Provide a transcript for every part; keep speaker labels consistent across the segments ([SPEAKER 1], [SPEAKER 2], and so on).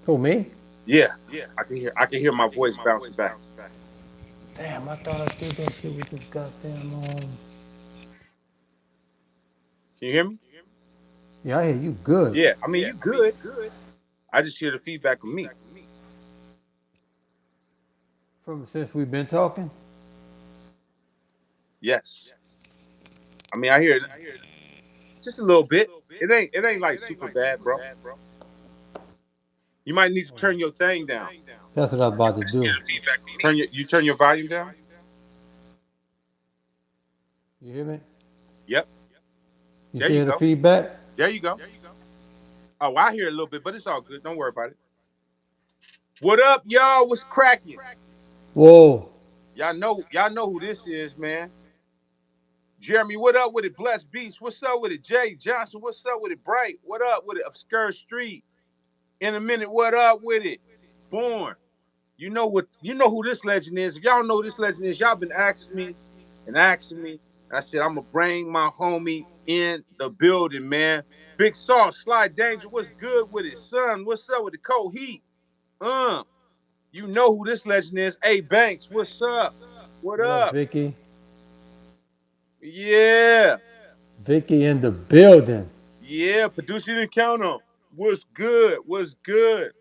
[SPEAKER 1] Who, me?
[SPEAKER 2] Yeah, I can hear my voice bouncing back.
[SPEAKER 1] Damn, I thought I did that shit with this goddamn
[SPEAKER 2] Can you hear me?
[SPEAKER 1] Yeah, I hear you good.
[SPEAKER 2] Yeah, I mean you good. I just hear the feedback of me.
[SPEAKER 1] From since we've been talking.
[SPEAKER 2] Yes, I mean I hear it just a little bit. It ain't like super bad, bro. You might need to turn your thing down.
[SPEAKER 1] That's what I was about to do.
[SPEAKER 2] Turn your volume down.
[SPEAKER 1] You hear me?
[SPEAKER 2] Yep,
[SPEAKER 1] You
[SPEAKER 2] there
[SPEAKER 1] see
[SPEAKER 2] you
[SPEAKER 1] the
[SPEAKER 2] go.
[SPEAKER 1] feedback?
[SPEAKER 2] There you go. Oh, I hear it a little bit, but it's all good. Don't worry about it. What up, y'all? What's cracking?
[SPEAKER 1] Whoa.
[SPEAKER 2] Y'all know who this is, man. Jeremy, what up with it? Blessed Beast, what's up with it? Jay Johnson, what's up with it? Bright, what up with it? Obscure Street, in a minute, what up with it? Born, you know who this legend is. If y'all know who this legend is, y'all been asking me and asking me. And I said, I'm gonna bring my homie in the building, man. Big Sauce, Sly Danger, what's good with it? Son, what's up with the cold heat? Um, you know who this legend is. A Banks, what's up? What
[SPEAKER 1] What up,
[SPEAKER 2] up?
[SPEAKER 1] Vicky?
[SPEAKER 2] Yeah.
[SPEAKER 1] Vicky in the building.
[SPEAKER 2] Yeah, producer you didn't count on. What's good? What's good?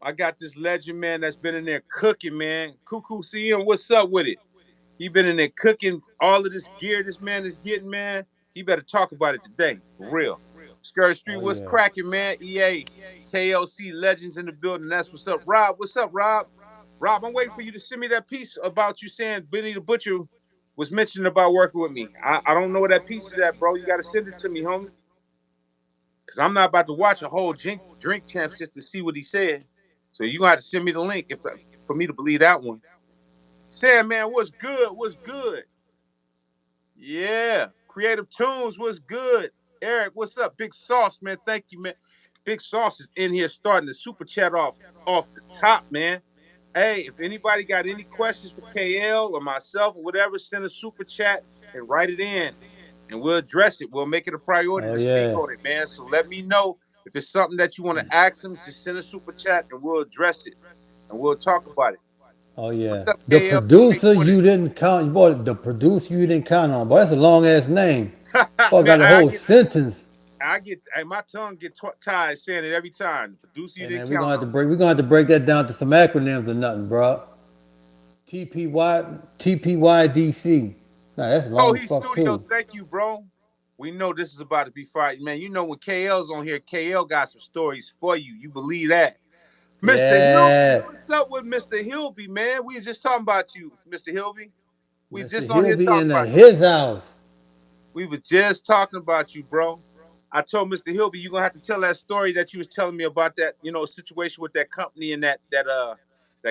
[SPEAKER 2] I got this legend, man, that's been in there cooking, man. Cuckoo CM, what's up with it? He been in there cooking all of this gear this man is getting, man. He better talk about it today, for real. Skirt Street,
[SPEAKER 1] Oh
[SPEAKER 2] what's
[SPEAKER 1] yeah.
[SPEAKER 2] cracking, man? EA, KLC Legends in the building. That's what's up. Rob, what's up, Rob? Rob, I'm waiting for you to send me that piece about you saying Benny the Butcher was mentioning about working with me. I don't know where that piece is at, bro. You got to send it to me, homie. Because I'm not about to watch a whole drink champs just to see what he said. So you gonna have to send me the link if for me to believe that one. Sam, man, what's good? What's good? Yeah. Creative Tunes, what's good? Eric, what's up? Big Sauce, man. Thank you, man. Big Sauce is in here starting the super chat off the top, man. Hey, if anybody got any questions for KL or myself or whatever, send a super chat and write it in, and we'll address it. We'll make it a priority
[SPEAKER 1] Oh
[SPEAKER 2] to speak
[SPEAKER 1] yeah.
[SPEAKER 2] on it, man. So let me know if it's something that you want to ask them. Just send a super chat and we'll address it and we'll talk about it.
[SPEAKER 1] Oh
[SPEAKER 2] What's
[SPEAKER 1] yeah.
[SPEAKER 2] up,
[SPEAKER 1] The
[SPEAKER 2] KL? You ain't
[SPEAKER 1] producer
[SPEAKER 2] doing it.
[SPEAKER 1] you didn't count. Boy, the producer you didn't count on. Boy, that's a long ass name. Boy, I
[SPEAKER 2] Man,
[SPEAKER 1] got a whole sentence.
[SPEAKER 2] my tongue get tied saying it every time. The producer you
[SPEAKER 1] Hey
[SPEAKER 2] didn't
[SPEAKER 1] man, we're
[SPEAKER 2] count
[SPEAKER 1] gonna have
[SPEAKER 2] on.
[SPEAKER 1] to break. We're gonna have to break that down to some acronyms or nothing, bro. TPY TPYDC. Nah, that's long as
[SPEAKER 2] Coheed
[SPEAKER 1] fuck
[SPEAKER 2] Studio,
[SPEAKER 1] too.
[SPEAKER 2] thank you, bro. We know this is about to be fire, man. You know when KL's on here, KL got some stories for you. You believe that? Mr. Hilby,
[SPEAKER 1] Yeah.
[SPEAKER 2] what's up with Mr. Hilby, man? We was just talking about you, Mr. Hilby. We
[SPEAKER 1] Mr.
[SPEAKER 2] just on here
[SPEAKER 1] Hilby
[SPEAKER 2] talking
[SPEAKER 1] in the
[SPEAKER 2] about you.
[SPEAKER 1] his house.
[SPEAKER 2] We were just talking about you, bro. I told Mr. Hilby you're gonna have to tell that story that you was telling me about that, situation with that company and that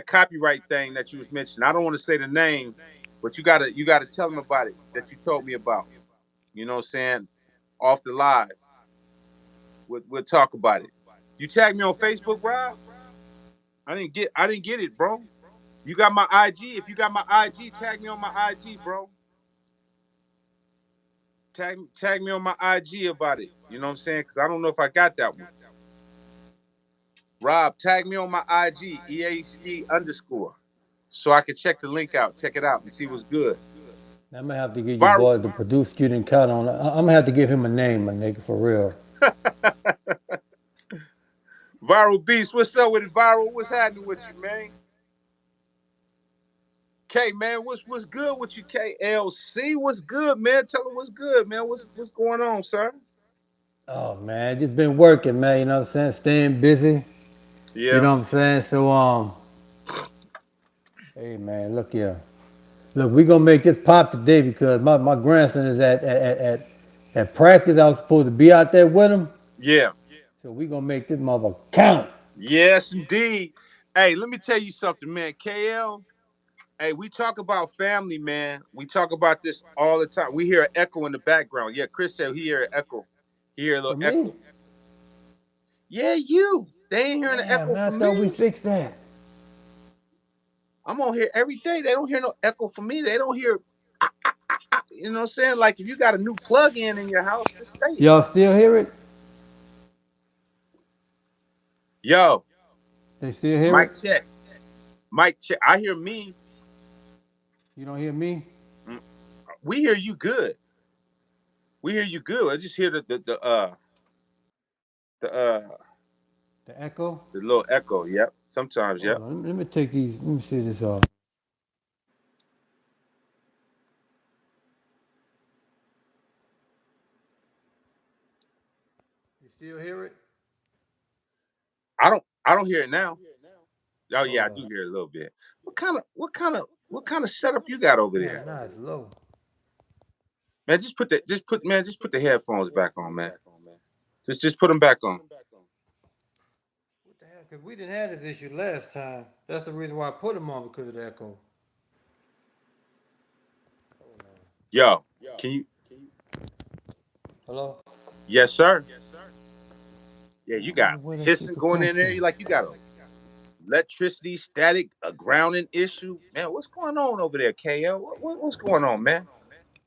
[SPEAKER 2] copyright thing that you was mentioning. I don't want to say the name, but you gotta tell him about it that you told me about. You know what I'm saying? Off the live. We'll talk about it. You tag me on Facebook, Rob? I didn't get it, bro. You got my IG. If you got my IG, tag me on my IG, bro. Tag me on my IG about it. You know what I'm saying? Because I don't know if I got that one. Rob, tag me on my IG, EAC underscore, so I can check the link out, check it out, and see what's good.
[SPEAKER 1] I'm gonna have to give you
[SPEAKER 2] Viral,
[SPEAKER 1] boy the producer you didn't count on. I'm gonna have to give him a name, my nigga, for real.
[SPEAKER 2] Viral Beast, what's up with it, Viral? What's happening with you, man? K, man, what's good with you, KLC? What's good, man? Tell them what's good, man. What's going on, sir?
[SPEAKER 1] Oh man, just been working, man. You know what I'm saying? Staying busy. You
[SPEAKER 2] Yeah.
[SPEAKER 1] know what I'm saying? So hey man, look here. Look, we gonna make this pop today because my grandson is at practice. I was supposed to be out there with him.
[SPEAKER 2] Yeah.
[SPEAKER 1] So we gonna make this mother count.
[SPEAKER 2] Yes, indeed. Hey, let me tell you something, man. KL, hey, we talk about family, man. We talk about this all the time. We hear an echo in the background. Yeah, Chris said he hear an echo. He hear a little
[SPEAKER 1] For me?
[SPEAKER 2] echo. Yeah, you. They ain't hearing an
[SPEAKER 1] Damn,
[SPEAKER 2] echo
[SPEAKER 1] man, I
[SPEAKER 2] from
[SPEAKER 1] thought we
[SPEAKER 2] me.
[SPEAKER 1] fixed that.
[SPEAKER 2] I'm on here every day. They don't hear no echo from me. They don't hear, you know what I'm saying? Like if you got a new plug-in in your house, just say it.
[SPEAKER 1] Y'all still hear it?
[SPEAKER 2] Yo,
[SPEAKER 1] They still hear
[SPEAKER 2] mic
[SPEAKER 1] it?
[SPEAKER 2] check. Mic check. I hear me.
[SPEAKER 1] You don't hear me?
[SPEAKER 2] Mm, We hear you good. We hear you good. I just hear the
[SPEAKER 1] The echo?
[SPEAKER 2] the little echo. Yep. Sometimes.
[SPEAKER 1] Hold
[SPEAKER 2] Yep.
[SPEAKER 1] on. Let me take these. Let me see this off. You still hear it?
[SPEAKER 2] I don't hear it now. Oh yeah, I
[SPEAKER 1] Hold
[SPEAKER 2] do
[SPEAKER 1] on.
[SPEAKER 2] hear it a little bit. What kind of setup you got over
[SPEAKER 1] Damn,
[SPEAKER 2] there?
[SPEAKER 1] now it's low.
[SPEAKER 2] Man, just put the headphones back on, man. Just put them back on.
[SPEAKER 1] What the hell? Because we didn't have this issue last time. That's the reason why I put them on, because of the echo. Hold on.
[SPEAKER 2] Yo, can you?
[SPEAKER 1] Hello?
[SPEAKER 2] Yes, sir. Yeah,
[SPEAKER 1] I
[SPEAKER 2] you got
[SPEAKER 1] wonder where that shit
[SPEAKER 2] hissing
[SPEAKER 1] could
[SPEAKER 2] going
[SPEAKER 1] come
[SPEAKER 2] in there.
[SPEAKER 1] from.
[SPEAKER 2] You got a electricity static, a grounding issue. Man, what's going on over there, KL? What's going on, man?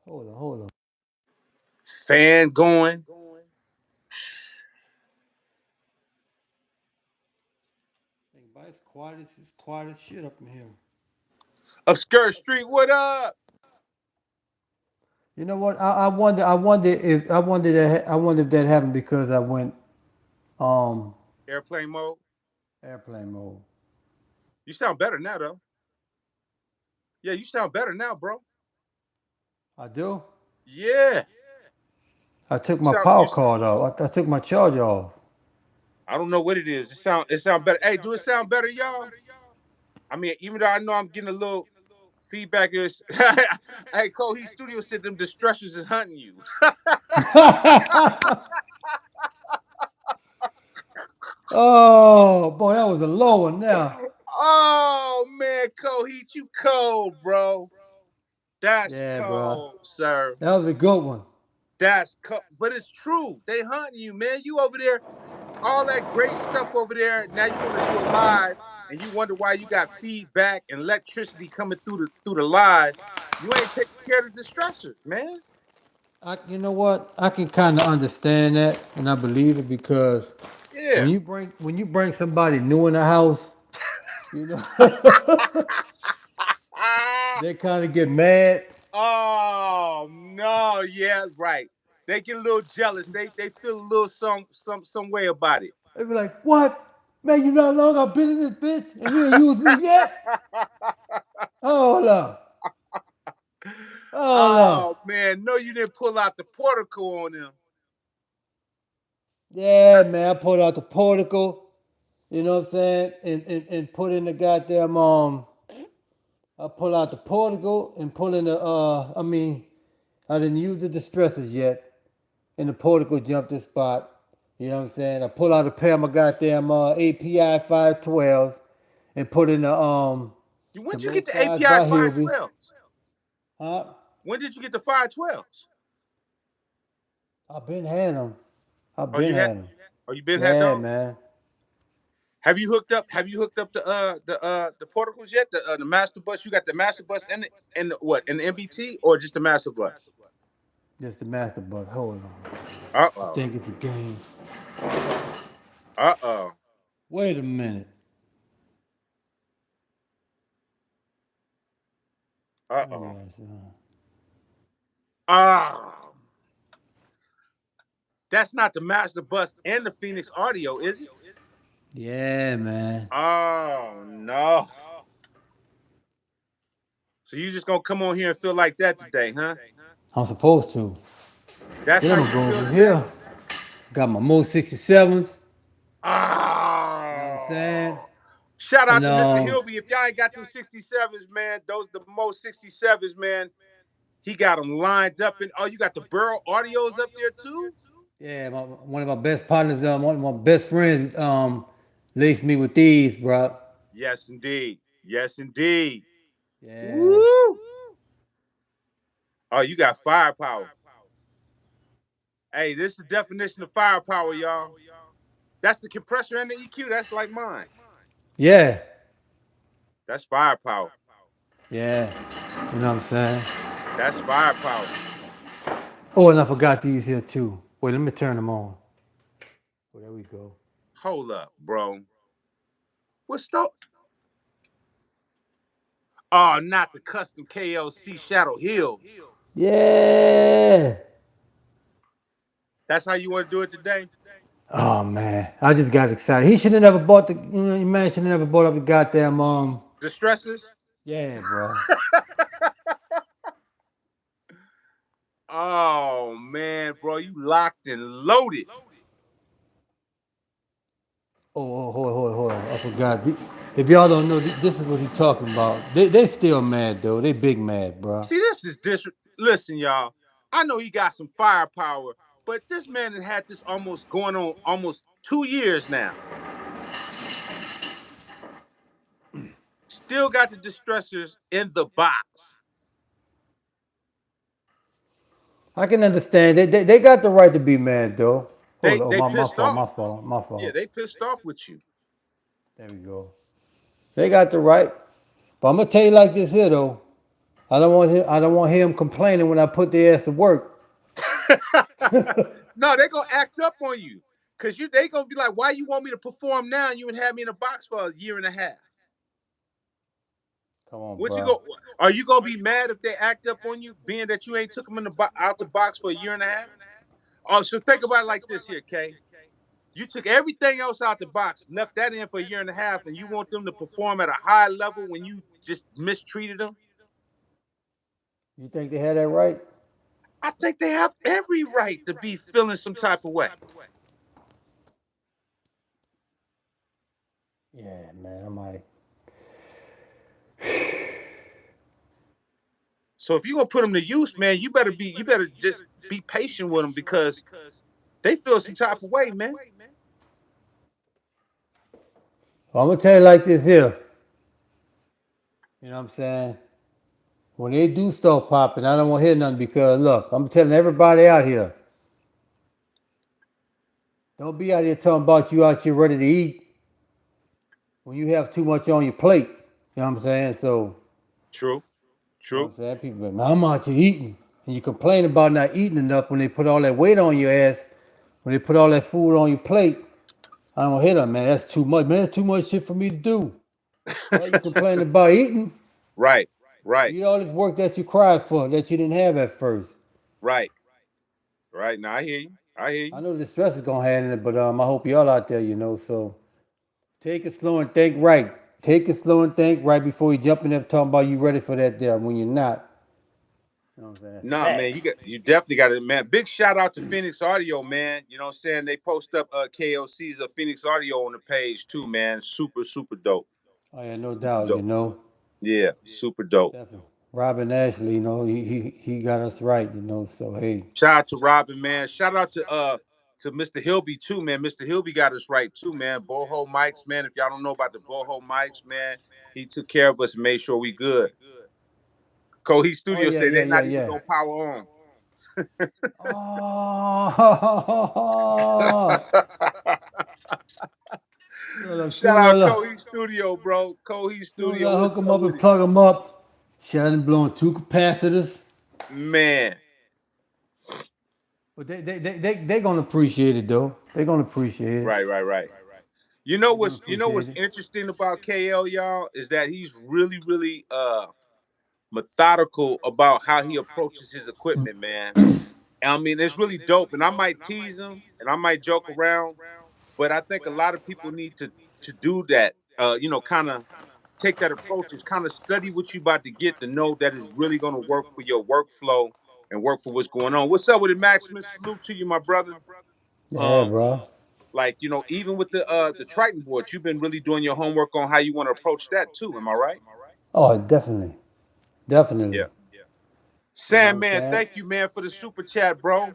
[SPEAKER 1] Hold on, hold on.
[SPEAKER 2] Fan going.
[SPEAKER 1] Think about it, it's quiet as shit up in here.
[SPEAKER 2] Obscure Street, what up?
[SPEAKER 1] You know what? I wonder if that happened because I went um
[SPEAKER 2] Airplane mode.
[SPEAKER 1] airplane mode.
[SPEAKER 2] You sound better now, though. Yeah, you sound better now, bro.
[SPEAKER 1] I do.
[SPEAKER 2] Yeah.
[SPEAKER 1] I took
[SPEAKER 2] You
[SPEAKER 1] my
[SPEAKER 2] sound
[SPEAKER 1] power
[SPEAKER 2] you
[SPEAKER 1] cord off. I took my charger off.
[SPEAKER 2] I don't know what it is. It sound better. Hey, do it sound better, y'all? I mean, even though I know I'm getting a little feedback is hey Cole, Studio said them distressors is hunting you.
[SPEAKER 1] Oh boy, that was a low one now.
[SPEAKER 2] Oh man, Coheed, you cold, bro. That's
[SPEAKER 1] Yeah, bro.
[SPEAKER 2] cold, sir.
[SPEAKER 1] That was a good one.
[SPEAKER 2] That's cold. But it's true. They hunting you, man. You over there, all that great stuff over there. Now you want to do a live and you wonder why you got feedback and electricity coming through the live. You ain't taking care of the distressors, man.
[SPEAKER 1] You know what? I can kind of understand that, and I believe it because
[SPEAKER 2] Yeah.
[SPEAKER 1] when you bring somebody new in the house, you know, they kind of get mad.
[SPEAKER 2] Oh no, yeah, right. They get a little jealous. They feel a little some way about it.
[SPEAKER 1] They be like, "What? Man, you know how long I've been in this bitch, and you ain't used me yet? Hold up, hold
[SPEAKER 2] Oh
[SPEAKER 1] up."
[SPEAKER 2] man, no, you didn't pull out the portico on them.
[SPEAKER 1] Yeah, man, I pulled out the portico. You know what I'm saying? And put in the goddamn I pull out the portico and pull in the I didn't use the distressors yet. And the portico jumped this spot. You know what I'm saying? I pull out a pair of my goddamn API 512s and put in the
[SPEAKER 2] When did you
[SPEAKER 1] low
[SPEAKER 2] get the
[SPEAKER 1] size
[SPEAKER 2] API
[SPEAKER 1] by Hilby.
[SPEAKER 2] 512s?
[SPEAKER 1] Huh?
[SPEAKER 2] When did you get the 512s?
[SPEAKER 1] I've been had them. I've
[SPEAKER 2] Oh,
[SPEAKER 1] been
[SPEAKER 2] you had
[SPEAKER 1] had them.
[SPEAKER 2] oh you been had
[SPEAKER 1] Yeah,
[SPEAKER 2] those?
[SPEAKER 1] man.
[SPEAKER 2] Have you hooked up the porticos yet? The master bus. You got the master bus and the what? And the MBT or just the master bus?
[SPEAKER 1] Just the master bus. Hold on.
[SPEAKER 2] Uh
[SPEAKER 1] I
[SPEAKER 2] oh.
[SPEAKER 1] think it's a game.
[SPEAKER 2] Uh-oh.
[SPEAKER 1] Wait a minute. Turn
[SPEAKER 2] Uh-oh.
[SPEAKER 1] your ass on.
[SPEAKER 2] Ah. That's not the master bus and the Phoenix Audio, is it?
[SPEAKER 1] Yeah, man.
[SPEAKER 2] Oh no. So you just gonna come on here and feel like that today, huh?
[SPEAKER 1] I'm supposed to.
[SPEAKER 2] That's
[SPEAKER 1] Then
[SPEAKER 2] how
[SPEAKER 1] I'm
[SPEAKER 2] you
[SPEAKER 1] gonna go
[SPEAKER 2] feel
[SPEAKER 1] over
[SPEAKER 2] today?
[SPEAKER 1] here. Got my Mo 67s. You know what I'm saying?
[SPEAKER 2] Oh. Shout
[SPEAKER 1] And
[SPEAKER 2] out to Mr. Hilby. If y'all ain't got them 67s, man, those the most 67s, man. He got them lined up and oh, you got the Burrow audios up there too?
[SPEAKER 1] yeah, one of my best partners, one of my best friends, laced me with these, bro.
[SPEAKER 2] Yes, indeed. Yes, indeed.
[SPEAKER 1] Yeah.
[SPEAKER 2] Woo! Oh, you got firepower. Hey, this is the definition of firepower, y'all. That's the compressor and the EQ. That's like mine.
[SPEAKER 1] Yeah.
[SPEAKER 2] That's firepower.
[SPEAKER 1] Yeah. You know what I'm saying?
[SPEAKER 2] That's firepower.
[SPEAKER 1] Oh, and I forgot these here too. Wait, let me turn them on. Oh, there we go.
[SPEAKER 2] Hold up, bro. What's the? Oh, not the custom KLC Shadow Hills.
[SPEAKER 1] Yeah.
[SPEAKER 2] That's how you want to do it today?
[SPEAKER 1] Oh man, I just got excited. He should have never bought the. Man should have never bought up the goddamn
[SPEAKER 2] Distressors?
[SPEAKER 1] Yeah, bro.
[SPEAKER 2] Oh man, bro, you locked and loaded.
[SPEAKER 1] Hold on. I forgot. If y'all don't know, this is what he's talking about. They still mad though. They big mad, bro.
[SPEAKER 2] See, this is Listen, y'all. I know he got some firepower, but this man had this almost going on almost 2 years now. Still got the distressors in the box.
[SPEAKER 1] I can understand. They got the right to be mad though.
[SPEAKER 2] They
[SPEAKER 1] Hold on.
[SPEAKER 2] they
[SPEAKER 1] My
[SPEAKER 2] pissed
[SPEAKER 1] fault. My
[SPEAKER 2] off.
[SPEAKER 1] fault. My
[SPEAKER 2] Yeah,
[SPEAKER 1] fault.
[SPEAKER 2] they pissed off with you.
[SPEAKER 1] There we go. They got the right. But I'm gonna tell you like this here though. I don't want him complaining when I put their ass to work.
[SPEAKER 2] No, they gonna act up on you. Cause they gonna be like, why you want me to perform now and you would have me in a box for a year and a half?
[SPEAKER 1] Come on,
[SPEAKER 2] What you
[SPEAKER 1] bro.
[SPEAKER 2] go? Are you gonna be mad if they act up on you, being that you ain't took them in out the box for a year and a half? Oh, so think about it like this here, Kay. You took everything else out the box, left that in for a year and a half, and you want them to perform at a high level when you just mistreated them?
[SPEAKER 1] You think they had that right?
[SPEAKER 2] I think they have every right to be feeling some type of way.
[SPEAKER 1] Yeah, man. I'm like,
[SPEAKER 2] So if you're gonna put them to use, man, you better just be patient with them because they feel some type of way, man.
[SPEAKER 1] I'm gonna tell you like this here. You know what I'm saying? When they do start popping, I don't want to hear nothing because look, I'm telling everybody out here, don't be out here talking about you out here ready to eat when you have too much on your plate. You know what I'm saying? So,
[SPEAKER 2] True,
[SPEAKER 1] you know what
[SPEAKER 2] true.
[SPEAKER 1] I'm saying? People be like, I'm out here eating. And you complain about not eating enough when they put all that weight on your ass, when they put all that food on your plate. I don't hit them, man. That's too much. Man, that's too much shit for me to do. Why you complaining about eating?
[SPEAKER 2] Right, right,
[SPEAKER 1] Eat all this work that you cried for that you didn't have at first.
[SPEAKER 2] right, right. Now I hear you. I hear
[SPEAKER 1] I
[SPEAKER 2] you.
[SPEAKER 1] know the stress is gonna handle it, but I hope y'all out there, you know. So take it slow and think right. Take it slow and think right before you jump in there talking about you ready for that there when you're not. You know what I'm saying?
[SPEAKER 2] Nah, man,
[SPEAKER 1] Facts.
[SPEAKER 2] you definitely got it, man. Big shout out to Phoenix Audio, man. You know what I'm saying? They post up KLC's of Phoenix Audio on the page too, man. Super, super dope.
[SPEAKER 1] Oh yeah, no
[SPEAKER 2] Super
[SPEAKER 1] doubt, you
[SPEAKER 2] dope.
[SPEAKER 1] know.
[SPEAKER 2] Yeah, super dope.
[SPEAKER 1] Definitely. Robin Ashley, you know, he got us right, you know. So hey.
[SPEAKER 2] Shout out to Robin, man. Shout out to Mr. Hilby too, man. Mr. Hilby got us right too, man. Boho Mics, man. If y'all don't know about the Boho Mics, man, he took care of us and made sure we good. Cohe
[SPEAKER 1] Oh
[SPEAKER 2] Studio
[SPEAKER 1] yeah,
[SPEAKER 2] said
[SPEAKER 1] yeah,
[SPEAKER 2] they
[SPEAKER 1] yeah,
[SPEAKER 2] not even
[SPEAKER 1] yeah.
[SPEAKER 2] gonna power on.
[SPEAKER 1] Oh, look,
[SPEAKER 2] Shout
[SPEAKER 1] soon as
[SPEAKER 2] out
[SPEAKER 1] I,
[SPEAKER 2] Cohe Studio, bro. Cohe
[SPEAKER 1] soon as I
[SPEAKER 2] Studio.
[SPEAKER 1] hook
[SPEAKER 2] What's
[SPEAKER 1] them
[SPEAKER 2] up
[SPEAKER 1] up
[SPEAKER 2] with
[SPEAKER 1] and
[SPEAKER 2] it?
[SPEAKER 1] plug them up, shit, I done blowing two capacitors.
[SPEAKER 2] Man.
[SPEAKER 1] But they gonna appreciate it though. They gonna appreciate it.
[SPEAKER 2] Right, right, right.
[SPEAKER 1] They gonna
[SPEAKER 2] You know
[SPEAKER 1] appreciate
[SPEAKER 2] what's
[SPEAKER 1] it.
[SPEAKER 2] interesting about KL, y'all, is that he's really, really methodical about how he approaches his equipment, man. I mean, it's really dope. And I might tease him and I might joke around, but I think a lot of people need to do that. Kind of take that approach, is kind of study what you about to get to know that is really gonna work for your workflow and work for what's going on. What's up with it, Maximus? Salute to you, my brother.
[SPEAKER 1] Yeah,
[SPEAKER 2] Um,
[SPEAKER 1] bro.
[SPEAKER 2] like, even with the Triton board, you've been really doing your homework on how you want to approach that too. Am I right?
[SPEAKER 1] Oh, definitely, definitely.
[SPEAKER 2] Yeah.
[SPEAKER 1] You know what I'm
[SPEAKER 2] Sandman,
[SPEAKER 1] saying?
[SPEAKER 2] thank you, man, for the super chat, bro.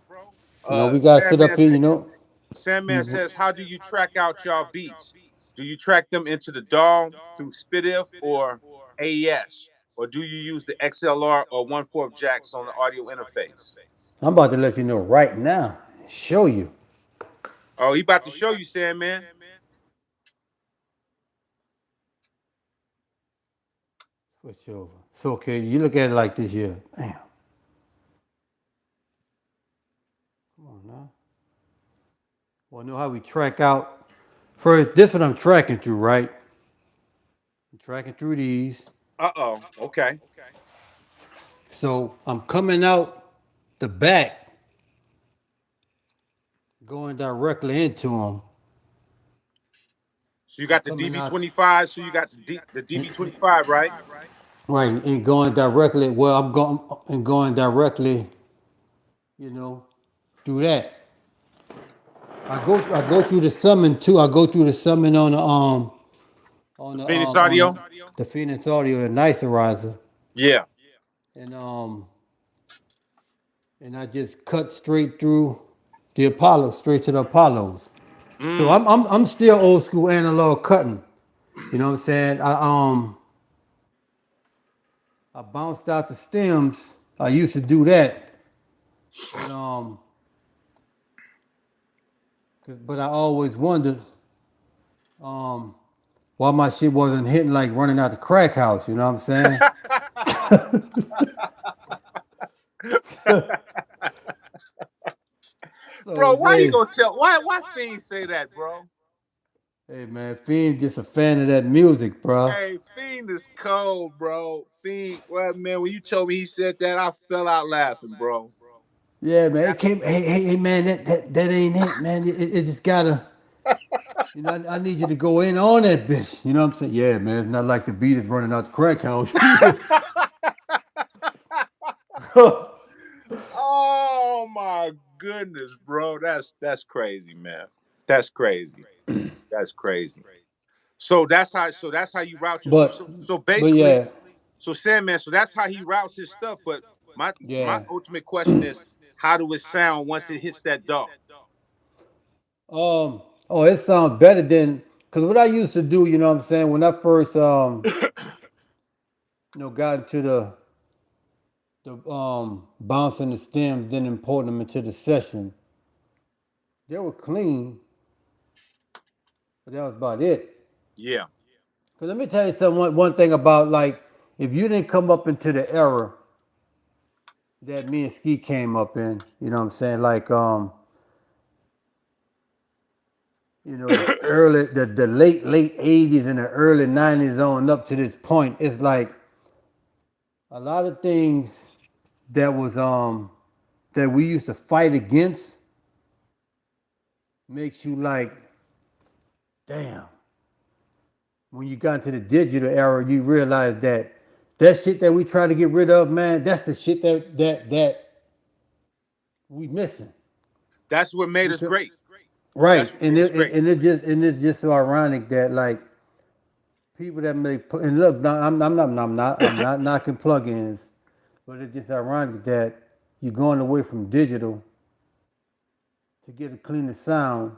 [SPEAKER 1] You know, we gotta sit up
[SPEAKER 2] Sandman
[SPEAKER 1] here.
[SPEAKER 2] said,
[SPEAKER 1] You know,
[SPEAKER 2] Sandman
[SPEAKER 1] we
[SPEAKER 2] says, how do you track out y'all beats? Do you track them into the DAW through SPDIF or AES? Or do you use the XLR or 1/4 jacks on the audio interface?
[SPEAKER 1] I'm about to let you know right now. Show you.
[SPEAKER 2] Oh, he about to show you, Sandman.
[SPEAKER 1] Switch over. So okay, you look at it like this here. Damn. Come on now. Well, know how we track out. First, this what I'm tracking through, right? tracking through these.
[SPEAKER 2] Uh-oh. Okay.
[SPEAKER 1] So I'm coming out the back, going directly into them.
[SPEAKER 2] So you
[SPEAKER 1] I'm
[SPEAKER 2] got the
[SPEAKER 1] coming out
[SPEAKER 2] DB25. So you got the DB25, right?
[SPEAKER 1] right and going directly. Well, I'm going and going directly, you know, through that. I go through the summon too. I go through the summon
[SPEAKER 2] The Phoenix Audio.
[SPEAKER 1] the Phoenix Audio, the Nicerizer,
[SPEAKER 2] Yeah.
[SPEAKER 1] and I just cut straight through the Apollo, straight to the Apollos. So
[SPEAKER 2] Mm.
[SPEAKER 1] I'm still old school analog cutting. You know what I'm saying? I bounced out the stems. I used to do that, but but I always wondered um why my shit wasn't hitting like running out the crack house. You know what I'm saying?
[SPEAKER 2] Bro,
[SPEAKER 1] So
[SPEAKER 2] why he
[SPEAKER 1] they,
[SPEAKER 2] gonna tell? Why Fiend say that, bro?
[SPEAKER 1] hey man, Fiend just a fan of that music, bro.
[SPEAKER 2] Hey, Fiend is cold, bro. Fiend, well, man, when you told me he said that, I fell out laughing, bro.
[SPEAKER 1] Yeah, man. It came. Hey, man. That ain't it, man. It just gotta. You know, I need you to go in on that bitch. You know what I'm saying? Yeah, man. It's not like the beat is running out the crack house.
[SPEAKER 2] Oh my goodness, bro. That's crazy, man. That's crazy. That's crazy. So that's how you route your
[SPEAKER 1] but
[SPEAKER 2] so
[SPEAKER 1] but
[SPEAKER 2] basically,
[SPEAKER 1] yeah,
[SPEAKER 2] so Sandman, so that's how he routes his stuff. But my
[SPEAKER 1] yeah.
[SPEAKER 2] ultimate question is, how do it sound once it hits that dog?
[SPEAKER 1] Oh, it sounds better than because what I used to do. You know what I'm saying? When I first got into the bouncing the stems, then importing them into the session. They were clean, but that was about it.
[SPEAKER 2] Yeah.
[SPEAKER 1] Cause let me tell you something. One thing about like, if you didn't come up into the era that me and Ski came up in, you know what I'm saying? Like, the late '80s and the early '90s on up to this point, it's like a lot of things that was that we used to fight against makes you like, damn. When you got into the digital era, you realize that that shit that we try to get rid of, man, that's the shit that we missing.
[SPEAKER 2] That's what made us
[SPEAKER 1] Because
[SPEAKER 2] great.
[SPEAKER 1] right,
[SPEAKER 2] That's what made us great.
[SPEAKER 1] and it's just so ironic that like people that make and look, I'm not knocking plugins, but it's just ironic that you're going away from digital to get a cleaner sound,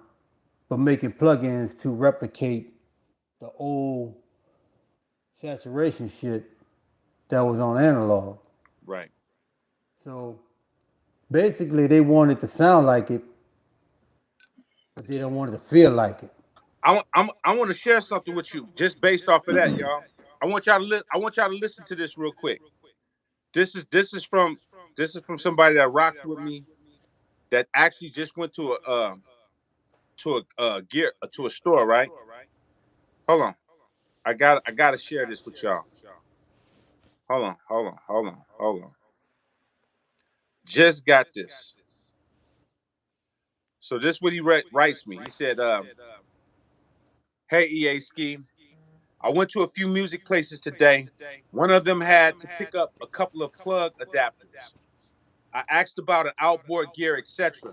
[SPEAKER 1] but making plugins to replicate the old saturation shit that was on analog.
[SPEAKER 2] Right.
[SPEAKER 1] So basically, they want it to sound like it, but they don't want it to feel like it.
[SPEAKER 2] I want to share something with you just based off of that, y'all. I want y'all to listen to this real quick. This is from somebody that rocks with me that actually just went to a store, right? Hold on. I gotta share this with y'all. Hold on. Just got this. So this is what he writes me. He said, "Hey EA Ski, I went to a few music places today. One of them had to pick up a couple of plug adapters. I asked about an outboard gear, etc.,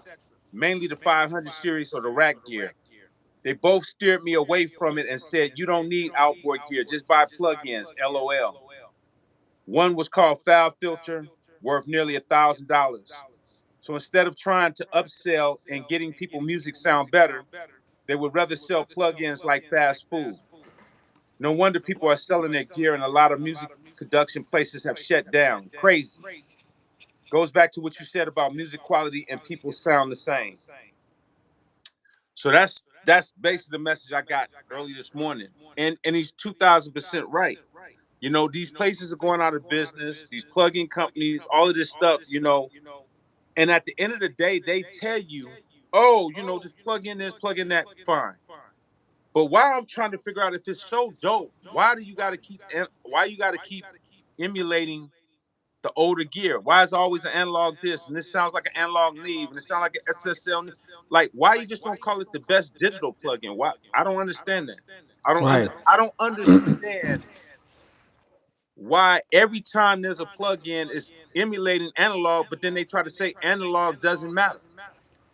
[SPEAKER 2] mainly the 500 series or the rack gear. They both steered me away from it and said, you don't need outboard gear, just buy plugins, LOL. One was called Foul Filter, worth nearly $1,000. So instead of trying to upsell and getting people music sound better, they would rather sell plugins like fast food. No wonder people are selling their gear and a lot of music production places have shut down. Crazy. Goes back to what you said about music quality and people sound the same. So that's basically the message I got early this morning. And he's 2,000% right. You know, these places are going out of business, these plug-in companies, all of this stuff, you know. And at the end of the day, they tell you, oh, just plug in this, plug in that, fine. But why I'm trying to figure out if it's so dope, why you got to keep emulating the older gear? Why is it always an analog this and this sounds like an analog Neve and it sounds like an SSL? Like, why you just don't call it the best digital plugin? Why? I don't understand that.
[SPEAKER 1] Right.
[SPEAKER 2] I don't understand why every time there's a plugin it's emulating analog, but then they try to say analog doesn't matter.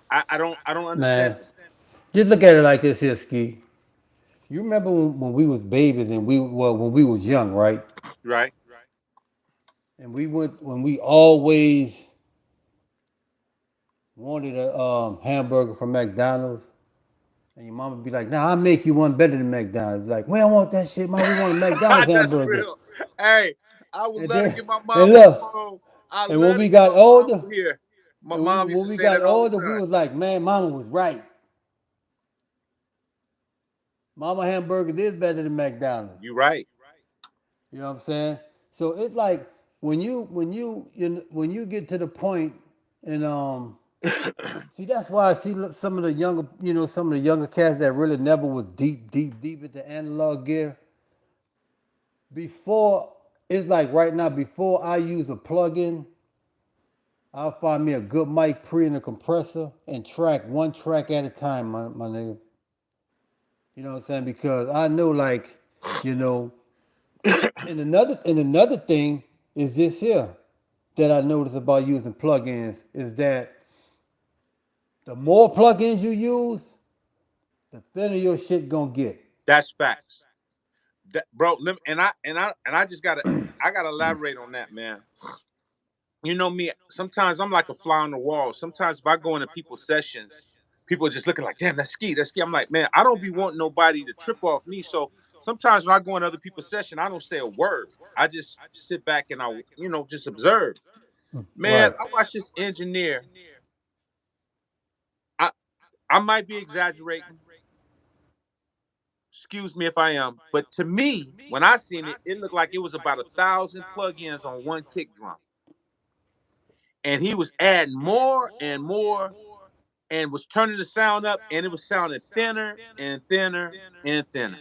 [SPEAKER 2] I don't understand
[SPEAKER 1] Man, just look at it like this here, Ski. You remember when we was babies and when we was young, right?
[SPEAKER 2] it. Right?
[SPEAKER 1] And we went when we always wanted a hamburger from McDonald's, and your mama be like, "Nah, I'll make you one better than McDonald's." Like, we don't want that shit, mom. We want a McDonald's
[SPEAKER 2] That's
[SPEAKER 1] hamburger.
[SPEAKER 2] real. Hey, I would
[SPEAKER 1] And
[SPEAKER 2] love to
[SPEAKER 1] then,
[SPEAKER 2] get my
[SPEAKER 1] and
[SPEAKER 2] mom on the
[SPEAKER 1] look,
[SPEAKER 2] phone. I
[SPEAKER 1] and when
[SPEAKER 2] love to
[SPEAKER 1] we
[SPEAKER 2] get
[SPEAKER 1] got
[SPEAKER 2] my mom
[SPEAKER 1] older,
[SPEAKER 2] on here. My
[SPEAKER 1] and
[SPEAKER 2] mom used
[SPEAKER 1] when
[SPEAKER 2] to
[SPEAKER 1] we
[SPEAKER 2] say
[SPEAKER 1] got
[SPEAKER 2] that all the
[SPEAKER 1] older, we
[SPEAKER 2] time.
[SPEAKER 1] was like, man, mama was right. Mama hamburger is better than McDonald's.
[SPEAKER 2] You right.
[SPEAKER 1] You know what I'm saying? So it's like when you get to the point and see that's why I see some of the younger some of the younger cats that really never was deep into analog gear before it's like right now before I use a plug-in I'll find me a good mic pre and a compressor and track one track at a time my nigga. You know what I'm saying? Because I know like you know and another thing is this here that I notice about using plugins is that the more plugins you use, the thinner your shit gonna get.
[SPEAKER 2] That's facts. Bro, I just I gotta elaborate on that, man. You know me, sometimes I'm like a fly on the wall. Sometimes if I go into people's sessions, people are just looking like, damn, that's ski, that's ski. I'm like, man, I don't be wanting nobody to trip off me. So sometimes when I go in other people's session, I don't say a word. I just sit back and just observe. Man,
[SPEAKER 1] Right.
[SPEAKER 2] I watch this engineer. I I might be exaggerating. Excuse me if I am, but to me, when I seen it, it looked like it was about 1,000 plugins on one kick drum, and he was adding more and more, and was turning the sound up, and it was sounding thinner and thinner and thinner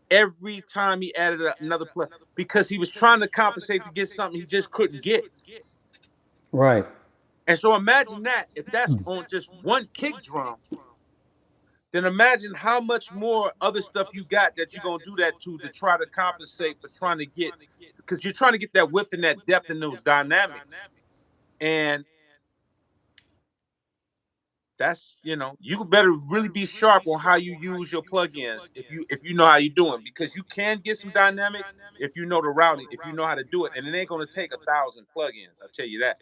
[SPEAKER 2] every time he added another plug because he was trying to compensate to get something he just couldn't get.
[SPEAKER 1] Right.
[SPEAKER 2] And so imagine that if that's on just one kick drum, then imagine how much more other stuff you got that you're gonna do that to try to compensate for trying to get because you're trying to get that width and that depth in those dynamics. And that's you better really be sharp on how you use your plugins if you know how you're doing because you can get some dynamic if you know the routing, if you know how to do it, and it ain't gonna take 1,000 plugins. I'll tell you that.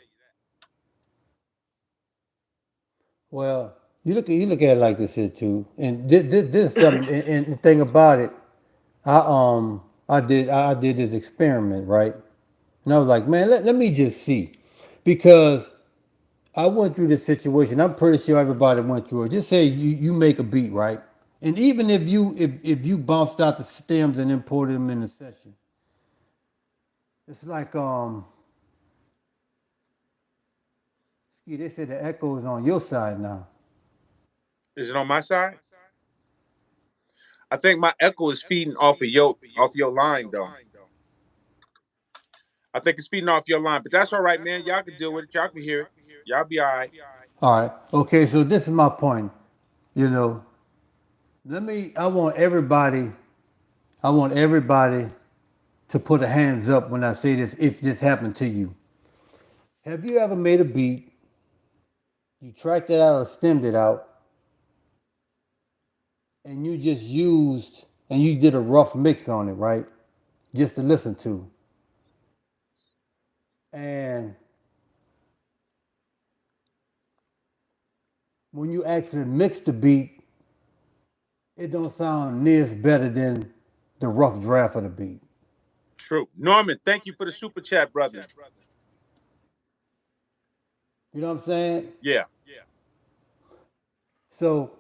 [SPEAKER 1] Well, you look at it like this here too, and this is something. And the thing about it, I did this experiment right, and I was like, man, let me just see, because I went through this situation. I'm pretty sure everybody went through it. Just say you make a beat right, and even if you bounced out the stems and imported them in the session, it's like Ski, they said the echo is on your side now.
[SPEAKER 2] Is it on my side? I think my echo is feeding off your line though. I think it's feeding off your line, but that's all right, man. Y'all can deal with it. Y'all can hear it. Y'all be all right.
[SPEAKER 1] All right. Okay, so this is my point. You know, let me I want everybody to put a hands up when I say this if this happened to you. Have you ever made a beat, you tracked it out or stemmed it out, and you did a rough mix on it, right? Just to listen to. And when you actually mix the beat, it don't sound near as better than the rough draft of the beat.
[SPEAKER 2] True. Norman, thank you for the super chat, brother.
[SPEAKER 1] You know what I'm saying?
[SPEAKER 2] Yeah.
[SPEAKER 1] So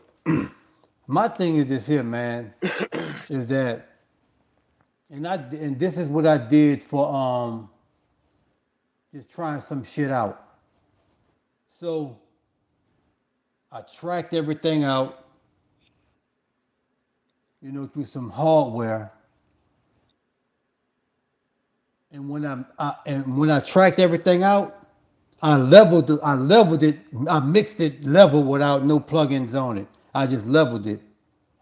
[SPEAKER 1] my thing is this here, man, is that and this is what I did for just trying some shit out. So I tracked everything out through some hardware. And when I tracked everything out, I leveled it, I mixed it level without no plugins on it. I just leveled it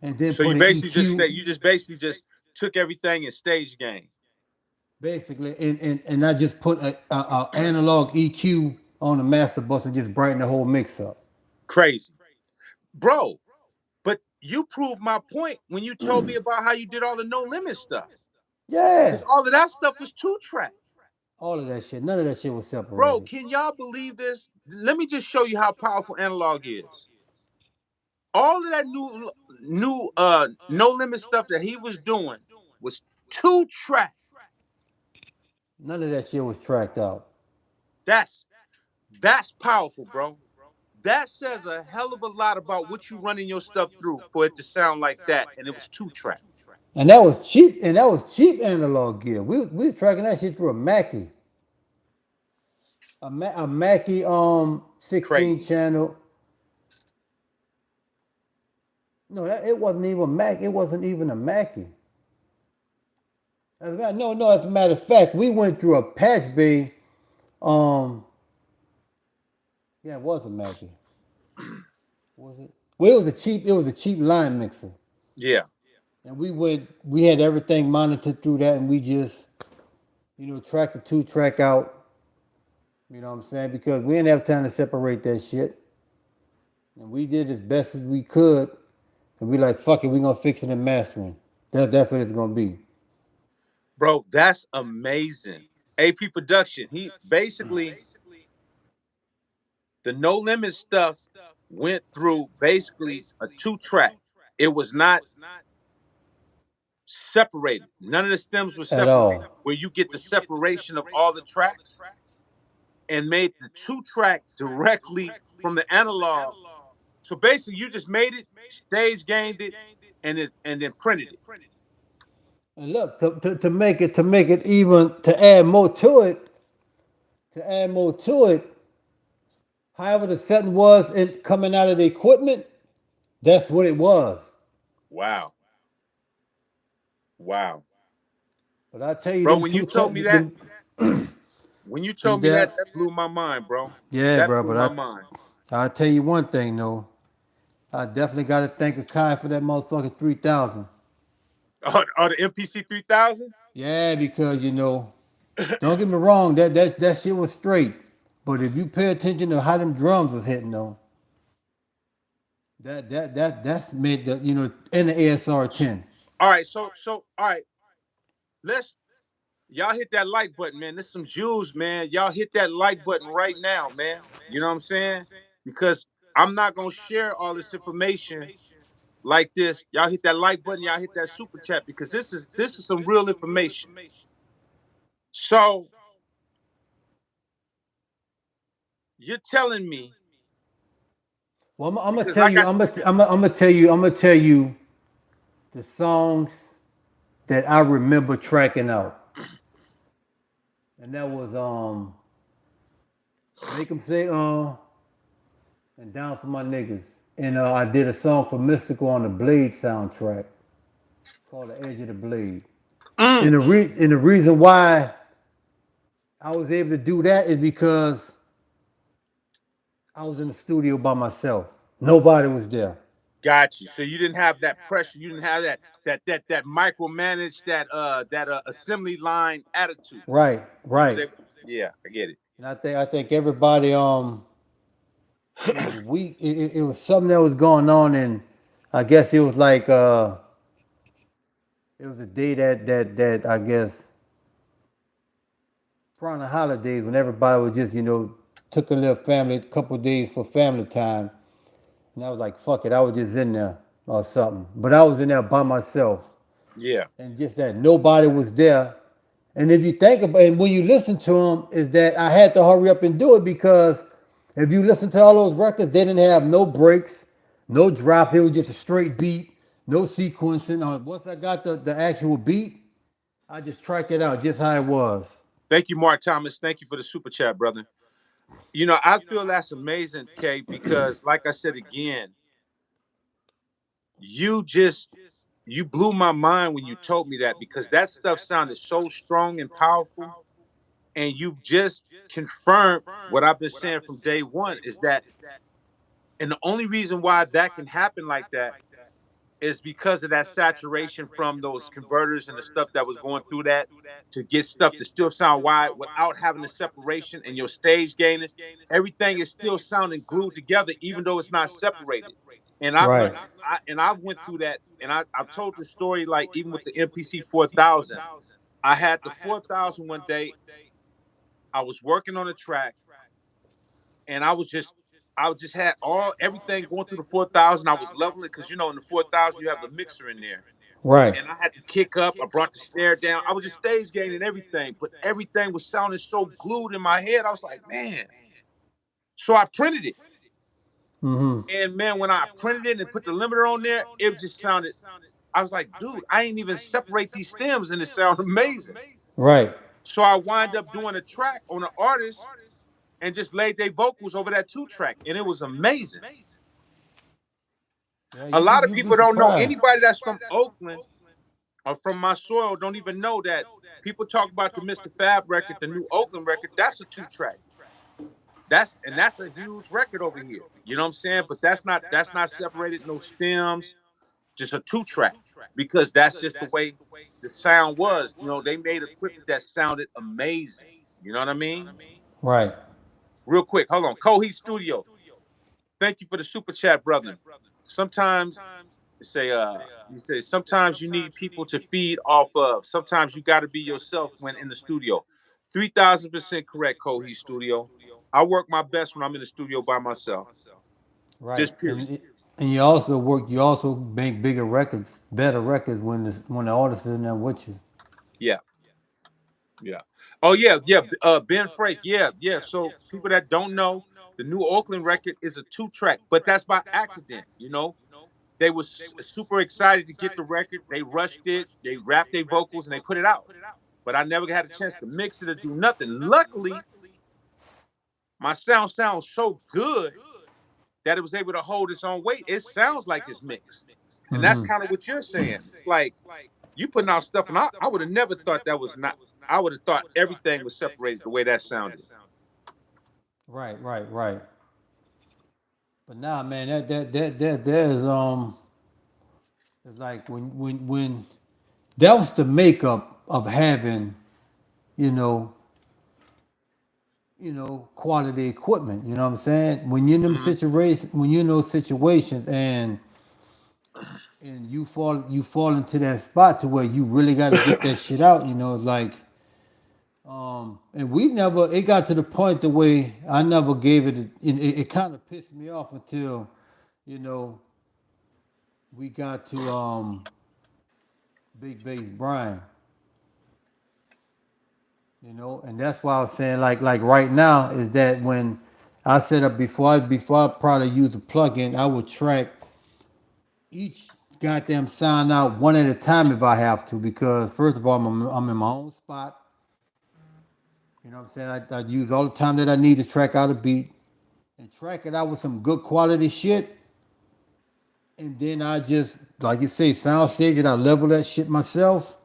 [SPEAKER 1] and then
[SPEAKER 2] So you
[SPEAKER 1] put an
[SPEAKER 2] basically just
[SPEAKER 1] EQ
[SPEAKER 2] you just basically just took everything in stage game.
[SPEAKER 1] basically, and I just put a analog EQ on the master bus and just brighten the whole mix up.
[SPEAKER 2] Crazy, bro. But you proved my point when you told me about how you did all the No Limit stuff.
[SPEAKER 1] Yeah,
[SPEAKER 2] Because all of that stuff was 2-track.
[SPEAKER 1] all of that shit. None of that shit was
[SPEAKER 2] Bro,
[SPEAKER 1] separated
[SPEAKER 2] can y'all believe this? Let me just show you how powerful analog is. All of that new No Limit stuff that he was doing was 2-track.
[SPEAKER 1] None of that shit was tracked out.
[SPEAKER 2] That's that's powerful, bro. That says a hell of a lot about what you running your stuff through for it to sound like that. And it was 2-track.
[SPEAKER 1] And that was cheap, and that was cheap analog gear. We was tracking that shit through a Mackie. A Mackie 16
[SPEAKER 2] Crazy.
[SPEAKER 1] channel. No, it wasn't even Mac. It wasn't even a Mackie. No. As a matter of fact, we went through a patch bay. Um, yeah, it was a Mackie. Was it? Well, it was a cheap line mixer,
[SPEAKER 2] Yeah.
[SPEAKER 1] and we had everything monitored through that, and we just, tracked the 2-track out. You know what I'm saying? Because we didn't have time to separate that shit, and we did as best as we could. And we like, fuck it, we gonna fix it in mastering. That's what it's gonna be.
[SPEAKER 2] Bro, that's amazing. AP Production. He basically the No Limit stuff went through basically a 2-track. It was not separated. None of the stems were
[SPEAKER 1] At
[SPEAKER 2] separated.
[SPEAKER 1] all.
[SPEAKER 2] Where you get the separation of all the tracks and made the 2-track directly from the analog. So basically, you just made it, stage gained it, and then printed it.
[SPEAKER 1] And look, to make it even to add more to it, however the setting was in coming out of the equipment, that's what it was.
[SPEAKER 2] Wow, wow,
[SPEAKER 1] But I tell you,
[SPEAKER 2] bro.
[SPEAKER 1] them
[SPEAKER 2] When you
[SPEAKER 1] two,
[SPEAKER 2] told me that,
[SPEAKER 1] them,
[SPEAKER 2] when you
[SPEAKER 1] them
[SPEAKER 2] told me
[SPEAKER 1] there,
[SPEAKER 2] that, that blew my mind, bro.
[SPEAKER 1] yeah,
[SPEAKER 2] That
[SPEAKER 1] bro.
[SPEAKER 2] blew my
[SPEAKER 1] But
[SPEAKER 2] mind.
[SPEAKER 1] I tell you one thing though, I definitely got to thank Akai for that motherfucking 3,000.
[SPEAKER 2] Oh, the MPC 3000.
[SPEAKER 1] Yeah, because don't get me wrong, that shit was straight. But if you pay attention to how them drums was hitting though, that's made the in the ASR 10.
[SPEAKER 2] All right, all right. Let's y'all hit that like button, man. There's some jewels, man. Y'all hit that like button right now, man. You know what I'm saying? Because I'm not gonna share all this information like this. Y'all hit that like button. Y'all hit that super chat because this is some real information. So you're telling me
[SPEAKER 1] Well, I'm gonna
[SPEAKER 2] because
[SPEAKER 1] tell
[SPEAKER 2] like
[SPEAKER 1] you,
[SPEAKER 2] I
[SPEAKER 1] I'm gonna tell you the songs that I remember tracking out, and that was make them say and down for my niggas, and I did a song for Mystical on the Blade soundtrack called The Edge of the Blade,
[SPEAKER 2] mm,
[SPEAKER 1] and the reason why I was able to do that is because I was in the studio by myself. Nobody was there.
[SPEAKER 2] got you. So you didn't have that pressure. You didn't have that micromanage that assembly line attitude.
[SPEAKER 1] Right,
[SPEAKER 2] You was
[SPEAKER 1] right.
[SPEAKER 2] able to, yeah, I get it.
[SPEAKER 1] And I think everybody it was weak. It was something that was going on, and I guess it was like it was a day that I guess around the holidays when everybody was just took a little family, a couple of days for family time, and I was like, fuck it, I was just in there or something, but I was in there by myself,
[SPEAKER 2] Yeah.
[SPEAKER 1] and just that nobody was there. And if you think about it, and when you listen to them, is that I had to hurry up and do it because if you listen to all those records, they didn't have no breaks, no drop. It was just a straight beat, no sequencing. Once I got the actual beat, I just tracked it out just how it was.
[SPEAKER 2] Thank you, Mark Thomas. Thank you for the super chat, brother. You know, I feel that's amazing, Kay, because like I said again, you just you blew my mind when you told me that, because that stuff sounded so strong and powerful. And you've just confirmed what I've been saying from day one, is that, and the only reason why that can happen like that is because of that saturation from those converters and the stuff that was going through that, to get stuff to still sound wide without having the separation and your stage gaining. Everything is still sounding glued together, even though it's not separated. And I've learned,
[SPEAKER 1] Right.
[SPEAKER 2] I've went through that, and I've told the story, like even with the MPC 4000. I had the 4000 one day. I was working on a track, and I just had everything going through the 4000. I was leveling, because in the 4000 you have the mixer in there,
[SPEAKER 1] Right.
[SPEAKER 2] and I had to kick up. I brought the snare down. I was just stage gaining everything, but everything was sounding so glued in my head. I was like, man. So I printed it,
[SPEAKER 1] Mm-hmm.
[SPEAKER 2] and man, when I printed it and put the limiter on there, it just sounded. I was like, dude, I ain't even separate these stems, and it sounded amazing.
[SPEAKER 1] Right.
[SPEAKER 2] So I wind up doing a track on an artist and just laid their vocals over that 2-track, and it was amazing.
[SPEAKER 1] Yeah,
[SPEAKER 2] A lot of
[SPEAKER 1] you'd be
[SPEAKER 2] people don't know.
[SPEAKER 1] surprised.
[SPEAKER 2] Anybody that's from Oakland or from my soil don't even know that people talk about the Mr. Fab record, the new Oakland record. That's a 2-track. That's a huge record over here. You know what I'm saying? But that's not separated, no stems, just a 2-track. Because that's just the way the sound was. They made equipment that sounded amazing. You know what I mean?
[SPEAKER 1] Right.
[SPEAKER 2] Real quick, hold on. Coheed Studio. Thank you for the super chat, brother. Sometimes you say sometimes you need people to feed off of. Sometimes you got to be yourself when in the studio. 3,000% correct, Coheed Studio. I work my best when I'm in the studio by myself.
[SPEAKER 1] Right.
[SPEAKER 2] Just period.
[SPEAKER 1] And you also work. You also make bigger records, better records when the artist is in there with you.
[SPEAKER 2] Yeah, yeah. Oh yeah, yeah. Ben Frake. Yeah, yeah. So people that don't know, the new Oakland record is a 2-track, but that's by accident. They was super excited to get the record. They rushed it. They rapped their vocals and they put it out. But I never had a chance to mix it or do nothing. Luckily, my sound sounds so good that it was able to hold its own weight. It sounds like it's mixed. And that's
[SPEAKER 1] Mm-hmm.
[SPEAKER 2] kind of what you're saying. It's like you putting out stuff, and I would have never thought that was not. I would have thought everything was separated the way that sounded.
[SPEAKER 1] Right. Right. Right. But nah, man, there's it's like when that was the makeup of having, you know, quality equipment. You know what I'm saying? When you're in them
[SPEAKER 2] Mhm.
[SPEAKER 1] situations, when you're in those situations, and you fall into that spot to where you really got to get that shit out. Like and we never. It got to the point the way I never gave it. It kind of pissed me off until you know we got to Big Bass Brian. And that's why I was saying like right now is that when I set up before I probably use a plugin, I would track each goddamn sound out one at a time if I have to, because first of all I'm in my own spot. You know what I'm saying? I use all the time that I need to track out a beat and track it out with some good quality shit. And then I just, like you say, sound stage it, I level that shit myself.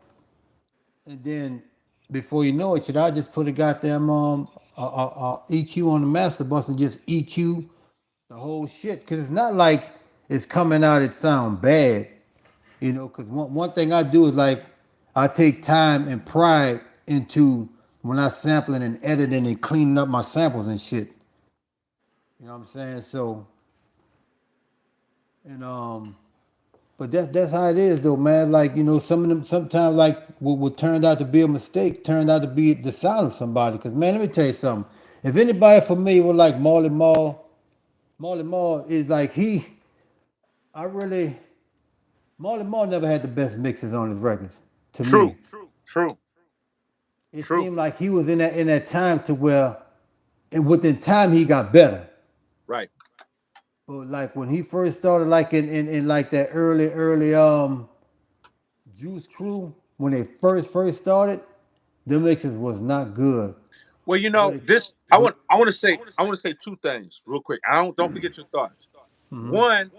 [SPEAKER 1] And then before you know it, shit, I just put a goddamn EQ on the master bus and just EQ the whole shit. Cause it's not like it's coming out, it sound bad. Cause one thing I do is like, I take time and pride into when I sampling and editing and cleaning up my samples and shit. You know what I'm saying? So, and but that's how it is though, man. Like, some of them sometimes like what turned out to be a mistake turned out to be the sound of somebody. Cause man, let me tell you something. If anybody familiar with like Marley Marl is like I really Marley Marl never had the best mixes on his records. To
[SPEAKER 2] True,
[SPEAKER 1] me,
[SPEAKER 2] true,
[SPEAKER 1] it
[SPEAKER 2] true.
[SPEAKER 1] seemed like he was in that time to where, and within time he got better.
[SPEAKER 2] Right.
[SPEAKER 1] But like when he first started, like in like that early Juice Crew, when they first started, the mixes was not good.
[SPEAKER 2] Well,
[SPEAKER 1] But it,
[SPEAKER 2] this
[SPEAKER 1] but
[SPEAKER 2] I want to say two things real quick. I don't forget your thoughts.
[SPEAKER 1] mhm.
[SPEAKER 2] One,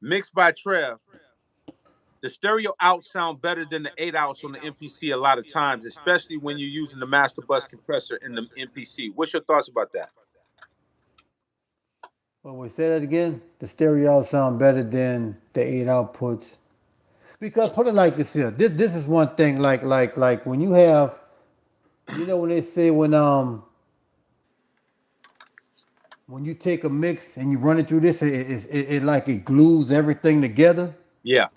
[SPEAKER 2] mixed by Trev. the stereo out sound better than the 8 outs on the MPC a lot of times, especially when you're using the master bus compressor in the MPC. What's your thoughts about that?
[SPEAKER 1] Well, we say that again. The stereo sound better than the 8 outputs. Because put it like this here. This is one thing. Like when you have, when they say when you take a mix and you run it through this, it like it glues everything together.
[SPEAKER 2] Yeah,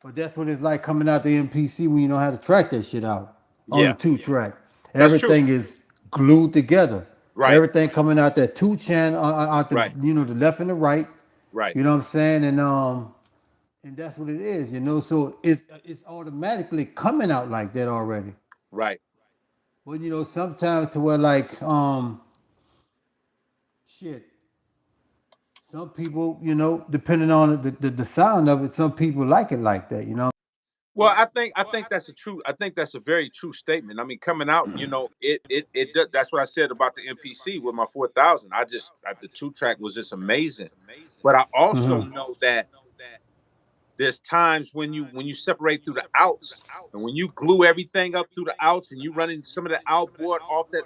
[SPEAKER 1] But that's what it's like coming out the MPC when you know how to track that shit out on the
[SPEAKER 2] yeah,
[SPEAKER 1] two track.
[SPEAKER 2] that's true.
[SPEAKER 1] Everything is glued together.
[SPEAKER 2] Right,
[SPEAKER 1] Everything coming out that two channel out the
[SPEAKER 2] right,
[SPEAKER 1] the left and the right.
[SPEAKER 2] right,
[SPEAKER 1] You know what I'm saying? And that's what it is. So it's automatically coming out like that already.
[SPEAKER 2] right.
[SPEAKER 1] But sometimes to where like shit. Some people, depending on the sound of it, some people like it like that.
[SPEAKER 2] Well, I think that's a true. I think that's a very true statement. I mean, coming out, that's what I said about the MPC with my 4000. The 2 track was just amazing. But I also
[SPEAKER 1] Hmm.
[SPEAKER 2] know that there's times when you separate through the outs and when you glue everything up through the outs and you running some of the outboard off the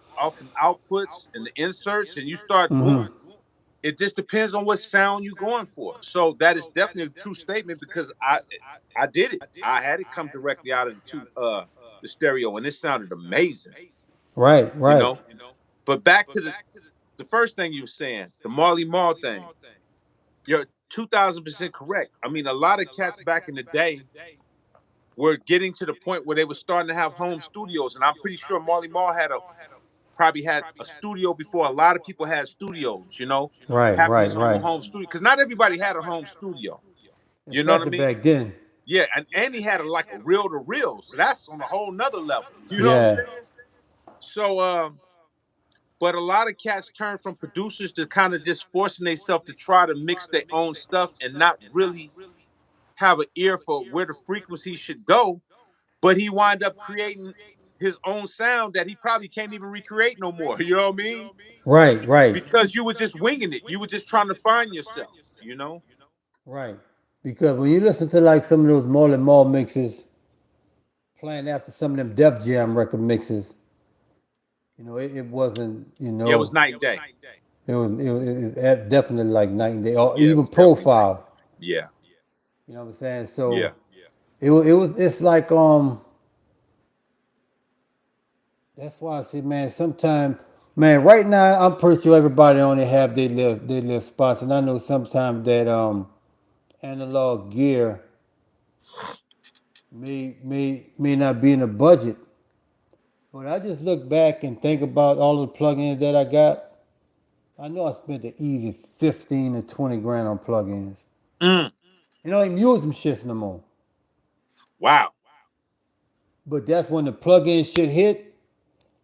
[SPEAKER 2] outputs and the inserts and you start
[SPEAKER 1] Hmm.
[SPEAKER 2] gluing. It just depends on what sound you're going for. So that is definitely a true statement because I did it. I had it come directly out of the stereo and it sounded amazing,
[SPEAKER 1] Right,
[SPEAKER 2] you
[SPEAKER 1] right.
[SPEAKER 2] know. But back to the first thing you were saying, the Marley Marl thing. You're 2000% correct. I mean, a lot of cats back in the day were getting to the point where they were starting to have home studios, and I'm pretty sure Marley Marl probably had a studio before a lot of people had studios,
[SPEAKER 1] Right,
[SPEAKER 2] having
[SPEAKER 1] right,
[SPEAKER 2] his own
[SPEAKER 1] right.
[SPEAKER 2] home studio. Because not everybody had a home studio. You know what I
[SPEAKER 1] Especially
[SPEAKER 2] mean?
[SPEAKER 1] back then.
[SPEAKER 2] Yeah, and he had like a reel to reel. So that's on a whole nother level. You know what I'm
[SPEAKER 1] Yeah.
[SPEAKER 2] saying? So but a lot of cats turn from producers to kind of just forcing themselves to try to mix their own stuff and not really have an ear for where the frequency should go. But he wind up creating his own sound that he probably can't even recreate no more. You know what I mean?
[SPEAKER 1] Right, right,
[SPEAKER 2] Because you were just winging it. You were just trying to find yourself.
[SPEAKER 1] right. Because when you listen to like some of those Marley Marl mixes, playing after some of them Def Jam record mixes, it wasn't,
[SPEAKER 2] Yeah, it was night and day.
[SPEAKER 1] it was definitely like night and day, or
[SPEAKER 2] Yeah, it
[SPEAKER 1] even
[SPEAKER 2] was definitely night.
[SPEAKER 1] profile.
[SPEAKER 2] Yeah,
[SPEAKER 1] You know what I'm saying?
[SPEAKER 2] yeah.
[SPEAKER 1] So it's like that's why I say, man, sometimes, man, right now I'm pretty sure everybody only have their little spots, and I know sometimes that analog gear may not be in the budget, but I just look back and think about all the plugins that I got. I know I spent the easy 15 to 20 grand on plugins.
[SPEAKER 2] Mm,
[SPEAKER 1] You don't even use them shits no more.
[SPEAKER 2] wow.
[SPEAKER 1] But that's when the plug-in shit hit,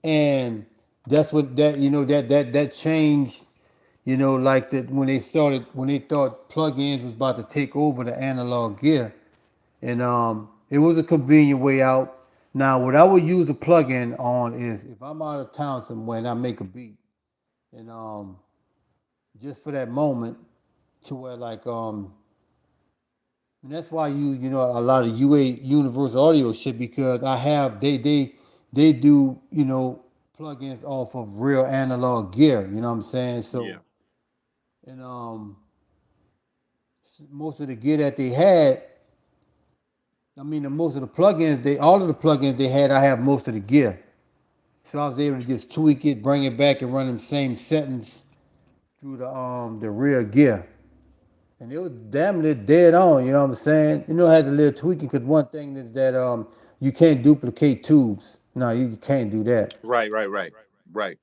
[SPEAKER 1] and that's what that changed. Like that when they thought plug-ins was about to take over the analog gear, and it was a convenient way out. Now, what I would use a plug-in on is if I'm out of town somewhere and I make a beat, and just for that moment, to where like and that's why a lot of UA Universal Audio shit because I have they do plugins off of real analog gear. You know what I'm saying?
[SPEAKER 2] Yeah.
[SPEAKER 1] So and most of the gear that they had, I mean, most of the plugins all of the plugins they had, I have most of the gear. So I was able to just tweak it, bring it back, and run them same settings through the rear gear. And it was damn near dead on, you know what I'm saying? I had a little tweaking because one thing is that you can't duplicate tubes. No, you can't do that.
[SPEAKER 2] Right, right, right, right,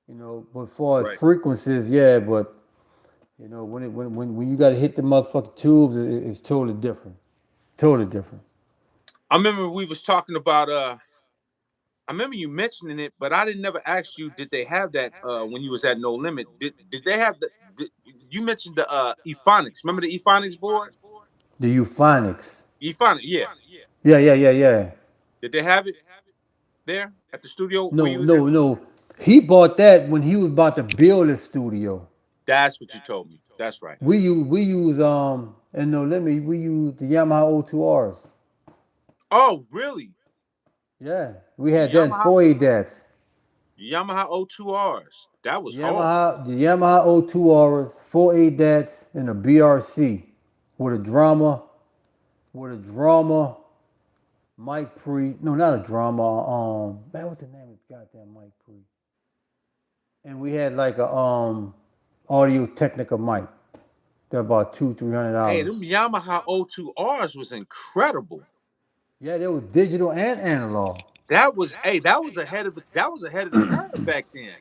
[SPEAKER 1] But as far as
[SPEAKER 2] right.
[SPEAKER 1] frequencies, yeah, but when you got to hit the motherfucking tubes, it's totally different. Totally different.
[SPEAKER 2] I remember we was talking about I remember you mentioning it, but I didn't never ask you. Did they have that when you was at No Limit? Did they have you mentioned the Ephonics? Remember the Ephonics board?
[SPEAKER 1] The euphonics.
[SPEAKER 2] Ephonics, yeah.
[SPEAKER 1] Yeah, yeah, yeah, yeah.
[SPEAKER 2] Did they have it there at the studio where
[SPEAKER 1] No,
[SPEAKER 2] you was at?
[SPEAKER 1] no, no. He bought that when he was about to build his studio.
[SPEAKER 2] That's what you told me. That's right.
[SPEAKER 1] We use and no limit. We use the Yamaha O2Rs.
[SPEAKER 2] Oh, really?
[SPEAKER 1] Yeah, we
[SPEAKER 2] The
[SPEAKER 1] had that in
[SPEAKER 2] Yamaha
[SPEAKER 1] 4.8 DATs.
[SPEAKER 2] Yamaha O2Rs. That was hard.
[SPEAKER 1] The Yamaha O2Rs, 4.8 DATs, and a BRC with a drama mic pre. No, not a drama. Man, what's the name of this goddamn mic pre? And we had like a Audio Technica mic. They're about
[SPEAKER 2] Hey,
[SPEAKER 1] $200-300.
[SPEAKER 2] them Yamaha O2Rs was incredible.
[SPEAKER 1] Yeah, they was digital and analog.
[SPEAKER 2] That was ahead of the curve back then.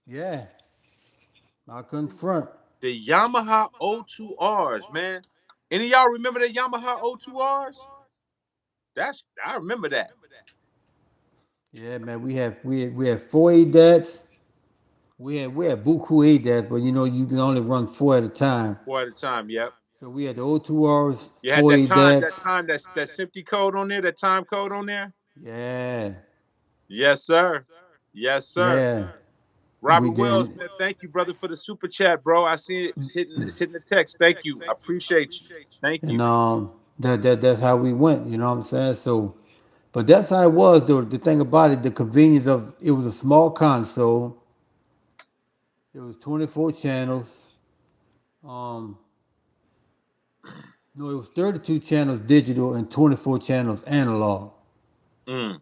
[SPEAKER 1] Yeah, I couldn't front.
[SPEAKER 2] The Yamaha O2Rs, man. Any of y'all remember the Yamaha O2Rs? I remember that.
[SPEAKER 1] Yeah, man, we had 4.8 DATs. We had Buku 8 DATs, but you can only run four at a time.
[SPEAKER 2] Four at a time, yep.
[SPEAKER 1] So we had the O2Rs,
[SPEAKER 2] You had
[SPEAKER 1] 4.8 DATs.
[SPEAKER 2] that SMPTE code on there, that time code on there.
[SPEAKER 1] Yeah,
[SPEAKER 2] Yes, sir. Yes, sir.
[SPEAKER 1] yeah, we
[SPEAKER 2] Robert Wells,
[SPEAKER 1] did.
[SPEAKER 2] man, thank you, brother, for the super chat, bro. I see it. It's hitting the text. Thank you. I appreciate you. Thank
[SPEAKER 1] And
[SPEAKER 2] you.
[SPEAKER 1] that's how we went. You know what I'm saying? So, but that's how it was, though. The thing about it, the convenience of it was a small console. It was 24 channels. Um, no, it was 32 channels digital and 24 channels analog.
[SPEAKER 2] Mm,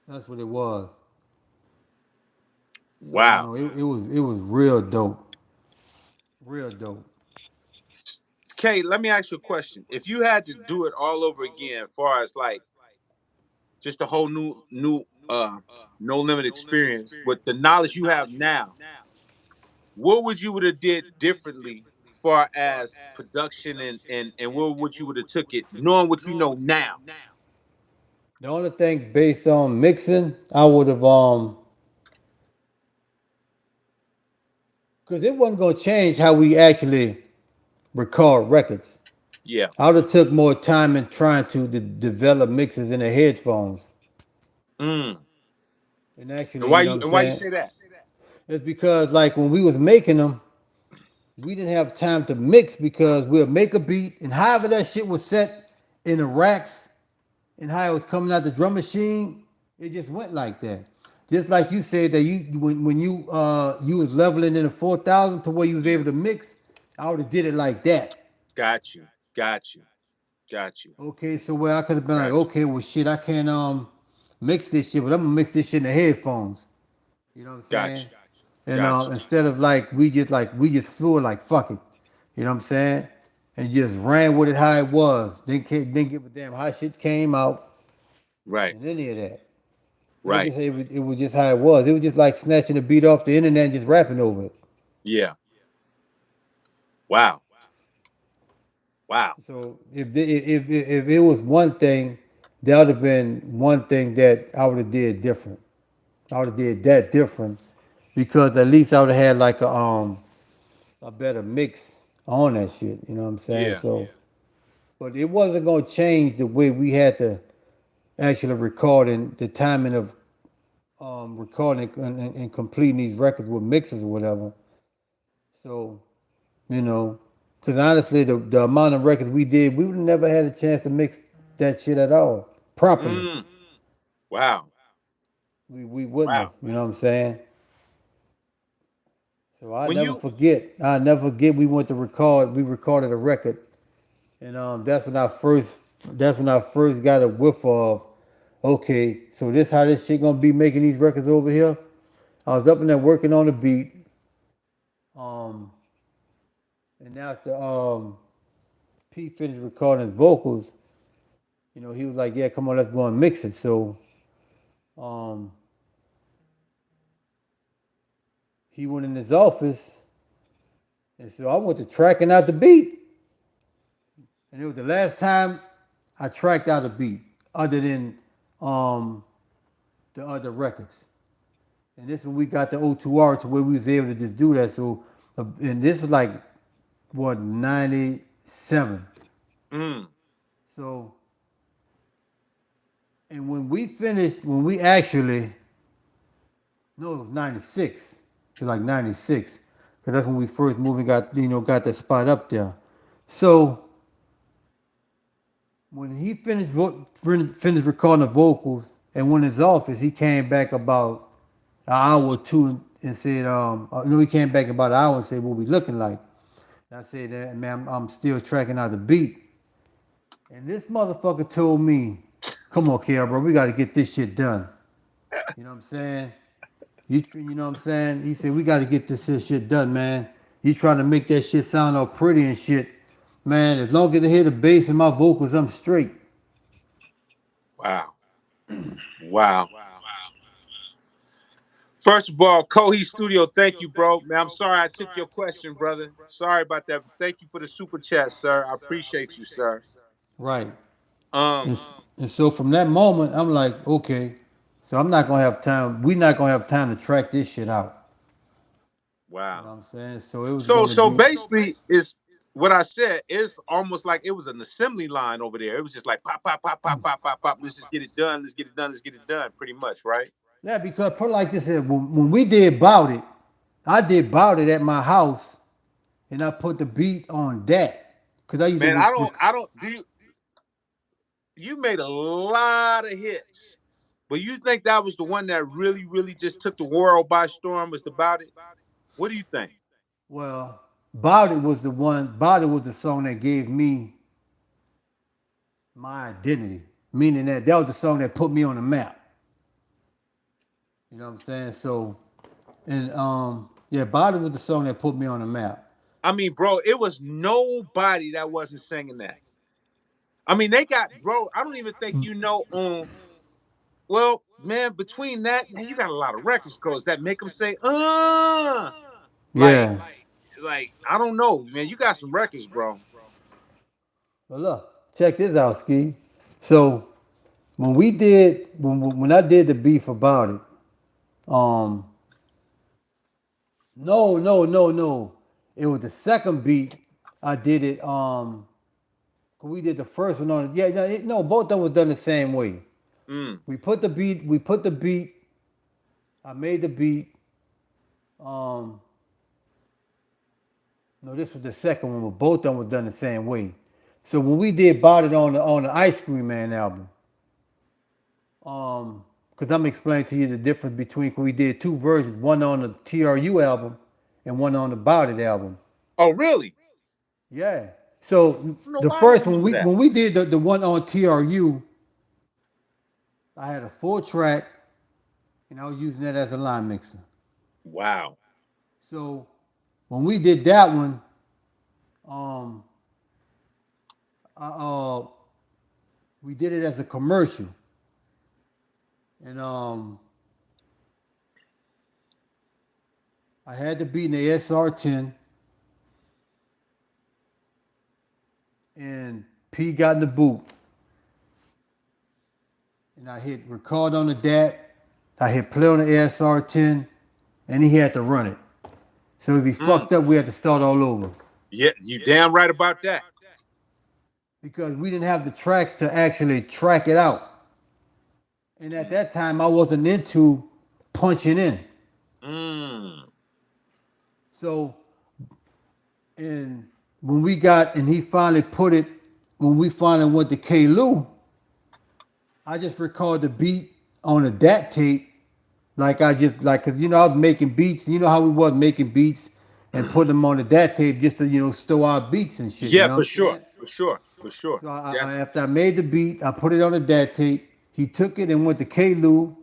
[SPEAKER 1] That's what it was. So
[SPEAKER 2] wow.
[SPEAKER 1] it was real dope, real dope.
[SPEAKER 2] Kay, let me ask you a question. If you had to do it all over again, as far as like just a whole new no limit experience with the knowledge you have now, what would have did differently far as production and where would you would have took it knowing what you know now?
[SPEAKER 1] The only thing based on mixing, I would have because it wasn't gonna change how we actually record records.
[SPEAKER 2] Yeah.
[SPEAKER 1] I would have took more time in trying to develop mixes in the headphones.
[SPEAKER 2] Mm.
[SPEAKER 1] And actually,
[SPEAKER 2] And
[SPEAKER 1] you know what I'm
[SPEAKER 2] why you
[SPEAKER 1] saying?
[SPEAKER 2] say that?
[SPEAKER 1] It's because like when we was making them, we didn't have time to mix because we'll make a beat and however that shit was set in the racks and how it was coming out the drum machine, it just went like that. Just like you said that you when you was leveling in the 4,000 to where you was able to mix, I would have did it like that.
[SPEAKER 2] Got you. Got you. Got you.
[SPEAKER 1] Okay, so where I could have been like,
[SPEAKER 2] Got you.
[SPEAKER 1] okay, well shit, I can't mix this shit, but I'm gonna mix this shit in the headphones. You know what I'm
[SPEAKER 2] Got
[SPEAKER 1] saying?
[SPEAKER 2] you.
[SPEAKER 1] And
[SPEAKER 2] Got you.
[SPEAKER 1] instead of like we just flew it like fuck it. You know what I'm saying? And just ran with it how it was. Didn't give a damn how shit came out
[SPEAKER 2] Right.
[SPEAKER 1] and any of that.
[SPEAKER 2] Right.
[SPEAKER 1] It was just how it was. It was just like snatching a beat off the internet and just rapping over it.
[SPEAKER 2] Yeah. Wow. Wow.
[SPEAKER 1] So if it was one thing, that would have been one thing that I would have did different. I would have did that different because at least I would have had like a better mix on that shit. You know what I'm saying?
[SPEAKER 2] Yeah.
[SPEAKER 1] So, but it wasn't gonna change the way we had to actually record and the timing of recording and completing these records with mixes or whatever. So, you know, because honestly, the amount of records we did, we would have never had a chance to mix that shit at all properly.
[SPEAKER 2] Mm. Wow.
[SPEAKER 1] We wouldn't have.
[SPEAKER 2] Wow.
[SPEAKER 1] You know what I'm saying? So I
[SPEAKER 2] When
[SPEAKER 1] never
[SPEAKER 2] you
[SPEAKER 1] forget. I never forget. We went to record. We recorded a record, and that's when I first got a whiff of, okay, so this how this shit gonna be making these records over here. I was up in there working on the beat, um, and after Pete finished recording his vocals, he was like, "Yeah, come on, let's go and mix it." So, um, he went in his office, and so I went to tracking out the beat, and it was the last time I tracked out a beat, other than um, the other records. And this when we got the O2R to where we was able to just do that. So, and this was like what 97.
[SPEAKER 2] mm.
[SPEAKER 1] So, and when we finished, when we actually, no, it was 96. It was like 96, because that's when we first moved and got that spot up there. So when he finished recording the vocals and went in his office, he came back about an hour or two and said, no, he came back about an hour and said, what we looking like? And I said, man, I'm still tracking out the beat. And this motherfucker told me, come on, Kel, bro, we got to get this shit done. You know what I'm saying? You know what I'm saying? He said, we got to get this shit done, man. You trying to make that shit sound all pretty and shit. Man, as long as I hear the bass and my vocals, I'm straight.
[SPEAKER 2] Wow. Wow. First of all, Kohi Studio, thank you, bro. Man, I'm sorry I took your question, brother. Sorry about that. But thank you for the super chat, sir. I appreciate you, sir.
[SPEAKER 1] Right.
[SPEAKER 2] Um,
[SPEAKER 1] And so from that moment, I'm like, okay, so I'm not gonna have time. We're not gonna have time to track this shit out. You know
[SPEAKER 2] wow.
[SPEAKER 1] what I'm saying? So it was
[SPEAKER 2] So
[SPEAKER 1] gonna
[SPEAKER 2] so
[SPEAKER 1] be.
[SPEAKER 2] basically is what I said is almost like it was an assembly line over there. It was just like pop, pop, pop, pop, pop, pop, pop. Let's just get it done. Let's get it done. Let's get it done. Pretty much, right?
[SPEAKER 1] Yeah, because put it like this here, when we did Bout It, I did Bout It at my house, and I put the beat on that. Cause I used to
[SPEAKER 2] Man, I don't do you made a lot of hits. But you think that was the one that really, really just took the world by storm was about it? What do you think?
[SPEAKER 1] well, Bout It was the one. Bout It was the song that gave me my identity, meaning that was the song that put me on the map. You know what I'm saying? So, and yeah, Bout It was the song that put me on the map.
[SPEAKER 2] I mean, bro, it was nobody that wasn't singing that. I mean, they got, bro, I don't even think you know on, well, man, between that, man, you got a lot of records codes that make them say, like,
[SPEAKER 1] Yeah.
[SPEAKER 2] I don't know, man, you got some records, bro.
[SPEAKER 1] Well, look, check this out, Ski. So when I did the beef about it, um, no, it was the second beat. I did it. 'Cause we did the first one on it. Yeah, no, both of them was done the same way.
[SPEAKER 2] Mm,
[SPEAKER 1] We put the beat. We put the beat. I made the beat. Um, no, this was the second one, but both of them was done the same way. So when we did "Bought It" on the Ice Cream Man album, because I'm explaining to you the difference between we did two versions, one on the TRU album and one on the "Bout It" album.
[SPEAKER 2] oh, really?
[SPEAKER 1] Yeah. So
[SPEAKER 2] I don't know
[SPEAKER 1] the
[SPEAKER 2] why I
[SPEAKER 1] first
[SPEAKER 2] don't
[SPEAKER 1] one
[SPEAKER 2] remember that.
[SPEAKER 1] when we did the one on TRU, I had a full track and I was using that as a line mixer.
[SPEAKER 2] Wow.
[SPEAKER 1] So when we did that one, um, I, we did it as a commercial, and I had to be in the SR10, and P got in the boot, and I hit record on the DAT, I hit play on the SR10, and he had to run it. So if he
[SPEAKER 2] Mm,
[SPEAKER 1] fucked up, we had to start all over
[SPEAKER 2] yeah, you damn right about that.
[SPEAKER 1] because we didn't have the tracks to actually track it out. And at that time, I wasn't into punching in.
[SPEAKER 2] Mm.
[SPEAKER 1] So, and when we got, and he finally put it, when we finally went to K. Lou, I just recorded the beat on a DAT tape, like I just like, cause I was making beats. You know how we was making beats and putting them on the DAT tape just to store our beats and shit. You
[SPEAKER 2] Yeah,
[SPEAKER 1] know
[SPEAKER 2] for
[SPEAKER 1] what I'm
[SPEAKER 2] sure.
[SPEAKER 1] saying?
[SPEAKER 2] For sure. For sure.
[SPEAKER 1] So
[SPEAKER 2] Definitely.
[SPEAKER 1] after I made the beat, I put it on the DAT tape. He took it and went to K. Lou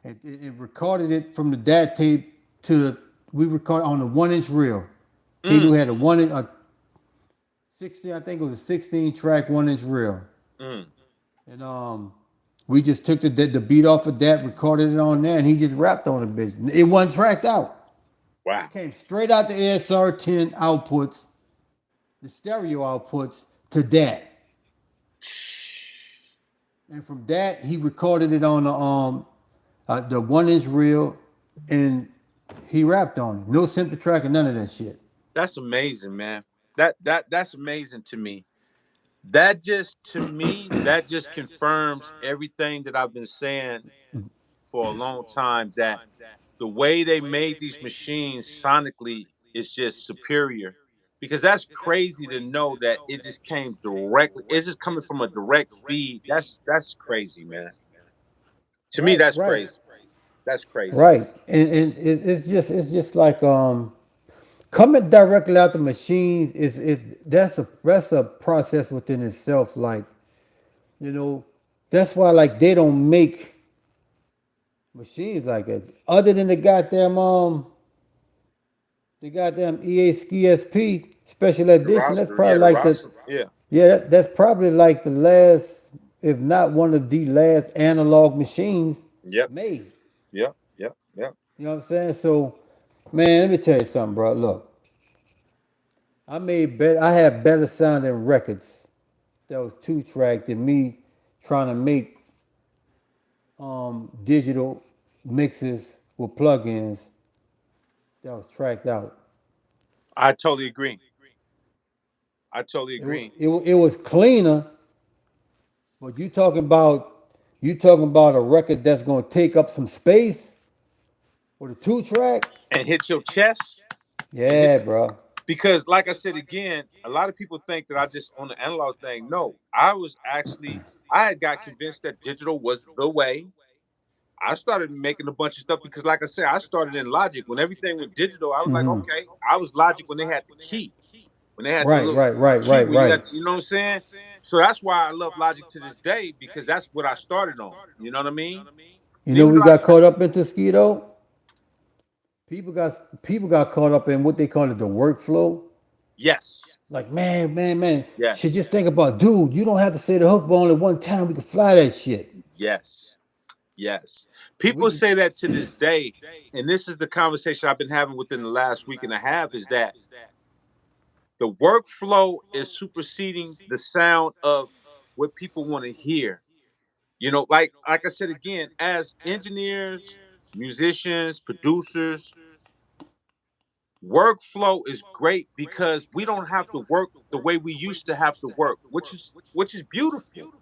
[SPEAKER 1] and recorded it from the DAT tape to we recorded on the 1 inch reel. K. Lou
[SPEAKER 2] Mm,
[SPEAKER 1] had a 16, I think it was a 16 track 1 inch reel.
[SPEAKER 2] mm.
[SPEAKER 1] And we just took the beat off of that, recorded it on there, and he just rapped on the bitch. It wasn't tracked out.
[SPEAKER 2] Wow.
[SPEAKER 1] It came straight out the ASR10 outputs, the stereo outputs to that. And from that, he recorded it on the 1 inch reel, and he rapped on it. No simple track or none of that shit.
[SPEAKER 2] That's amazing, man. That's amazing to me. That just to me, that just confirms everything that I've been saying for a long time that the way they made these machines sonically is just superior because that's crazy to know that it just came directly. It's just coming from a direct feed. That's crazy, man. To me,
[SPEAKER 1] Right,
[SPEAKER 2] that's
[SPEAKER 1] right,
[SPEAKER 2] crazy. That's crazy.
[SPEAKER 1] right. And it's just like coming directly out the machines is it that's a process within itself. Like, you know, that's why like they don't make machines like it. Other than the goddamn EA SKSP special
[SPEAKER 2] The
[SPEAKER 1] edition, that's
[SPEAKER 2] roster, yeah,
[SPEAKER 1] probably
[SPEAKER 2] the
[SPEAKER 1] like the
[SPEAKER 2] roster, yeah,
[SPEAKER 1] yeah, that's probably like the last, if not one of the last analog machines
[SPEAKER 2] yep,
[SPEAKER 1] made.
[SPEAKER 2] yep, yep, yep.
[SPEAKER 1] You know what I'm saying? So, man, let me tell you something, bro. Look, I had better sounding records that was 2 track than me trying to make digital mixes with plugins that was tracked out.
[SPEAKER 2] I totally agree. I totally agree.
[SPEAKER 1] It was cleaner, but you talking about a record that's gonna take up some space with a 2 track?
[SPEAKER 2] And hit your chest and hit
[SPEAKER 1] Yeah, bro.
[SPEAKER 2] because, like I said again, a lot of people think that I just on the analog thing. No, I was actually I had got convinced that digital was the way. I started making a bunch of stuff because, like I said, I started in Logic. When everything went digital, I was like,
[SPEAKER 1] Hmm.
[SPEAKER 2] okay. I was Logic when they had the key, when they had the
[SPEAKER 1] Right,
[SPEAKER 2] little
[SPEAKER 1] right, right,
[SPEAKER 2] key
[SPEAKER 1] right,
[SPEAKER 2] where you
[SPEAKER 1] right.
[SPEAKER 2] had, you know what I'm saying? So that's why I love Logic to this day because that's what I started on. You know what I mean?
[SPEAKER 1] You
[SPEAKER 2] And
[SPEAKER 1] know
[SPEAKER 2] even
[SPEAKER 1] we
[SPEAKER 2] though I,
[SPEAKER 1] got caught up into Skeeto? People got caught up in what they call it the workflow.
[SPEAKER 2] yes,
[SPEAKER 1] Like, man, shit,
[SPEAKER 2] yes,
[SPEAKER 1] just think about, dude, you don't have to say the hook but only one time. We can fly that shit.
[SPEAKER 2] yes, yes.
[SPEAKER 1] We
[SPEAKER 2] People
[SPEAKER 1] can,
[SPEAKER 2] say that to this day, and this is the conversation I've been having within the last week and a half is that the workflow is superseding the sound of what people want to hear. You know, like I said again, as engineers, musicians, producers, workflow is great because we don't have to work the way we used to have to work, which is beautiful.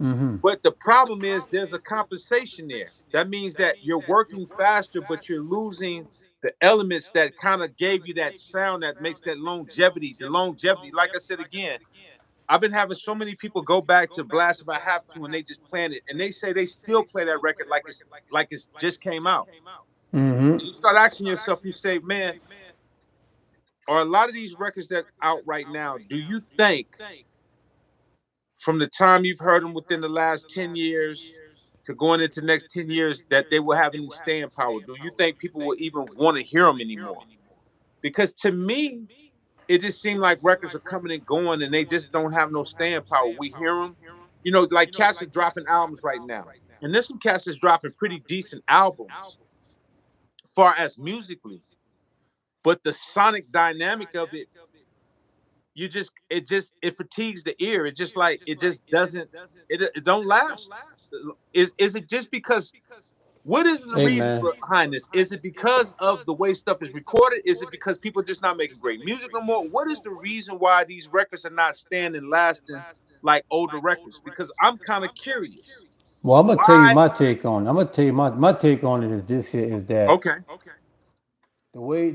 [SPEAKER 1] mm-hmm.
[SPEAKER 2] But the problem is there's a compensation there. That means that you're working faster, but you're losing the elements that kind of gave you that sound that makes that longevity. The longevity, like I said again, I've been having so many people go back to Blast If I Have To and they just playing it, and they say they still play that record like it's just came out.
[SPEAKER 1] Mm-hmm.
[SPEAKER 2] And you start asking yourself, you say, man, are a lot of these records that out right now? Do you think from the time you've heard them within the last 10 years to going into the next 10 years that they will have any staying power? Do you think people will even want to hear them anymore? Because to me, it just seemed like records are coming and going and they just don't have no staying power. We hear them, like cats are dropping albums right now. And there's some cats that's dropping pretty decent albums, far as musically. But the sonic dynamic of it, it fatigues the ear. It just like it just doesn't it don't last. Is it just because what is the
[SPEAKER 1] Hey,
[SPEAKER 2] reason
[SPEAKER 1] man.
[SPEAKER 2] behind this? Is it because of the way stuff is recorded? Is it because people are just not making great music no more? What is the reason why these records are not standing, lasting like older records? Because I'm kind of curious.
[SPEAKER 1] Well, I'm gonna tell you
[SPEAKER 2] Why?
[SPEAKER 1] my take on it. I'm gonna tell you my take on it is this here is that
[SPEAKER 2] Okay.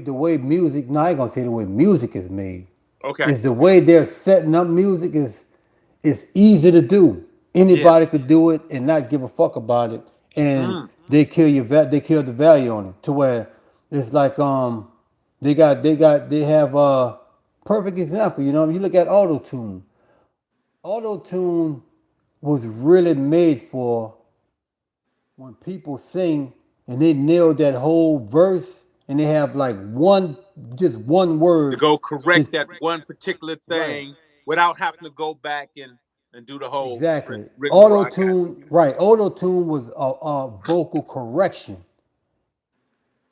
[SPEAKER 1] the way music, no, I ain't gonna say the way music is made.
[SPEAKER 2] Okay.
[SPEAKER 1] Is the way they're setting up music is easy to do.
[SPEAKER 2] Yeah.
[SPEAKER 1] Anybody could do it and not give a fuck about it, and
[SPEAKER 2] Mm.
[SPEAKER 1] they kill the value on it to where it's like they have a perfect example. You know, you look at auto tune. Auto tune was really made for when people sing and they nail that whole verse and they have like just one
[SPEAKER 2] To
[SPEAKER 1] word.
[SPEAKER 2] go correct
[SPEAKER 1] Just
[SPEAKER 2] that one particular
[SPEAKER 1] right.
[SPEAKER 2] thing without having to go back and do the whole
[SPEAKER 1] Exactly.
[SPEAKER 2] rigmarole.
[SPEAKER 1] Auto
[SPEAKER 2] I got
[SPEAKER 1] tune, right. Auto tune was a vocal correction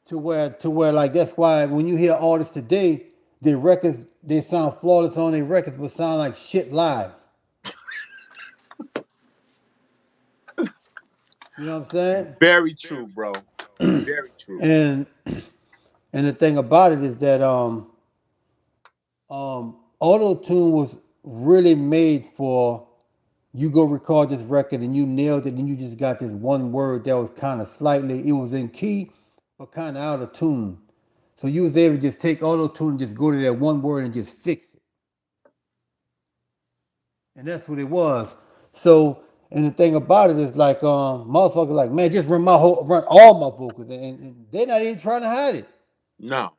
[SPEAKER 1] to where like that's why when you hear artists today, their records they sound flawless on their records but sound like shit live. You know what I'm
[SPEAKER 2] you.
[SPEAKER 1] saying?
[SPEAKER 2] Very true, bro. Very true.
[SPEAKER 1] And and the thing about it is that auto tune was really made for you go record this record and you nailed it and you just got this one word that was kind of slightly it was in key but kind of out of tune. So you was able to just take auto tune and just go to that one word and just fix it. And that's what it was. So, and the thing about it is like, motherfuckers like, man, just run all my vocals, and they're not even trying to hide it.
[SPEAKER 2] No,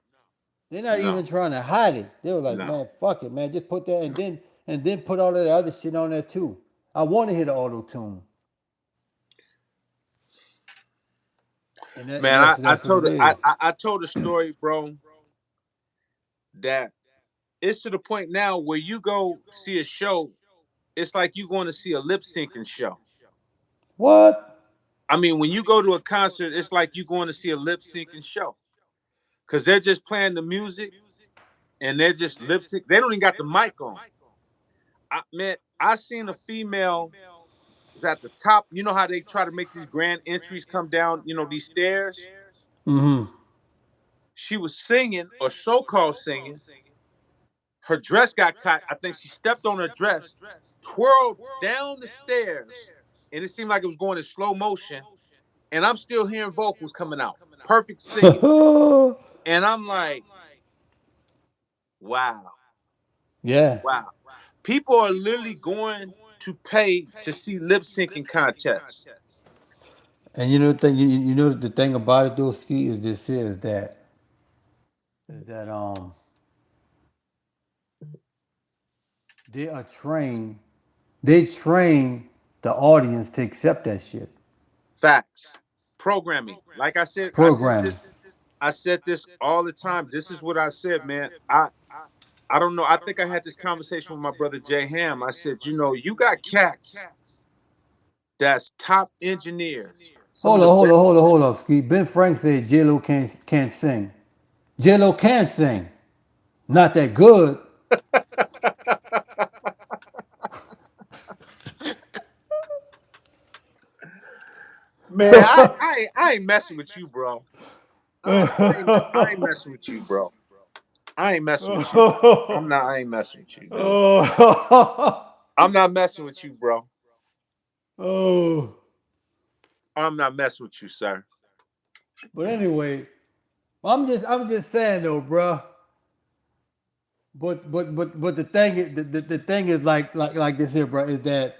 [SPEAKER 1] They're not
[SPEAKER 2] no,
[SPEAKER 1] even trying to hide it. They were like,
[SPEAKER 2] no.
[SPEAKER 1] man, fuck it, man, just put that, and then put all of the other shit on there too. I want to hear the auto tune, and
[SPEAKER 2] Man, I, I
[SPEAKER 1] that's what
[SPEAKER 2] told
[SPEAKER 1] it
[SPEAKER 2] a- I,
[SPEAKER 1] is.
[SPEAKER 2] I I told a story, bro, that it's to the point now where you go see a show, it's like you going to see a lip syncing show.
[SPEAKER 1] What?
[SPEAKER 2] I mean, when you go to a concert, it's like you going to see a lip syncing show because they're just playing the music and they're just lip sync. They don't even got the mic on. Man, I seen a female was at the top. You know how they try to make these grand entries come down, these stairs.
[SPEAKER 1] Mm-hmm.
[SPEAKER 2] She was singing or so-called singing. Her dress got caught. I think she stepped on her dress, twirled down the stairs, and it seemed like it was going in slow motion. And I'm still hearing vocals coming out, perfect singing. And I'm like, wow,
[SPEAKER 1] Yeah.
[SPEAKER 2] wow. People are literally going to pay to see lip syncing contests.
[SPEAKER 1] And you know the thing, you know the thing about it though, Ski, is this is that they are trained, they train the audience to accept that shit.
[SPEAKER 2] Facts. Programming. Like
[SPEAKER 1] Programming.
[SPEAKER 2] I said this all the time. This is what I said, man. I don't know. I think I had this conversation with my brother Jay Ham. I said, you got cats that's top engineers. Some of the best.
[SPEAKER 1] Hold up, Ski. Ben Frank said J Lo can't sing. J Lo can sing, not that good.
[SPEAKER 2] Man, I ain't messing with you, bro. I ain't messing with you, bro. I ain't messing with you. I'm not. I ain't messing with you, dude.
[SPEAKER 1] Oh,
[SPEAKER 2] I'm not messing with you, bro.
[SPEAKER 1] oh.
[SPEAKER 2] I'm not messing with you, sir.
[SPEAKER 1] But anyway, I'm just saying though, bruh. But the thing is the thing is like this here, bro, is that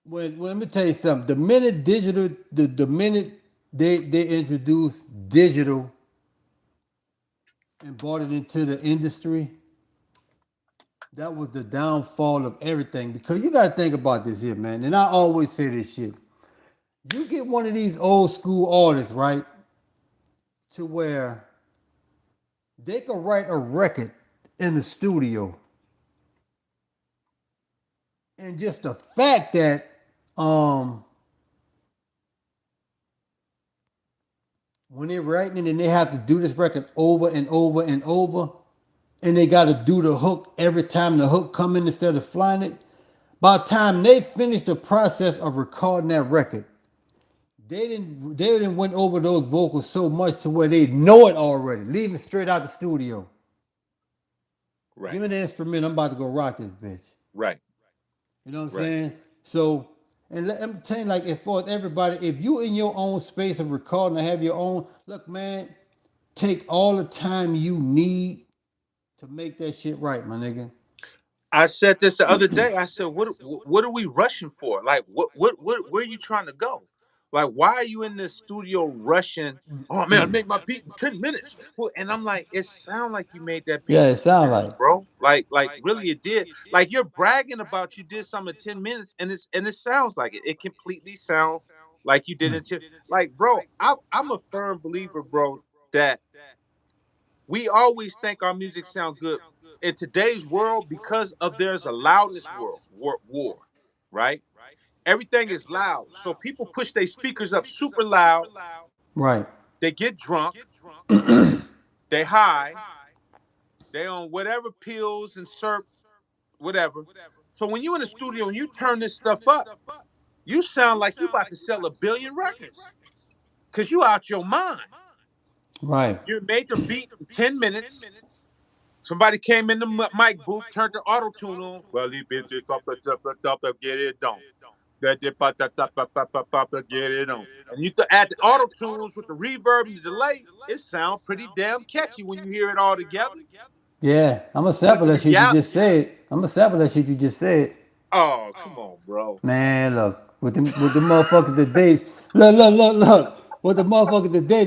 [SPEAKER 1] when let me tell you something. The minute the minute they introduced digital and brought it into the industry, that was the downfall of everything. Because you got to think about this here, man. And I always say this shit. You get one of these old school artists, right, to where they can write a record in the studio, and just the fact that um when they're writing it and they have to do this record over and over and over, and they got to do the hook every time the hook come in instead of flying it. By the time they finish the process of recording that record, they didn't went over those vocals so much to where they know it already, leaving straight out the studio. Give
[SPEAKER 2] Right.
[SPEAKER 1] me the instrument, I'm about to go rock this bitch.
[SPEAKER 2] Right.
[SPEAKER 1] You know what I'm
[SPEAKER 2] Right.
[SPEAKER 1] saying? So, and I'm telling you, like, as far as everybody, if you in your own space of recording and have your own, look, man, take all the time you need to make that shit right, my nigga.
[SPEAKER 2] I said this the other day. I said, "What are we rushing for? Like, where are you trying to go? Like, why are you in the studio rushing? Oh man, I make my beat in 10 minutes." Well, and I'm like, it sound like you made that beat
[SPEAKER 1] Yeah,
[SPEAKER 2] in
[SPEAKER 1] it
[SPEAKER 2] 10
[SPEAKER 1] sound
[SPEAKER 2] minutes,
[SPEAKER 1] like.
[SPEAKER 2] bro. Like really, it did. Like you're bragging about you did something in 10 minutes, and it sounds like it. It completely sounds like you did
[SPEAKER 1] Hmm.
[SPEAKER 2] it in 10. Like, bro, I'm a firm believer, bro, that we always think our music sound good in today's world because of there's a loudness war, right? Everything is loud, so people push their speakers up super loud.
[SPEAKER 1] Right.
[SPEAKER 2] They get drunk, they high, they on whatever pills and syrup, whatever. So when you in the studio and you turn this stuff up, you sound like you about to sell 1 billion records because you out your mind.
[SPEAKER 1] Right.
[SPEAKER 2] You made the beat in 10 minutes. Somebody came in the mic booth, turned the auto tune on. Well, these bitches up, get it done. That did get it on. And you add the auto tunes with the reverb and the delay, it sounds pretty damn catchy when you hear it all together.
[SPEAKER 1] Yeah, I'm gonna
[SPEAKER 2] But
[SPEAKER 1] sample
[SPEAKER 2] the
[SPEAKER 1] that shit you
[SPEAKER 2] reality,
[SPEAKER 1] just said. I'm gonna sample that shit you just said.
[SPEAKER 2] oh come on, bro.
[SPEAKER 1] Man, look, with the motherfuckers today, look. With the motherfuckers today,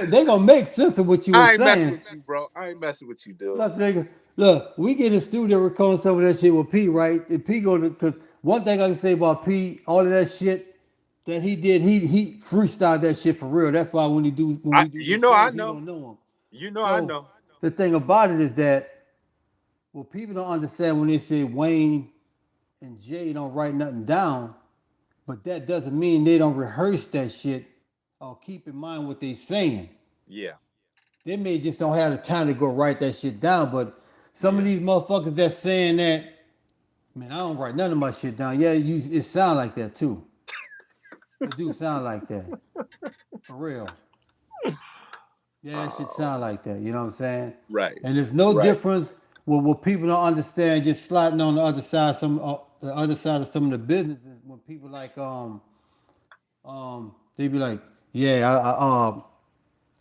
[SPEAKER 1] they gonna make sense of what you were
[SPEAKER 2] I ain't messing
[SPEAKER 1] saying.
[SPEAKER 2] with you, bro. I ain't messing with you, dude.
[SPEAKER 1] Look, nigga, look, we get in the studio recording some of that shit with P, right? And P gonna, cause one thing I can say about P, all of that shit that he did, he freestyled that shit for real. That's why when we do
[SPEAKER 2] You
[SPEAKER 1] these
[SPEAKER 2] know I
[SPEAKER 1] shows, he
[SPEAKER 2] know.
[SPEAKER 1] don't know him.
[SPEAKER 2] You know I
[SPEAKER 1] So
[SPEAKER 2] know.
[SPEAKER 1] the thing about it is that what people don't understand when they say Wayne and Jay don't write nothing down, but that doesn't mean they don't rehearse that shit or keep in mind what they saying.
[SPEAKER 2] Yeah,
[SPEAKER 1] They may just don't have the time to go write that shit down, but some of
[SPEAKER 2] yeah.
[SPEAKER 1] these motherfuckers that's saying that, man, I don't write none of my shit down. Yeah, it sound like that too. It do sound like that. For real. Yeah, that shit
[SPEAKER 2] Oh,
[SPEAKER 1] sound like that. You know what I'm saying?
[SPEAKER 2] right,
[SPEAKER 1] And there's no
[SPEAKER 2] right.
[SPEAKER 1] difference with what people don't understand. Just sliding on the other side, the other side of some of the businesses. When people like they be like, yeah,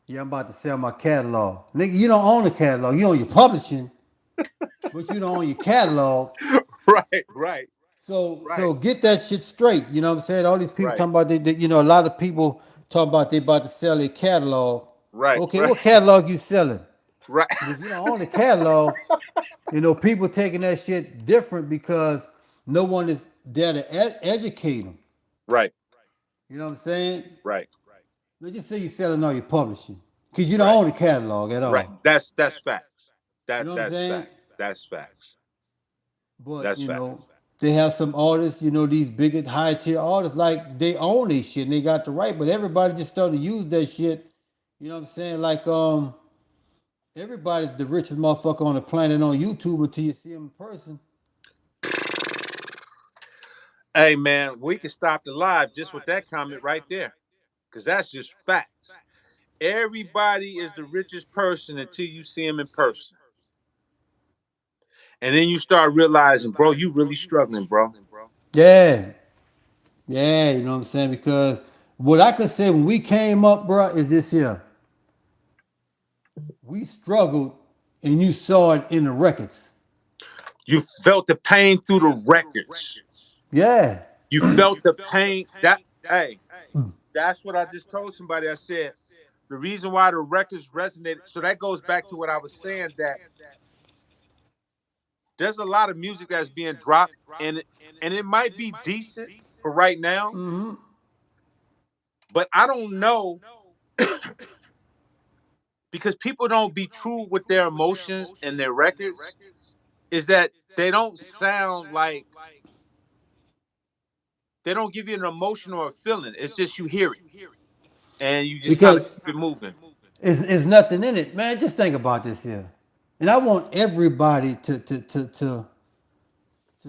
[SPEAKER 1] yeah, I'm about to sell my catalog. Nigga, you don't own the catalog. You own your publishing, but you don't own your catalog.
[SPEAKER 2] Right, right,
[SPEAKER 1] So
[SPEAKER 2] right,
[SPEAKER 1] get that shit straight. You know what I'm saying? All these people
[SPEAKER 2] right,
[SPEAKER 1] talking about a lot of people talking about they about to sell their catalog.
[SPEAKER 2] right,
[SPEAKER 1] Okay,
[SPEAKER 2] right,
[SPEAKER 1] what catalog you selling?
[SPEAKER 2] right,
[SPEAKER 1] But if you don't own the catalog, people taking that shit different because no one is there to educate them.
[SPEAKER 2] right,
[SPEAKER 1] You know what I'm saying?
[SPEAKER 2] right,
[SPEAKER 1] Let's just say you're selling all your publishing because you don't
[SPEAKER 2] right,
[SPEAKER 1] own the catalog at
[SPEAKER 2] right.
[SPEAKER 1] all.
[SPEAKER 2] That's facts.
[SPEAKER 1] You know what I'm
[SPEAKER 2] That's
[SPEAKER 1] saying?
[SPEAKER 2] facts. That's facts.
[SPEAKER 1] But
[SPEAKER 2] That's facts.
[SPEAKER 1] they have some artists, these bigger high tier artists, like they own this shit and they got the right, but everybody just started to use that shit. You know what I'm saying? Like everybody's the richest motherfucker on the planet on YouTube until you see him in person.
[SPEAKER 2] Hey man, we can stop the live just with that comment right there, because that's just facts. Everybody is the richest person until you see him in person, and then you start realizing, bro, you really struggling, bro.
[SPEAKER 1] Yeah. Yeah, you know what I'm saying? Because what I could say when we came up, bro, is this here. We struggled and you saw it in the records.
[SPEAKER 2] You felt the pain through the records.
[SPEAKER 1] Yeah.
[SPEAKER 2] You felt the pain. Hey, that's what I just told somebody. I said the reason why the records resonated. So that goes back to what I was saying, that there's a lot of music that's being dropped, and it might be decent for right now,
[SPEAKER 1] Mm-hmm.
[SPEAKER 2] but I don't know, because people don't be true with their emotions and their records. Is that they don't sound like, they don't give you an emotion or a feeling. It's just you hear it and you just kind
[SPEAKER 1] Because
[SPEAKER 2] of keep it moving.
[SPEAKER 1] it's nothing in it. Man, just think about this here. And I want everybody to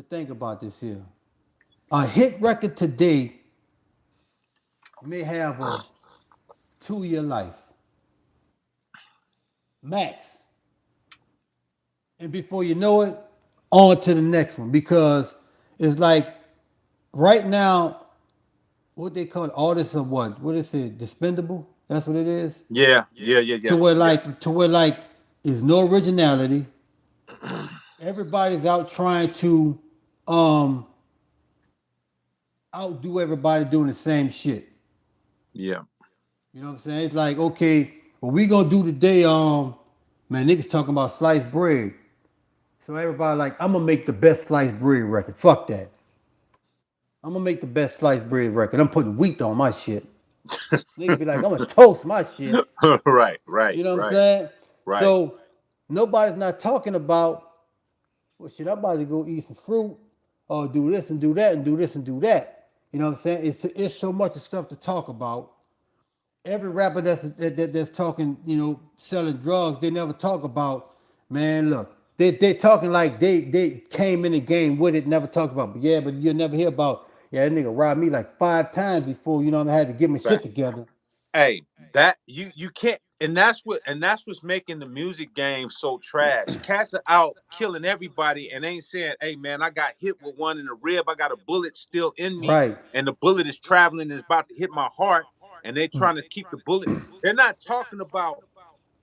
[SPEAKER 1] think about this here. A hit record today may have a 2-year life, max. And before you know it, on to the next one. Because it's like right now, what they call artists are what? What is it? Dispendable? That's what it is?
[SPEAKER 2] Yeah, yeah, yeah,
[SPEAKER 1] To
[SPEAKER 2] yeah,
[SPEAKER 1] where
[SPEAKER 2] yeah.
[SPEAKER 1] is no originality. Everybody's out trying to um outdo everybody doing the same shit.
[SPEAKER 2] Yeah.
[SPEAKER 1] You know what I'm saying? It's like, okay, what we gonna do today, man, niggas talking about sliced bread. So everybody like, I'm gonna make the best sliced bread record. Fuck that. I'm gonna make the best sliced bread record. I'm putting wheat on my shit. Niggas be like, I'm gonna toast my shit.
[SPEAKER 2] Right, right,
[SPEAKER 1] You know what I'm
[SPEAKER 2] right,
[SPEAKER 1] saying?
[SPEAKER 2] right.
[SPEAKER 1] So nobody's not talking about, well, shit, I'm about to go eat some fruit, or do this and do that and do this and do that. You know what I'm saying? It's so much stuff to talk about. Every rapper that's talking, selling drugs, they never talk about, man, look, they talking like they came in the game with it, never talk about, but yeah, but you'll never hear about, yeah, that nigga robbed me like 5 times before, I had to get my shit
[SPEAKER 2] Fact.
[SPEAKER 1] together.
[SPEAKER 2] Hey, that you can't. and that's what's making the music game so trash. Cats are out killing everybody and ain't saying, "Hey man, I got hit with one in the rib. I got a bullet still in me,
[SPEAKER 1] Right.
[SPEAKER 2] and the bullet is traveling and is about to hit my heart." And they
[SPEAKER 1] Mm.
[SPEAKER 2] trying to keep the bullet. They're not talking about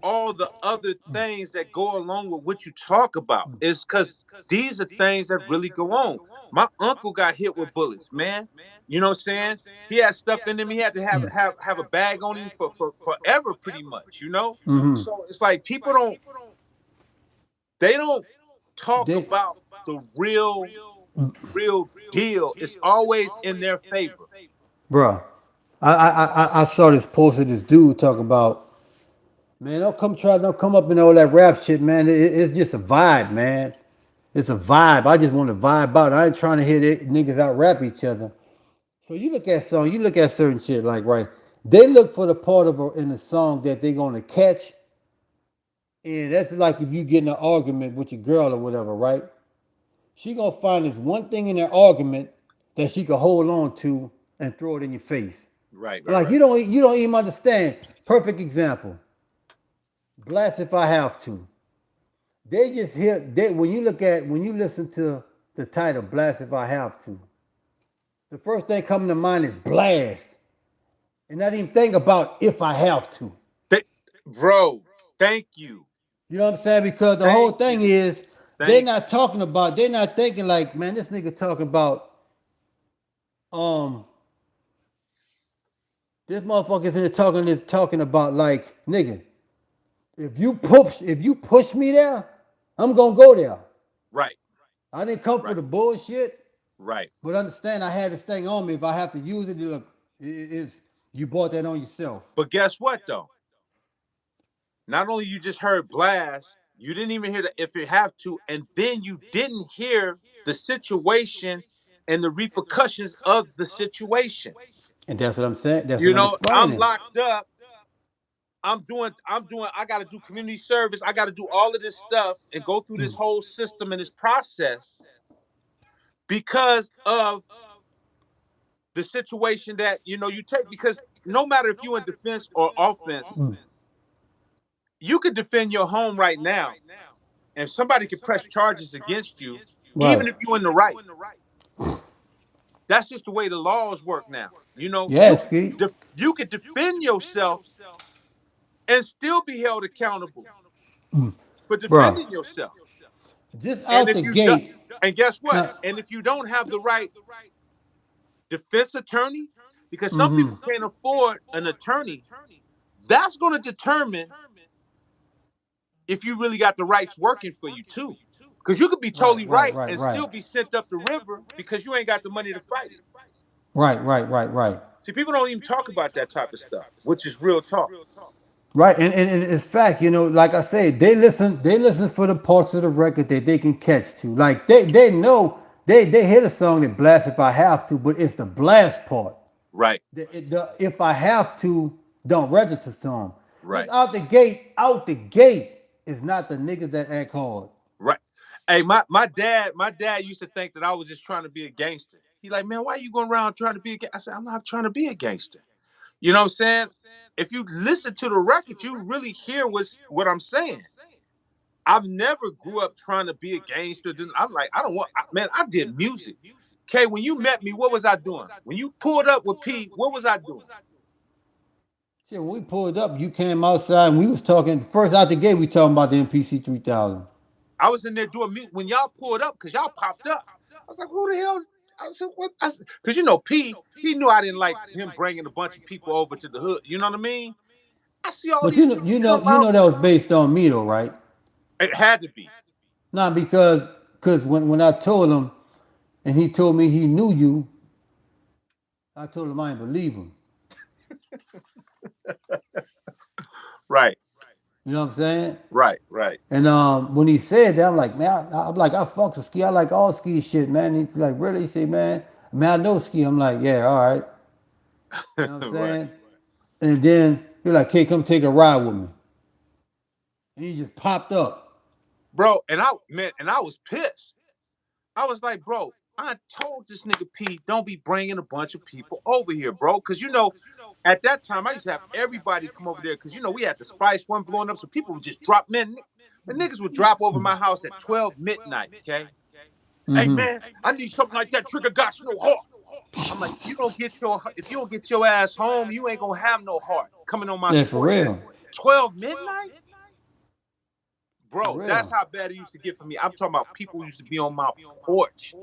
[SPEAKER 2] all the other things that go along with what you talk about. It's because these are things that really go on. My uncle got hit with bullets, man. You know what I'm saying? He had stuff in him. He had to have a bag on him for forever, pretty much. You know.
[SPEAKER 1] Mm-hmm.
[SPEAKER 2] So it's like people don't they don't talk
[SPEAKER 1] They,
[SPEAKER 2] about the real deal. It's always in their favor.
[SPEAKER 1] bruh, I saw this post of this dude talking about, man, don't come up in all that rap shit, man. It's just a vibe, man. It's a vibe. I just want to vibe out. I ain't trying to hear niggas out rap each other. So you look at certain shit like right. They look for the part of in the song that they gonna catch, and that's like if you get in an argument with your girl or whatever, right? She gonna find this one thing in that argument that she can hold on to and throw it in your face.
[SPEAKER 2] Right, right,
[SPEAKER 1] Like
[SPEAKER 2] right.
[SPEAKER 1] you don't even understand. Perfect example. Blast if I have to. They just hear when you listen to the title Blast if I have to, the first thing coming to mind is blast. And not even think about if I have to.
[SPEAKER 2] They, bro, thank you.
[SPEAKER 1] You know what I'm saying? Because the whole
[SPEAKER 2] Thank
[SPEAKER 1] thing
[SPEAKER 2] you.
[SPEAKER 1] is
[SPEAKER 2] Thank you.
[SPEAKER 1] they're not thinking like, man, this nigga talking about um this motherfucker's here talking about like, nigga, if you push me there, I'm gonna go there.
[SPEAKER 2] Right,
[SPEAKER 1] I didn't come for
[SPEAKER 2] right,
[SPEAKER 1] the bullshit,
[SPEAKER 2] right.
[SPEAKER 1] but understand I had this thing on me. If I have to use it, look, it's you bought that on yourself.
[SPEAKER 2] But guess what though? Not only you just heard blast, you didn't even hear the if you have to, and then you didn't hear the situation and the repercussions of the situation.
[SPEAKER 1] And that's what I'm saying. That's
[SPEAKER 2] You
[SPEAKER 1] what I'm
[SPEAKER 2] know, I'm
[SPEAKER 1] explaining.
[SPEAKER 2] locked up. I gotta do community service. I gotta do all of this stuff and go through this
[SPEAKER 1] Mm.
[SPEAKER 2] whole system and this process because of the situation that you take. Because no matter if you're in defense or offense,
[SPEAKER 1] Mm.
[SPEAKER 2] you could defend your home right now and somebody could press charges against you,
[SPEAKER 1] Right.
[SPEAKER 2] even if you're in the right. That's just the way the laws work now. You know,
[SPEAKER 1] Yes, Ski.
[SPEAKER 2] you could defend yourself and still be held accountable
[SPEAKER 1] Mm.
[SPEAKER 2] for
[SPEAKER 1] Bro,
[SPEAKER 2] defending yourself.
[SPEAKER 1] just
[SPEAKER 2] And
[SPEAKER 1] out
[SPEAKER 2] if
[SPEAKER 1] the
[SPEAKER 2] you do,
[SPEAKER 1] gate.
[SPEAKER 2] and guess what?
[SPEAKER 1] Uh,
[SPEAKER 2] And if you don't have the right defense attorney, because some
[SPEAKER 1] mm-hmm.
[SPEAKER 2] people can't afford an attorney, that's going to determine if you really got the rights working for you too. Because you could be
[SPEAKER 1] Right,
[SPEAKER 2] totally
[SPEAKER 1] right,
[SPEAKER 2] right
[SPEAKER 1] right,
[SPEAKER 2] and
[SPEAKER 1] right.
[SPEAKER 2] still be sent up the river because you ain't got the money to fight it.
[SPEAKER 1] Right, right, right, right.
[SPEAKER 2] See, people don't even talk about that type of stuff, which is real talk.
[SPEAKER 1] Right, and it's fact, like I say, they listen for the parts of the record that they can catch to. Like they know they hear the song that blast if I have to, but it's the blast part.
[SPEAKER 2] Right,
[SPEAKER 1] The if I have to don't register to them. Just
[SPEAKER 2] right,
[SPEAKER 1] out the gate is not the niggas that act hard.
[SPEAKER 2] right. Hey, my dad used to think that I was just trying to be a gangster. He like, man, why are you going around trying to be a gangster? I said, I'm not trying to be a gangster. You know what I'm saying? If you listen to the record, you really hear what I'm saying. I've never grew up trying to be a gangster. I'm like, I don't want, man, I did music. Okay, when you met me, what was I doing? When you pulled up with P, what was I doing?
[SPEAKER 1] Shit, when we pulled up, you came outside and we was talking first out the gate. We talking about the MPC 3000.
[SPEAKER 2] I was in there doing music when y'all pulled up because y'all popped up. I was like, who the hell? I said, what? Because P, he knew I didn't like him bringing a bunch of people over to the hood. You know what I mean? I see all
[SPEAKER 1] But
[SPEAKER 2] these dudes come
[SPEAKER 1] you
[SPEAKER 2] out.
[SPEAKER 1] know that was based on me though, right?
[SPEAKER 2] It had to be.
[SPEAKER 1] Not because when I told him and he told me he knew you, I told him I didn't believe him.
[SPEAKER 2] Right,
[SPEAKER 1] You know what I'm saying?
[SPEAKER 2] right, right,
[SPEAKER 1] And when he said that, I'm like, man, I'm like, I fucks with ski. I like all ski shit, man. He's like, really? He said, man, I know ski. I'm like, yeah, all right. You know what I'm
[SPEAKER 2] right.
[SPEAKER 1] saying? And then he's like, hey, come take a ride with me. And he just popped up.
[SPEAKER 2] Bro, and I was pissed. I was like, bro. I told this nigga P, don't be bringing a bunch of people over here, bro. Cause at that time I used to have everybody come over there. Cause we had the Spice One blowing up, so people would just drop. The niggas would drop over my house at 12 midnight. Okay, hey
[SPEAKER 1] Mm-hmm.
[SPEAKER 2] man, I need something like that. Trigger got no heart. I'm like, if you don't get your ass home, you ain't gonna have no heart coming on my
[SPEAKER 1] Yeah, for
[SPEAKER 2] support day.
[SPEAKER 1] real.
[SPEAKER 2] 12 midnight,
[SPEAKER 1] For
[SPEAKER 2] bro. That's
[SPEAKER 1] real.
[SPEAKER 2] how bad it used to get for me. I'm talking about people who used to be on my porch,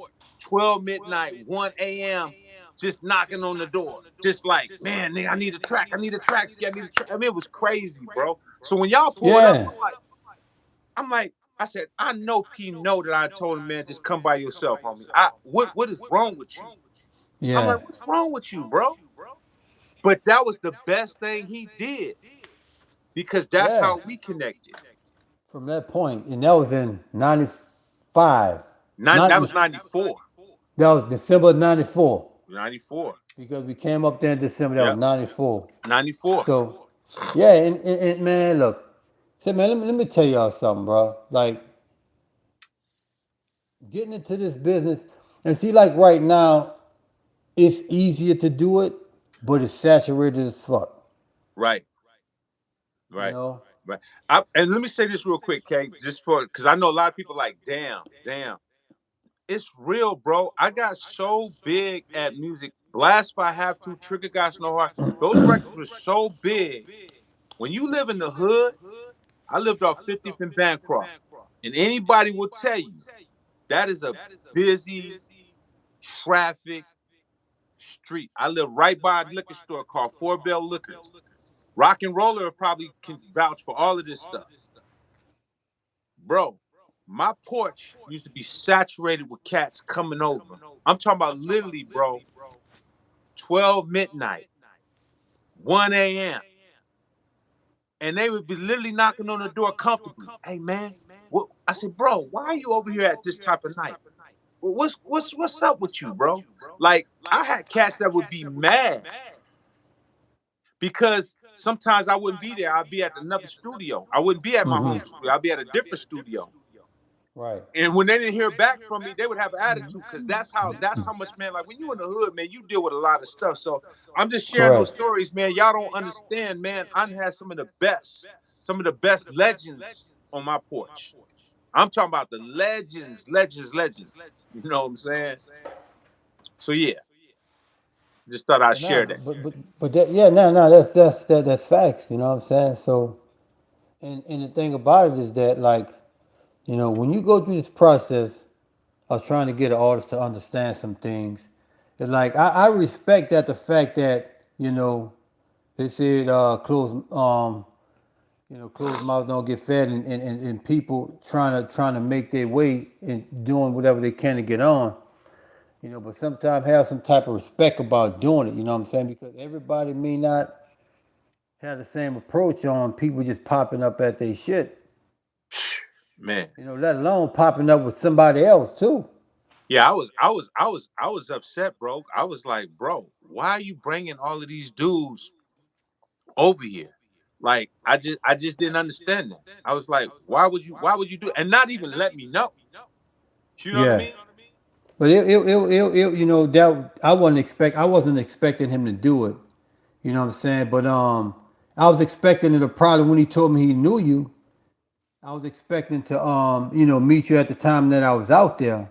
[SPEAKER 2] 12 midnight, 1 a.m. just knocking on the door, just like, man, nigga, I need a track, I need a track, ski, I need a track. I mean, it was crazy, bro. So when y'all pulled up,
[SPEAKER 1] Yeah.
[SPEAKER 2] I said, I know P know that I told him, man, just come by yourself, homie. What is wrong with you? I'm
[SPEAKER 1] Yeah.
[SPEAKER 2] like, what's wrong with you, bro? But that was the best thing he did because that's
[SPEAKER 1] Yeah.
[SPEAKER 2] how we connected.
[SPEAKER 1] From that point, and that was in '95.
[SPEAKER 2] That
[SPEAKER 1] Not
[SPEAKER 2] was 94.
[SPEAKER 1] That was December '94
[SPEAKER 2] 94.
[SPEAKER 1] because we came up there in December. That was
[SPEAKER 2] Yep.
[SPEAKER 1] '94.
[SPEAKER 2] 94.
[SPEAKER 1] So yeah, and man, look, say man, let me tell y'all something, bro. Like getting into this business, and see, like right now, it's easier to do it, but it's saturated as fuck.
[SPEAKER 2] Right.
[SPEAKER 1] You
[SPEAKER 2] Right.
[SPEAKER 1] know.
[SPEAKER 2] Right. And let me say this real quick, Kate, just for because I know a lot of people like, damn. It's real, bro. I got so big at music. Blast if I have to, Trigger Got No Heart. Those records were so big. When you live in the hood, I lived off 50th and Bancroft. And anybody will tell you that is a busy traffic street. I live right by a liquor store called Four Bell Liquors. Rock and Roller probably can vouch for all of this stuff. Bro, my porch used to be saturated with cats coming over. I'm talking about literally, bro, 12 midnight, 1 a.m. And they would be literally knocking on the door comfortably. Hey man, what I said, bro, why are you over here at this type of night? What's up with you, bro? Like I had cats that would be mad because sometimes I wouldn't be there. I'd be at another studio. I wouldn't be at my home studio. I'd be at a different studio.
[SPEAKER 1] Right.
[SPEAKER 2] And when they didn't hear back from me, they would have an attitude because that's how much, man. Like when you in the hood, man, you deal with a lot of stuff. So I'm just sharing those
[SPEAKER 1] Correct.
[SPEAKER 2] stories, man. Y'all don't understand, man. I had some of the best legends on my porch. I'm talking about the legends, legends, legends. You know what I'm saying? So yeah, just thought I'd
[SPEAKER 1] But nah,
[SPEAKER 2] share that.
[SPEAKER 1] but that, yeah, no, that's facts. You know what I'm saying? So, and the thing about it is that like, when you go through this process of trying to get an artist to understand some things, it's like I respect that the fact that they said closed mouths don't get fed, and people trying to make their way and doing whatever they can to get on. But sometimes have some type of respect about doing it. You know what I'm saying? Because everybody may not have the same approach on people just popping up at their shit.
[SPEAKER 2] Man.
[SPEAKER 1] Let alone popping up with somebody else too.
[SPEAKER 2] Yeah, I was upset, bro. I was like, bro, why are you bringing all of these dudes over here? Like, I just didn't understand that. I was like, why would you do it? And not even let me know? You know what I
[SPEAKER 1] Yeah.
[SPEAKER 2] mean?
[SPEAKER 1] But that I wasn't expecting him to do it. You know what I'm saying? But I was expecting it to probably when he told me he knew you. I was expecting to meet you at the time that I was out there.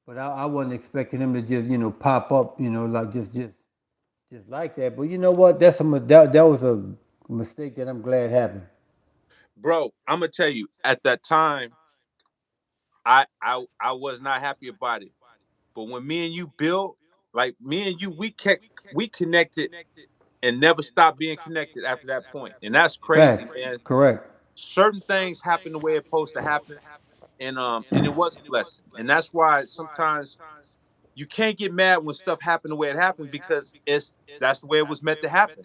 [SPEAKER 1] But I wasn't expecting him to just pop up like just like that. But you know what? That was a mistake that I'm glad happened.
[SPEAKER 2] Bro, I'm gonna tell you, at that time, I was not happy about it. But when me and you built, like me and you, we connected and never stopped being connected after that point. And that's crazy,
[SPEAKER 1] Fact.
[SPEAKER 2] man.
[SPEAKER 1] Correct.
[SPEAKER 2] Certain things happen the way it's supposed to happen, and it was a blessing. And that's why sometimes you can't get mad when stuff happened the way it happened because that's the way it was meant to happen.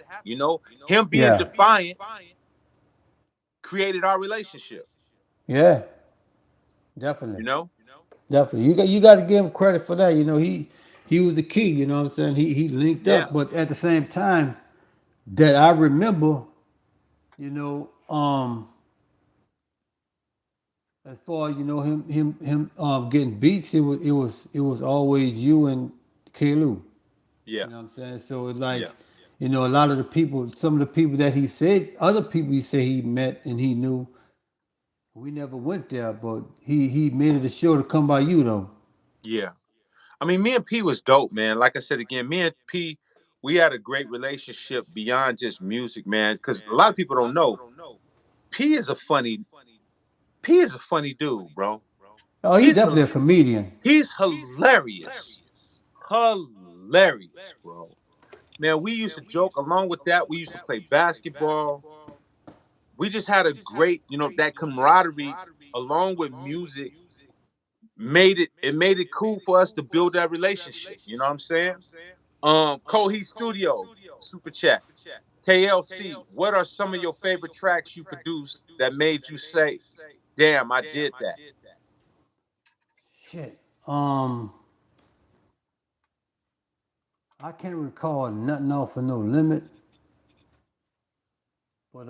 [SPEAKER 2] Him being
[SPEAKER 1] Yeah.
[SPEAKER 2] defiant created our relationship.
[SPEAKER 1] Yeah. Definitely.
[SPEAKER 2] You know?
[SPEAKER 1] Definitely. You got to give him credit for that. He was the key. You know what I'm saying? He linked
[SPEAKER 2] Yeah.
[SPEAKER 1] up, but at the same time, that I remember, as far as him getting beats, it was always you and Kalu.
[SPEAKER 2] Yeah,
[SPEAKER 1] You know what I'm saying? So it's like,
[SPEAKER 2] yeah,
[SPEAKER 1] a lot of the people, some of the people that he said, other people he said he met and he knew, we never went there, but he made it a show to come by you though.
[SPEAKER 2] yeah. I mean, me and P was dope, man. Like I said again, me and P, we had a great relationship beyond just music, man. Because a lot of people don't know, P is a funny, P is a funny dude, bro.
[SPEAKER 1] Oh, he
[SPEAKER 2] He's
[SPEAKER 1] definitely a comedian.
[SPEAKER 2] he's hilarious, hilarious, bro. Man, we used to joke. Along with that, we used to play basketball. We just had a great, that camaraderie along with music made it cool for us to build that relationship. You know what I'm saying? Coheed Studio, Super Chat. KLC, what are some of your favorite tracks you produced that made you say, damn, I did that?
[SPEAKER 1] Shit. I can't recall nothing off of No Limit, but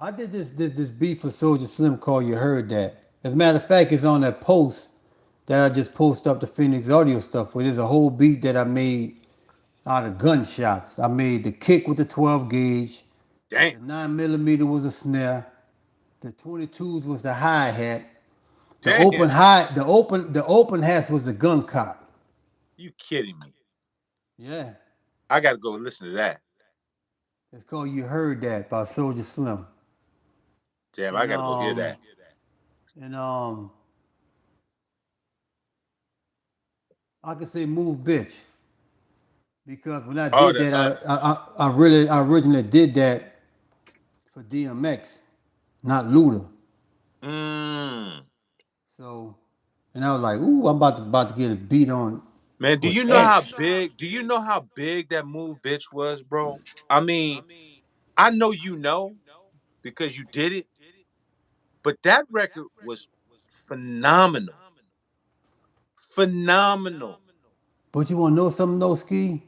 [SPEAKER 1] I did this beat for Soldier Slim called You Heard That. As a matter of fact, it's on that post that I just posted up the Phoenix Audio stuff where there's a whole beat that I made out of gunshots. I made the kick with the 12 gauge,
[SPEAKER 2] Damn,
[SPEAKER 1] the 9mm was a snare, the 22s was the hi hat, the open
[SPEAKER 2] damn.
[SPEAKER 1] high, the open hats was the gun cock.
[SPEAKER 2] You kidding me?
[SPEAKER 1] Yeah,
[SPEAKER 2] I gotta go listen to that.
[SPEAKER 1] it's called You Heard That by Soldier Slim.
[SPEAKER 2] Damn, I
[SPEAKER 1] And
[SPEAKER 2] gotta go hear
[SPEAKER 1] um
[SPEAKER 2] that.
[SPEAKER 1] and I could say Move Bitch because when I
[SPEAKER 2] Oh,
[SPEAKER 1] did that, I originally did that for DMX, not Luda.
[SPEAKER 2] mm.
[SPEAKER 1] So, and I was like, ooh, I'm about to get a beat on
[SPEAKER 2] Man,
[SPEAKER 1] with X.
[SPEAKER 2] do you know how big that move bitch was, bro? I mean, I know you know because you did it, but that record was phenomenal. Phenomenal.
[SPEAKER 1] But you want to know something, though, Ski?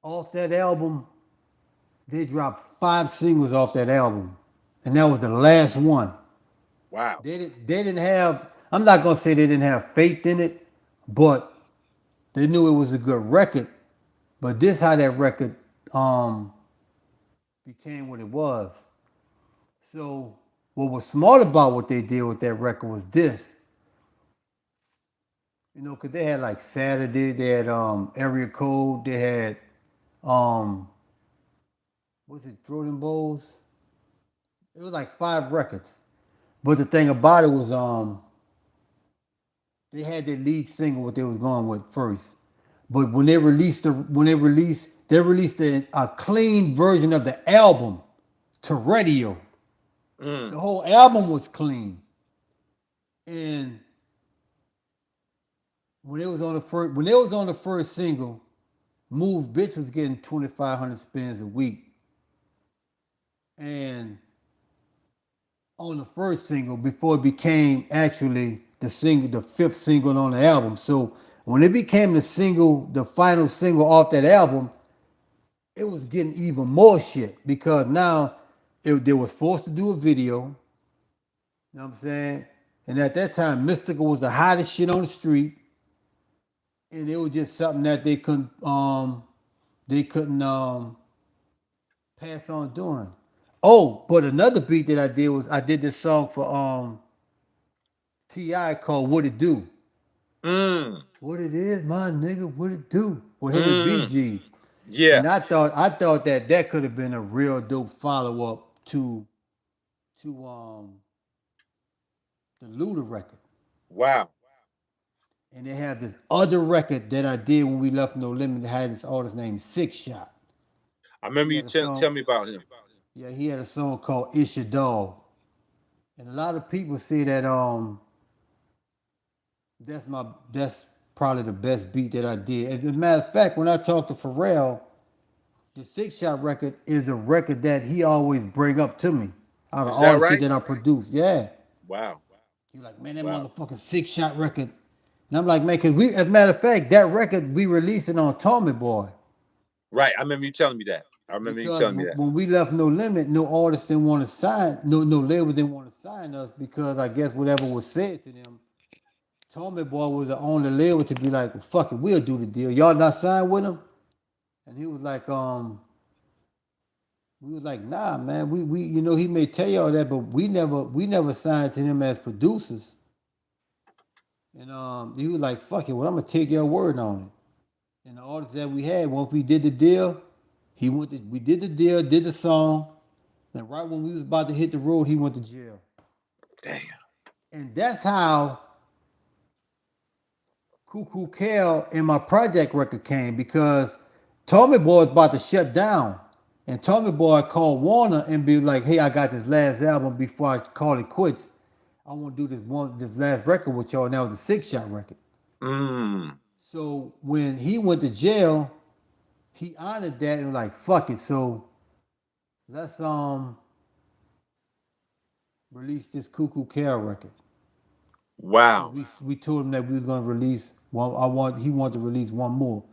[SPEAKER 1] Off that album, they dropped 5 singles off that album, and that was the last one.
[SPEAKER 2] Wow.
[SPEAKER 1] They didn't have. I'm not gonna say they didn't have faith in it, but they knew it was a good record. But this how that record um became what it was. So what was smart about what they did with that record was this, because they had like Saturday, they had Area Code, they had um was it Jordan Bowles? It was like 5 records. But the thing about it was they had their lead single what they was going with first. But they released a clean version of the album to radio. The
[SPEAKER 2] Mm.
[SPEAKER 1] whole album was clean. And when it was on the first single, Move Bitch was getting 2,500 spins a week. And on the first single before it became actually the fifth single on the album. So when it became the final single off that album, it was getting even more shit because now they was forced to do a video. You know what I'm saying? And at that time, Mystical was the hottest shit on the street, and it was just something that they couldn't pass on doing. Oh, but another beat that I did was I did this song for Ti called "What It Do."
[SPEAKER 2] Mm.
[SPEAKER 1] What it is, my nigga, what it do? With him and
[SPEAKER 2] Mm.
[SPEAKER 1] BG.
[SPEAKER 2] Yeah.
[SPEAKER 1] And I thought that could have been a real dope follow up to the Luda record.
[SPEAKER 2] Wow.
[SPEAKER 1] And they have this other record that I did when we left No Limit that had this artist named Six Shot.
[SPEAKER 2] I remember
[SPEAKER 1] He
[SPEAKER 2] you
[SPEAKER 1] had a song,
[SPEAKER 2] tell me about him.
[SPEAKER 1] yeah, he had a song called It's Your Dog. And a lot of people say that that's probably the best beat that I did. As a matter of fact, when I talked to Pharrell, the Six Shot record is a record that he always bring up to me out of
[SPEAKER 2] Is
[SPEAKER 1] all
[SPEAKER 2] that
[SPEAKER 1] the shit
[SPEAKER 2] right?
[SPEAKER 1] that I produced. Yeah.
[SPEAKER 2] Wow.
[SPEAKER 1] He like, man, that
[SPEAKER 2] Wow.
[SPEAKER 1] motherfucking Six Shot record. And I'm like, man, cause as a matter of fact, that record we released it on Tommy Boy.
[SPEAKER 2] Right. I remember you telling me that. I remember you
[SPEAKER 1] because
[SPEAKER 2] telling me that.
[SPEAKER 1] when we left No Limit, no artist didn't want to sign, no label didn't want to sign us because I guess whatever was said to them, Tommy Boy was the only label to be like, well, fuck it, we'll do the deal. Y'all not signed with him? And he was like, we was like, nah, man, we he may tell y'all that, but we never signed to him as producers. And he was like, fuck it, well, I'm gonna take your word on it. And the artists that we had, once we did the deal, we did the deal, did the song, and right when we was about to hit the road, he went to jail.
[SPEAKER 2] Damn.
[SPEAKER 1] And that's how Cuckoo Cal and my project record came because Tommy Boy was about to shut down. And Tommy Boy called Warner and be like, hey, I got this last album before I call it quits. I want to do this last record with y'all. And that was the Six Shot record.
[SPEAKER 2] Mm.
[SPEAKER 1] So when he went to jail, he honored that and was like, fuck it. So let's release this Cuckoo Cal record.
[SPEAKER 2] Wow.
[SPEAKER 1] We told him that we was gonna release one. He wanted to release one more,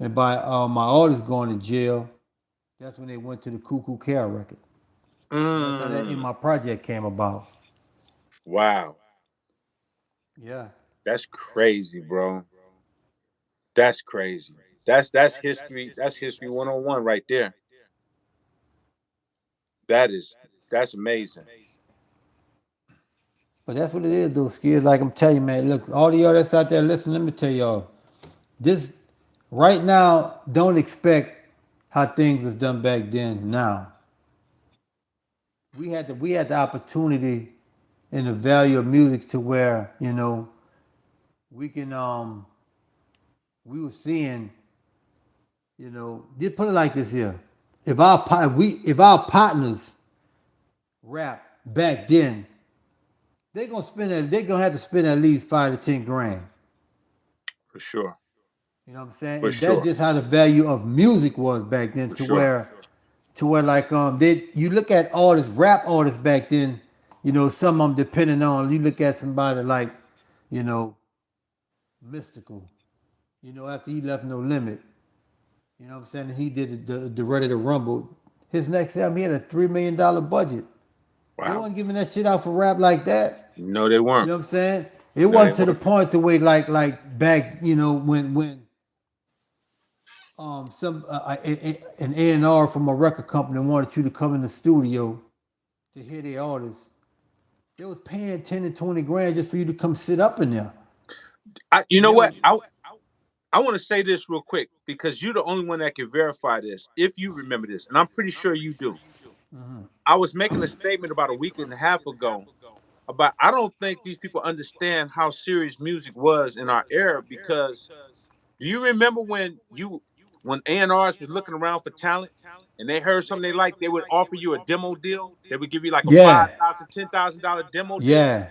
[SPEAKER 1] and by my artist going to jail, that's when they went to the Cuckoo Cal record. That's how that in
[SPEAKER 2] Mm.
[SPEAKER 1] my project came about.
[SPEAKER 2] Wow.
[SPEAKER 1] Yeah,
[SPEAKER 2] That's crazy, bro. That's crazy. That's history. That's history 101 right there. That is that's amazing.
[SPEAKER 1] but that's what it is, those skills. Like I'm telling you, man. Look, all of y'all that's out there listening, let me tell y'all, this right now, don't expect how things was done back then. Now we had the opportunity and the value of music to where we can we were seeing, just put it like this here. If our partners rap back then, they're gonna have to spend at least 5 to 10 grand.
[SPEAKER 2] For sure.
[SPEAKER 1] You know what I'm saying?
[SPEAKER 2] For
[SPEAKER 1] And that's
[SPEAKER 2] sure.
[SPEAKER 1] just how the value of music was back then
[SPEAKER 2] For
[SPEAKER 1] to
[SPEAKER 2] sure.
[SPEAKER 1] where like you look at artists, rap artists back then, some of them depending on you look at somebody like, you know, Mystical, after he left No Limit. You know what I'm saying? He did the Ready to Rumble. His next album, he had a $3 million budget. They
[SPEAKER 2] Wow.
[SPEAKER 1] wasn't giving that shit out for rap like that.
[SPEAKER 2] No, they
[SPEAKER 1] You
[SPEAKER 2] weren't.
[SPEAKER 1] know what I'm saying? It
[SPEAKER 2] No, they
[SPEAKER 1] wasn't to the
[SPEAKER 2] weren't.
[SPEAKER 1] point the way like back, when some an A&R from a record company wanted you to come in the studio to hear their artists. They was paying 10 to 20 grand just for you to come sit up in there.
[SPEAKER 2] You
[SPEAKER 1] And
[SPEAKER 2] know
[SPEAKER 1] they
[SPEAKER 2] what?
[SPEAKER 1] was
[SPEAKER 2] I want to say this real quick because you're the only one that can verify this if you remember this, and I'm pretty sure you do.
[SPEAKER 1] Mhm.
[SPEAKER 2] I was making a statement about a week and a half ago about I don't think these people understand how serious music was in our era because do you remember when A&Rs was looking around for talent and they heard something they liked, they would offer you a demo deal. They would give you like a
[SPEAKER 1] Yeah,
[SPEAKER 2] $5,000, $10,000 demo deal.
[SPEAKER 1] yeah,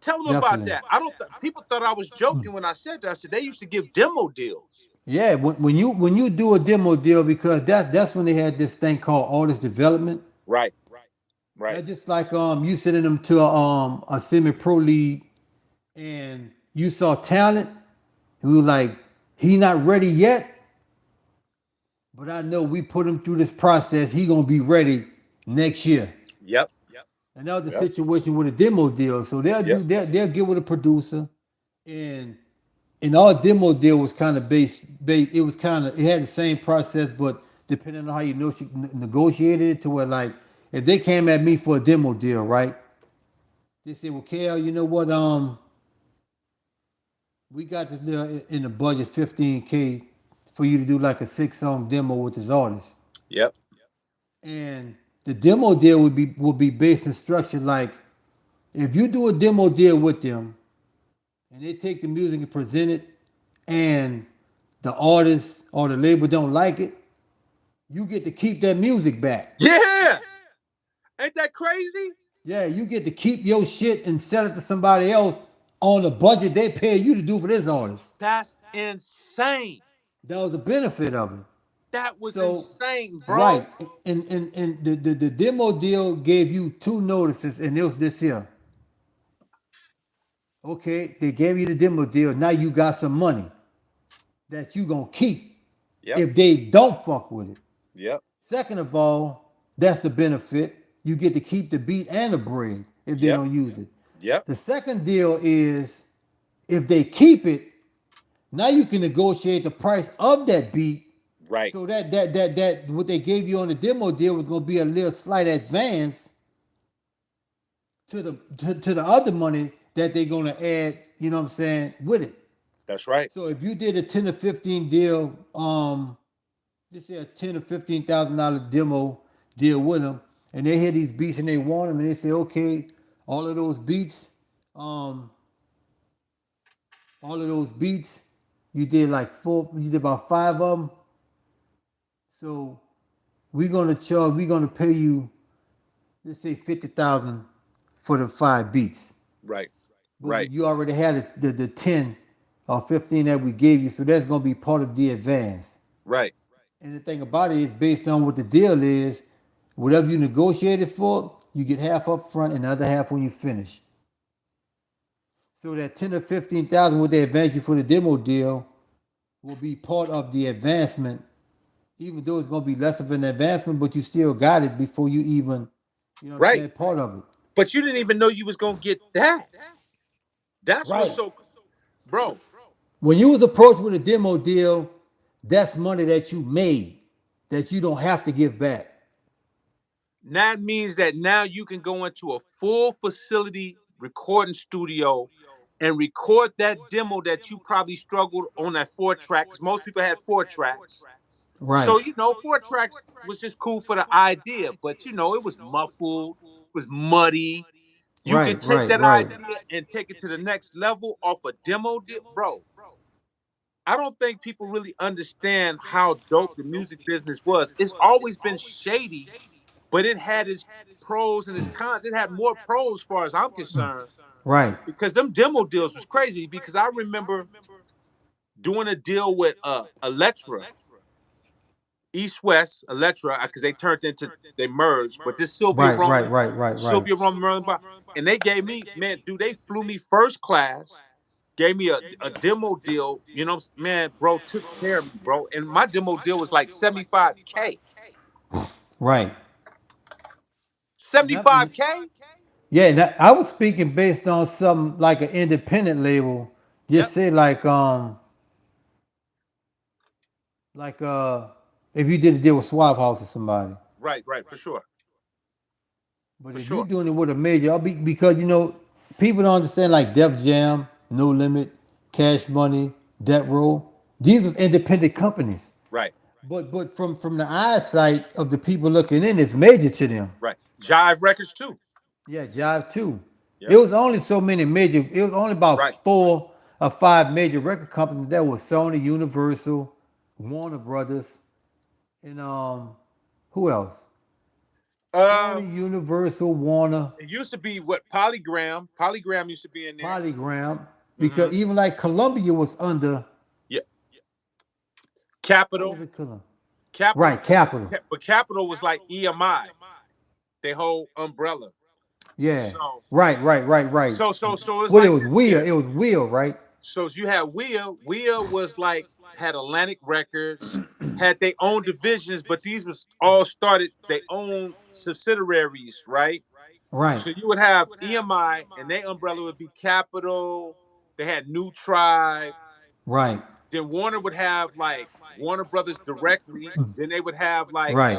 [SPEAKER 2] Tell them about
[SPEAKER 1] definitely.
[SPEAKER 2] that. I don't. People thought I was joking when I said that. I said they used to give demo deals.
[SPEAKER 1] Yeah, when you do a demo deal because that's when they had this thing called artist development.
[SPEAKER 2] Right. Right.
[SPEAKER 1] That's just like you sending them to a semi pro league and you saw talent and we were like, he not ready yet, but I know we put him through this process. He gonna be ready next year.
[SPEAKER 2] Yep.
[SPEAKER 1] And that was the
[SPEAKER 2] Yep.
[SPEAKER 1] situation with a demo deal. So
[SPEAKER 2] Yep.
[SPEAKER 1] they'll get with a producer and our demo deal was kind of based. It was it had the same process, but depending on how you negotiated it, to where like if they came at me for a demo deal, right? They said, "Well, Kel, you know what? We got this little in the budget, 15K, for you to do like a 6 song demo with this artist."
[SPEAKER 2] Yep.
[SPEAKER 1] And the demo deal would be based and structured like if you do a demo deal with them and they take the music and present it, and the artist or the label don't like it, you get to keep that music back.
[SPEAKER 2] Yeah. Ain't that crazy?
[SPEAKER 1] Yeah, you get to keep your shit and sell it to somebody else on the budget they pay you to do for this artist.
[SPEAKER 2] That's insane.
[SPEAKER 1] That was the benefit of it.
[SPEAKER 2] That was
[SPEAKER 1] So,
[SPEAKER 2] insane, bro.
[SPEAKER 1] right, and the demo deal gave you 2 notices, and it was this here. Okay, they gave you the demo deal. Now you got some money that you gonna keep
[SPEAKER 2] Yep.
[SPEAKER 1] if they don't fuck with it.
[SPEAKER 2] Yep.
[SPEAKER 1] Second of all, that's the benefit. You get to keep the beat and the bread if they
[SPEAKER 2] Yep.
[SPEAKER 1] don't use it.
[SPEAKER 2] Yep.
[SPEAKER 1] The second deal is if they keep it, now you can negotiate the price of that beat.
[SPEAKER 2] Right.
[SPEAKER 1] So that what they gave you on the demo deal was gonna be a little slight advance to the other money that they're gonna add, you know what I'm saying, with it.
[SPEAKER 2] That's right.
[SPEAKER 1] So if you did a 10 or 15 deal, just say a 10 or $15,000 demo deal with them, and they hear these beats and they want them, and they say, okay, all of those beats, um, all of those beats, you did like four, you did about five of them. So we're gonna pay you, let's say 50,000 for the five beats.
[SPEAKER 2] Right.
[SPEAKER 1] But
[SPEAKER 2] Right.
[SPEAKER 1] you already had the 10 or 15 that we gave you, so that's gonna be part of the advance.
[SPEAKER 2] Right.
[SPEAKER 1] And the thing about it is based on what the deal is, whatever you negotiated for, you get half up front and the other half when you finish. So that 10 or 15,000 what they advance you for the demo deal will be part of the advancement, even though it's gonna be less of an advancement, but you still got it before you even, you know what I'm
[SPEAKER 2] Right.
[SPEAKER 1] saying, part of it.
[SPEAKER 2] But you didn't even know you was gonna get that. That's what's
[SPEAKER 1] Right.
[SPEAKER 2] so, bro.
[SPEAKER 1] When you was approached with a demo deal, that's money that you made that you don't have to give back.
[SPEAKER 2] That means that now you can go into a full facility recording studio and record that demo that you probably struggled on that 4 track, because most people had 4 tracks.
[SPEAKER 1] Right.
[SPEAKER 2] So, 4 tracks was just cool for the idea, but it was muffled, it was muddy. You can
[SPEAKER 1] Right,
[SPEAKER 2] take
[SPEAKER 1] right,
[SPEAKER 2] that
[SPEAKER 1] right.
[SPEAKER 2] idea and take it to the next level off a demo, bro. I don't think people really understand how dope the music business was. It's always been shady, but it had its pros and its cons. It had more pros, as far as I'm concerned,
[SPEAKER 1] Right.
[SPEAKER 2] because them demo deals was crazy. Because I remember doing a deal with Elektra, East West Elektra, because they merged, but this Sylvia
[SPEAKER 1] Right, right,
[SPEAKER 2] Rome,
[SPEAKER 1] right, right, right.
[SPEAKER 2] and they gave me, man, dude, they flew me first class, gave me a demo deal, man, bro, took care of me, bro. And my demo deal was like 75K.
[SPEAKER 1] Right. Yep.
[SPEAKER 2] 75K?
[SPEAKER 1] Yeah, that, I was speaking based on something like an independent label. Just
[SPEAKER 2] Yep.
[SPEAKER 1] say like if you did a deal with Swap House or somebody.
[SPEAKER 2] Right, right, for sure.
[SPEAKER 1] But
[SPEAKER 2] For
[SPEAKER 1] if you're
[SPEAKER 2] sure.
[SPEAKER 1] doing it with a major, because people don't understand like Def Jam, No Limit, Cash Money, Death Row. These are independent companies.
[SPEAKER 2] Right,
[SPEAKER 1] But from the eyesight of the people looking in, it's major to them.
[SPEAKER 2] right. Jive Records too.
[SPEAKER 1] Yeah, Jive too. It
[SPEAKER 2] Yep.
[SPEAKER 1] was only so many major. It was only
[SPEAKER 2] Right.
[SPEAKER 1] about four or five major record companies. That was Sony, Universal, Warner Brothers, and who else? Sony,
[SPEAKER 2] Um,
[SPEAKER 1] Universal, Warner,
[SPEAKER 2] it used to be what Polygram. Polygram used to be in there.
[SPEAKER 1] Polygram.
[SPEAKER 2] Mm-hmm.
[SPEAKER 1] Because even like Columbia was under.
[SPEAKER 2] Yeah.
[SPEAKER 1] What was
[SPEAKER 2] Capital.
[SPEAKER 1] it called?
[SPEAKER 2] Capital.
[SPEAKER 1] Right, Capital.
[SPEAKER 2] But Capital was like EMI. They whole umbrella.
[SPEAKER 1] Yeah.
[SPEAKER 2] So
[SPEAKER 1] Right, right, right, right.
[SPEAKER 2] so it's
[SPEAKER 1] Well, it
[SPEAKER 2] like
[SPEAKER 1] was
[SPEAKER 2] this
[SPEAKER 1] Wheel.
[SPEAKER 2] here.
[SPEAKER 1] It was Wheel, right?
[SPEAKER 2] So you had Wheel was like had Atlantic Records, had their own divisions, but these was all started their own subsidiaries, right?
[SPEAKER 1] Right,
[SPEAKER 2] So you would have EMI, and their umbrella would be Capital. They had New Tribe.
[SPEAKER 1] right,
[SPEAKER 2] Then Warner would have like Warner Brothers directly. Then they would have like
[SPEAKER 1] right,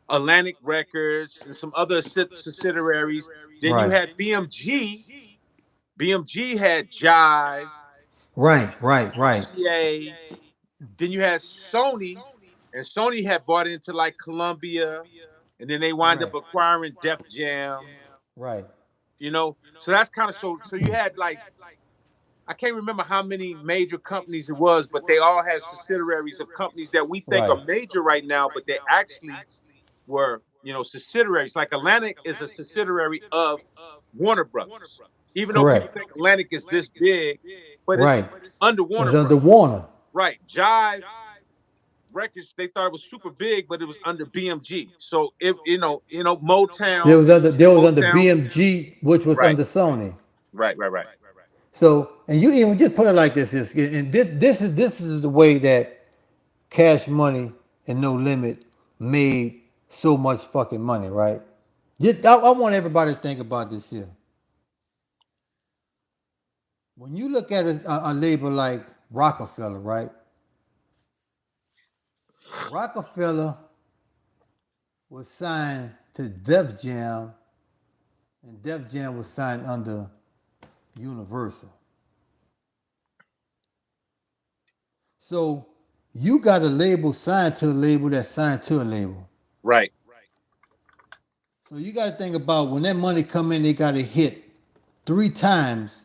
[SPEAKER 2] Atlantic Records and some other subsidiaries. Then you
[SPEAKER 1] right,
[SPEAKER 2] had BMG. BMG had Jive,
[SPEAKER 1] right, right, right,
[SPEAKER 2] RCA. Then you had Sony, and Sony had bought into like Columbia, and then they wind up
[SPEAKER 1] right,
[SPEAKER 2] acquiring Def Jam.
[SPEAKER 1] right,
[SPEAKER 2] So that's kind of so you had like I can't remember how many major companies it was, but they all had subsidiaries of companies that we think
[SPEAKER 1] right,
[SPEAKER 2] are major right now, but they actually were, subsidiaries. Like Atlantic is a subsidiary of Warner Brothers, even though people
[SPEAKER 1] correct,
[SPEAKER 2] think Atlantic is this big, but it's
[SPEAKER 1] right.
[SPEAKER 2] under
[SPEAKER 1] It's
[SPEAKER 2] Warner
[SPEAKER 1] under
[SPEAKER 2] Brothers.
[SPEAKER 1] Warner.
[SPEAKER 2] Right. Jive Records, they thought it was super big, but it was under BMG. So it,
[SPEAKER 1] There
[SPEAKER 2] Motown,
[SPEAKER 1] was under
[SPEAKER 2] Motown.
[SPEAKER 1] BMG, which was
[SPEAKER 2] Right,
[SPEAKER 1] under Sony.
[SPEAKER 2] right, right, right.
[SPEAKER 1] So, and you even just put it like this, and this is the way that Cash Money and No Limit made so much fucking money, right? I want everybody to think about this here. When you look at a label like Rockefeller, right? Rockefeller was signed to Def Jam, and Def Jam was signed under Universal. So you got a label signed to a label that's signed to a label.
[SPEAKER 2] Right.
[SPEAKER 1] So you got to think about when that money come in, they got to hit 3 times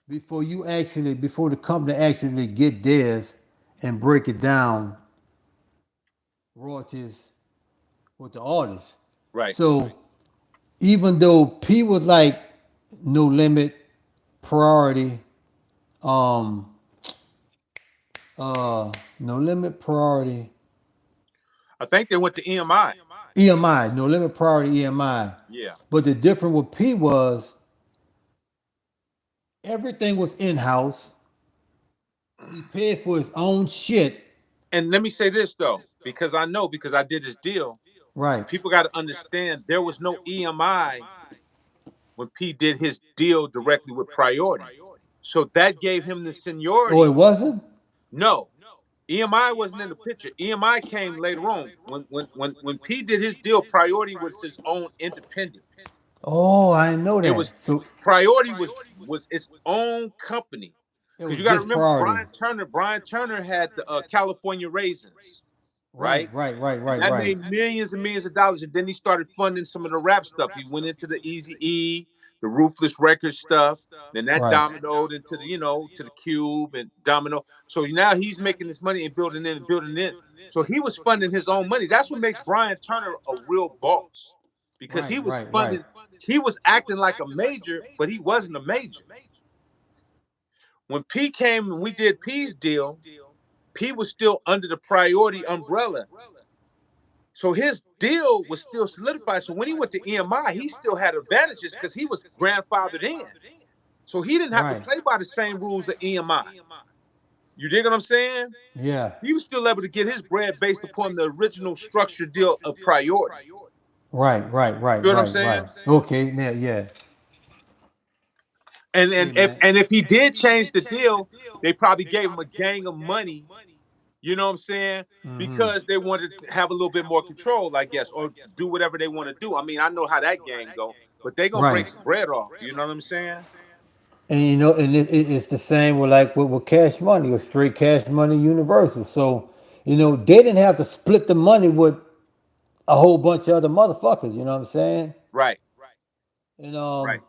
[SPEAKER 1] before the company actually get theirs and break it down royalties with the artist.
[SPEAKER 2] Right.
[SPEAKER 1] So even though P was like No Limit, Priority, um, No Limit, Priority,
[SPEAKER 2] I think they went to EMI.
[SPEAKER 1] EMI, No Limit, Priority, EMI.
[SPEAKER 2] Yeah.
[SPEAKER 1] But the difference with P was everything was in house. He paid for his own shit.
[SPEAKER 2] And let me say this though, because I did this deal.
[SPEAKER 1] Right.
[SPEAKER 2] People got to understand there was no EMI when P did his deal directly with Priority. So that gave him the
[SPEAKER 1] Oh, it
[SPEAKER 2] seniority.
[SPEAKER 1] wasn't?
[SPEAKER 2] No, EMI wasn't in the picture. EMI came later on. When P did his deal, Priority was his own independent.
[SPEAKER 1] Oh, I didn't know
[SPEAKER 2] It
[SPEAKER 1] that.
[SPEAKER 2] was
[SPEAKER 1] So
[SPEAKER 2] Priority was its own company.
[SPEAKER 1] it
[SPEAKER 2] Because
[SPEAKER 1] was
[SPEAKER 2] you got to
[SPEAKER 1] just
[SPEAKER 2] remember
[SPEAKER 1] Priority.
[SPEAKER 2] Brian Turner had the California Raisins,
[SPEAKER 1] Right,
[SPEAKER 2] right?
[SPEAKER 1] right, right,
[SPEAKER 2] And
[SPEAKER 1] right,
[SPEAKER 2] that
[SPEAKER 1] right.
[SPEAKER 2] made millions and millions of dollars. And then he started funding some of the rap stuff. He went into the Easy E, the Ruthless Records stuff. Then that
[SPEAKER 1] Right.
[SPEAKER 2] dominoed into the, to the Cube and Domino. So now he's making this money and building in and building in. So he was funding his own money. That's what makes Brian Turner a real boss. Because
[SPEAKER 1] Right,
[SPEAKER 2] he was
[SPEAKER 1] right, right.
[SPEAKER 2] funding, he was acting like a major, but he wasn't a major. When P came and we did P's deal, P was still under the Priority umbrella. So his deal was still solidified. So when he went to EMI, he still had advantages because he was grandfathered in. So he didn't have to
[SPEAKER 1] Right.
[SPEAKER 2] play by the same rules of EMI. You dig what I'm saying?
[SPEAKER 1] Yeah.
[SPEAKER 2] He was still able to get his bread based upon the original structure deal of Priority.
[SPEAKER 1] Right, right, right,
[SPEAKER 2] Feel what I'm
[SPEAKER 1] right, right.
[SPEAKER 2] saying?
[SPEAKER 1] Okay, yeah, yeah.
[SPEAKER 2] And
[SPEAKER 1] Hey
[SPEAKER 2] and if
[SPEAKER 1] man.
[SPEAKER 2] and if he did change the deal, they probably gave him a gang of money. You know what I'm saying?
[SPEAKER 1] Mm-hmm.
[SPEAKER 2] Because they wanted to have a little bit more control, I guess, or do whatever they want to do. I mean, I know how that game go, but they gonna break
[SPEAKER 1] Right.
[SPEAKER 2] some bread off. You know what I'm saying?
[SPEAKER 1] And and it's the same with like with Cash Money or straight Cash Money Universal. So, they didn't have to split the money with a whole bunch of other motherfuckers, you know what I'm saying?
[SPEAKER 2] Right.
[SPEAKER 1] And
[SPEAKER 2] Right.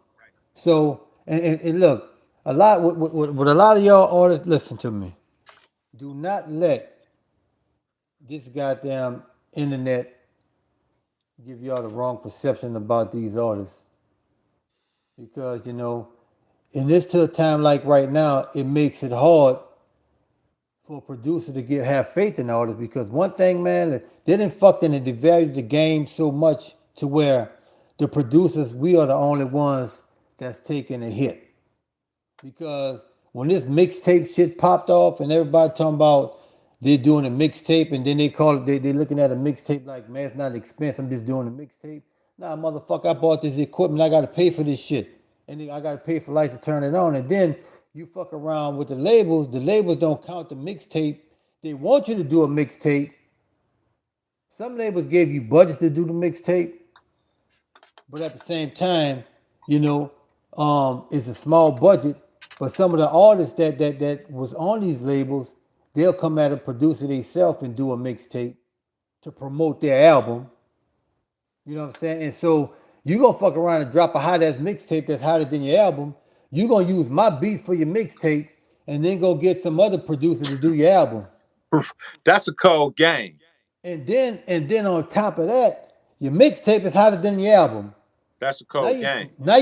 [SPEAKER 1] so and look, a lot with a lot of y'all artists listen to me. Do not let this goddamn internet give y'all the wrong perception about these artists. Because, in this to a time like right now, it makes it hard for a producer to have faith in artists because one thing, man, they didn't fucking devalue the game so much to where the producers, we are the only ones that's taking a hit. Because when this mixtape shit popped off and everybody talking about they're doing a mixtape and then they call it, they looking at a mixtape like, man, it's not an expense, I'm just doing a mixtape. Nah, motherfucker, I bought this equipment, I gotta pay for this shit. And then I gotta pay for lights to turn it on. And then you fuck around with the labels don't count the mixtape. They want you to do a mixtape. Some labels gave you budgets to do the mixtape, but at the same time, you know, it's a small budget. But some of the artists that was on these labels, they'll come at a producer themselves and do a mixtape to promote their album. You know what I'm saying? And so you gonna fuck around and drop a hot ass mixtape that's hotter than your album. You gonna use my beats for your mixtape, and then go get some other producer to do your album.
[SPEAKER 2] That's a cold game.
[SPEAKER 1] And then on top of that, your mixtape is hotter than your album.
[SPEAKER 2] That's a
[SPEAKER 1] Now
[SPEAKER 2] cold
[SPEAKER 1] you
[SPEAKER 2] game.
[SPEAKER 1] now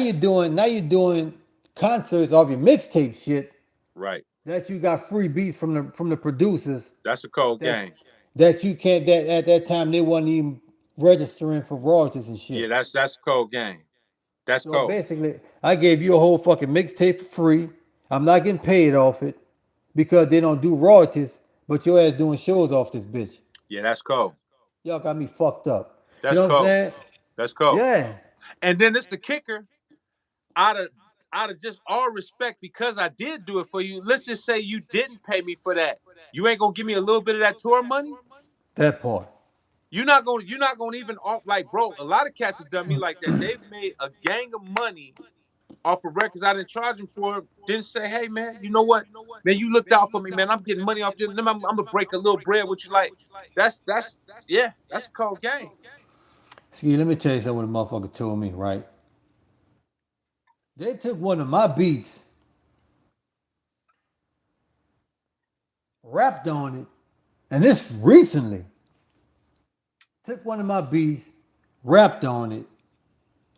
[SPEAKER 1] you're doing concerts off your mixtape shit
[SPEAKER 2] Right.
[SPEAKER 1] that you got free beats from the producers
[SPEAKER 2] That's a cold
[SPEAKER 1] that's
[SPEAKER 2] game.
[SPEAKER 1] that you can't that at that time they wasn't even registering for royalties and
[SPEAKER 2] Yeah,
[SPEAKER 1] shit.
[SPEAKER 2] that's a cold game. That's
[SPEAKER 1] So
[SPEAKER 2] cold.
[SPEAKER 1] basically, I gave you a whole fucking mixtape for free. I'm not getting paid off it because they don't do royalties, but your ass doing shows off this bitch.
[SPEAKER 2] Yeah, that's cold.
[SPEAKER 1] Y'all got me fucked up. You
[SPEAKER 2] That's
[SPEAKER 1] know what I'm
[SPEAKER 2] cold.
[SPEAKER 1] saying?
[SPEAKER 2] That's cold.
[SPEAKER 1] Yeah.
[SPEAKER 2] And then it's the kicker. Out of out of just all respect, because I did do it for you. Let's just say you didn't pay me for that. You ain't gonna give me a little bit of that tour money.
[SPEAKER 1] That part.
[SPEAKER 2] You're not gonna even off like, bro. A lot of cats have done me like that. They've made a gang of money off of records I didn't charge them for. Didn't say, hey man, you know what? Man, you looked out for me, man. I'm getting money off this. I'm gonna break a little bread with you. Like, that's yeah, that's a cold game.
[SPEAKER 1] See, let me tell you something what a motherfucker told me, right? They took one of my beats, rapped on it, and this recently. Took one of my beats, rapped on it,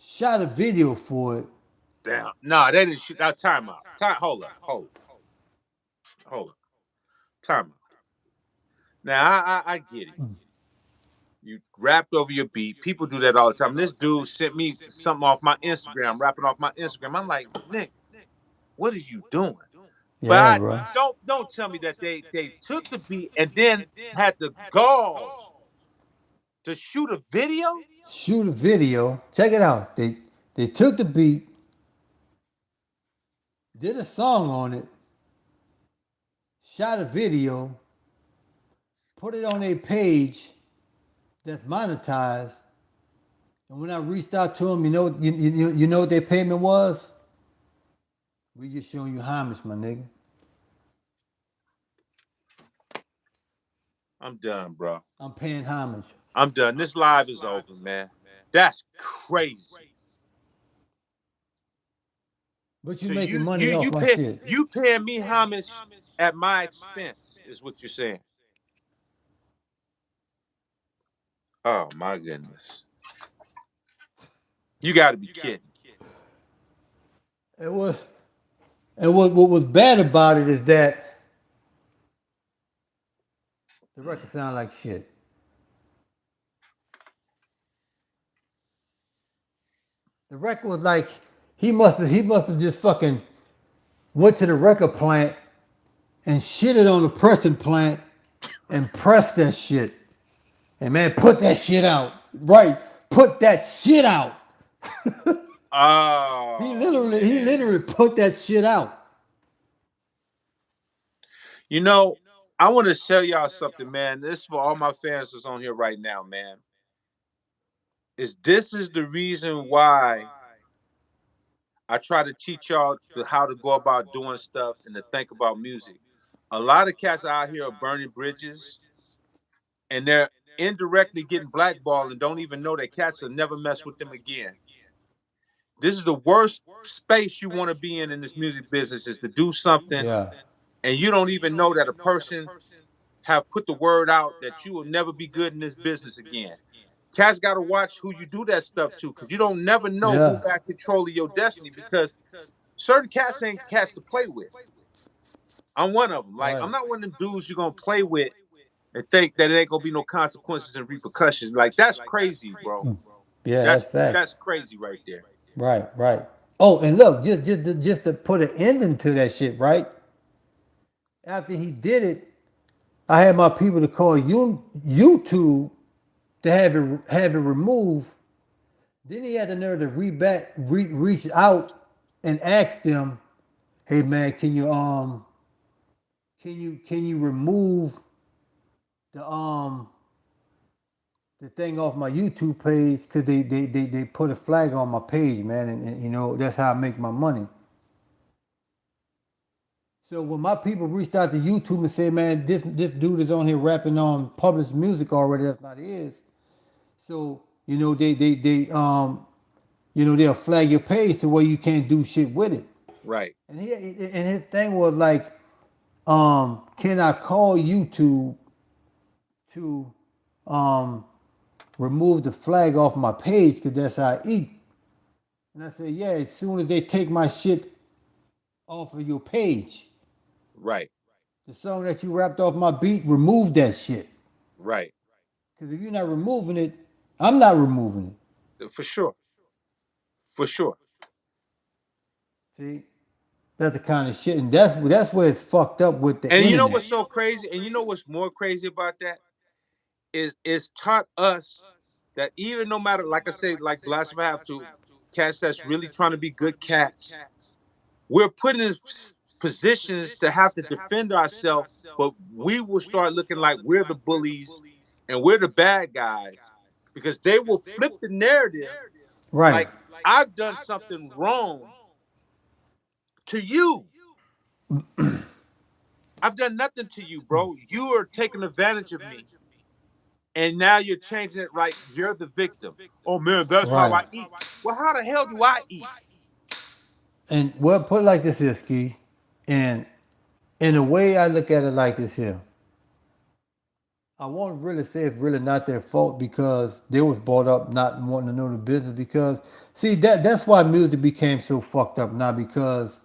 [SPEAKER 1] shot a video for it.
[SPEAKER 2] Damn. Nah, they didn't shoot that time out. Hold up. Hold up. Time out. Now I get it. You rapped over your beat. People do that all the time. This dude sent me something off my Instagram, rapping off my Instagram. I'm like, Nick, what are you doing? But
[SPEAKER 1] Yeah, bro.
[SPEAKER 2] don't tell me that they took the beat and then had the galls to shoot a video.
[SPEAKER 1] Shoot a video. Check it out. They took the beat, did a song on it, shot a video, put it on a page that's monetized. And when I reached out to them, you know what their payment was? We just showing you homage, my nigga.
[SPEAKER 2] I'm done, bro.
[SPEAKER 1] I'm paying homage.
[SPEAKER 2] I'm done. This live is over, man. That's crazy.
[SPEAKER 1] But you
[SPEAKER 2] So
[SPEAKER 1] making money off my shit.
[SPEAKER 2] you paying me homage at my expense is what you're saying. Oh my goodness. You gotta be kidding.
[SPEAKER 1] It was, and what was bad about it is that the record sounded like shit. The record was like he must have just fucking went to the record plant and shitted on the pressing plant and pressed that shit. And man, put that shit out. Right. Put that shit out.
[SPEAKER 2] Oh,
[SPEAKER 1] he literally put that shit out.
[SPEAKER 2] you know, I want to tell y'all something, man. This is for all my fans that's on here right now, man. This is the reason why I try to teach y'all how to go about doing stuff and to think about music. A lot of cats out here are burning bridges, and they're indirectly getting blackballed and don't even know that cats will never mess with them again. This is the worst space you want to be in this music business, is to do something
[SPEAKER 1] Yeah.
[SPEAKER 2] and you don't even know that a person have put the word out that you will never be good in this business again. Cats got to watch who you do that stuff to, because you don't never know who
[SPEAKER 1] Yeah.
[SPEAKER 2] got control of your destiny, because certain cats ain't cats to play with. I'm one of them. Like, I'm
[SPEAKER 1] Right.
[SPEAKER 2] not one of them dudes you're going to play with and think that it ain't going to be no consequences and repercussions. Like, that's crazy, bro.
[SPEAKER 1] Yeah, that's fact.
[SPEAKER 2] That's crazy right there.
[SPEAKER 1] Right, right. Oh, and look, just to put an ending to that shit, right? After he did it, I had my people to call YouTube to have it removed. Then he had the nerve to reach out and ask them, "Hey man, can you remove the the thing off my YouTube page, because they put a flag on my page, man, and you know that's how I make my money." So when my people reached out to YouTube and said, "Man, this dude is on here rapping on published music already, that's not his," so you know they'll flag your page to where you can't do shit with it.
[SPEAKER 2] Right.
[SPEAKER 1] And his thing was like, can I call YouTube to remove the flag off my page, because that's how I eat? And I said, yeah, as soon as they take my shit off of your page,
[SPEAKER 2] Right.
[SPEAKER 1] the song that you rapped off my beat, remove that shit.
[SPEAKER 2] Right.
[SPEAKER 1] Because if you're not removing it, I'm not removing
[SPEAKER 2] For sure. For sure.
[SPEAKER 1] it. See? That's the kind of shit. And that's where it's fucked up with the
[SPEAKER 2] And you know
[SPEAKER 1] internet.
[SPEAKER 2] what's so crazy? And you know what's more crazy about that? is taught us that even no matter, like I say, like Blast if I have to, cats that's really trying to be good cats, we're put in positions to have to defend ourselves, but we will start looking like we're the bullies and we're the bad guys because they will flip the narrative
[SPEAKER 1] Right.
[SPEAKER 2] like I've done something wrong to you. I've done nothing to you, bro. You are taking advantage of me. And now you're changing it right. You're the victim. Oh man, that's how
[SPEAKER 1] Right.
[SPEAKER 2] I eat. Well, how the hell do I eat?
[SPEAKER 1] And well, put it like this here, Ski. And in a way, I look at it like this here. I won't really say it's really not their fault because they was brought up not wanting to know the business. Because see that's why music became so fucked up now. Because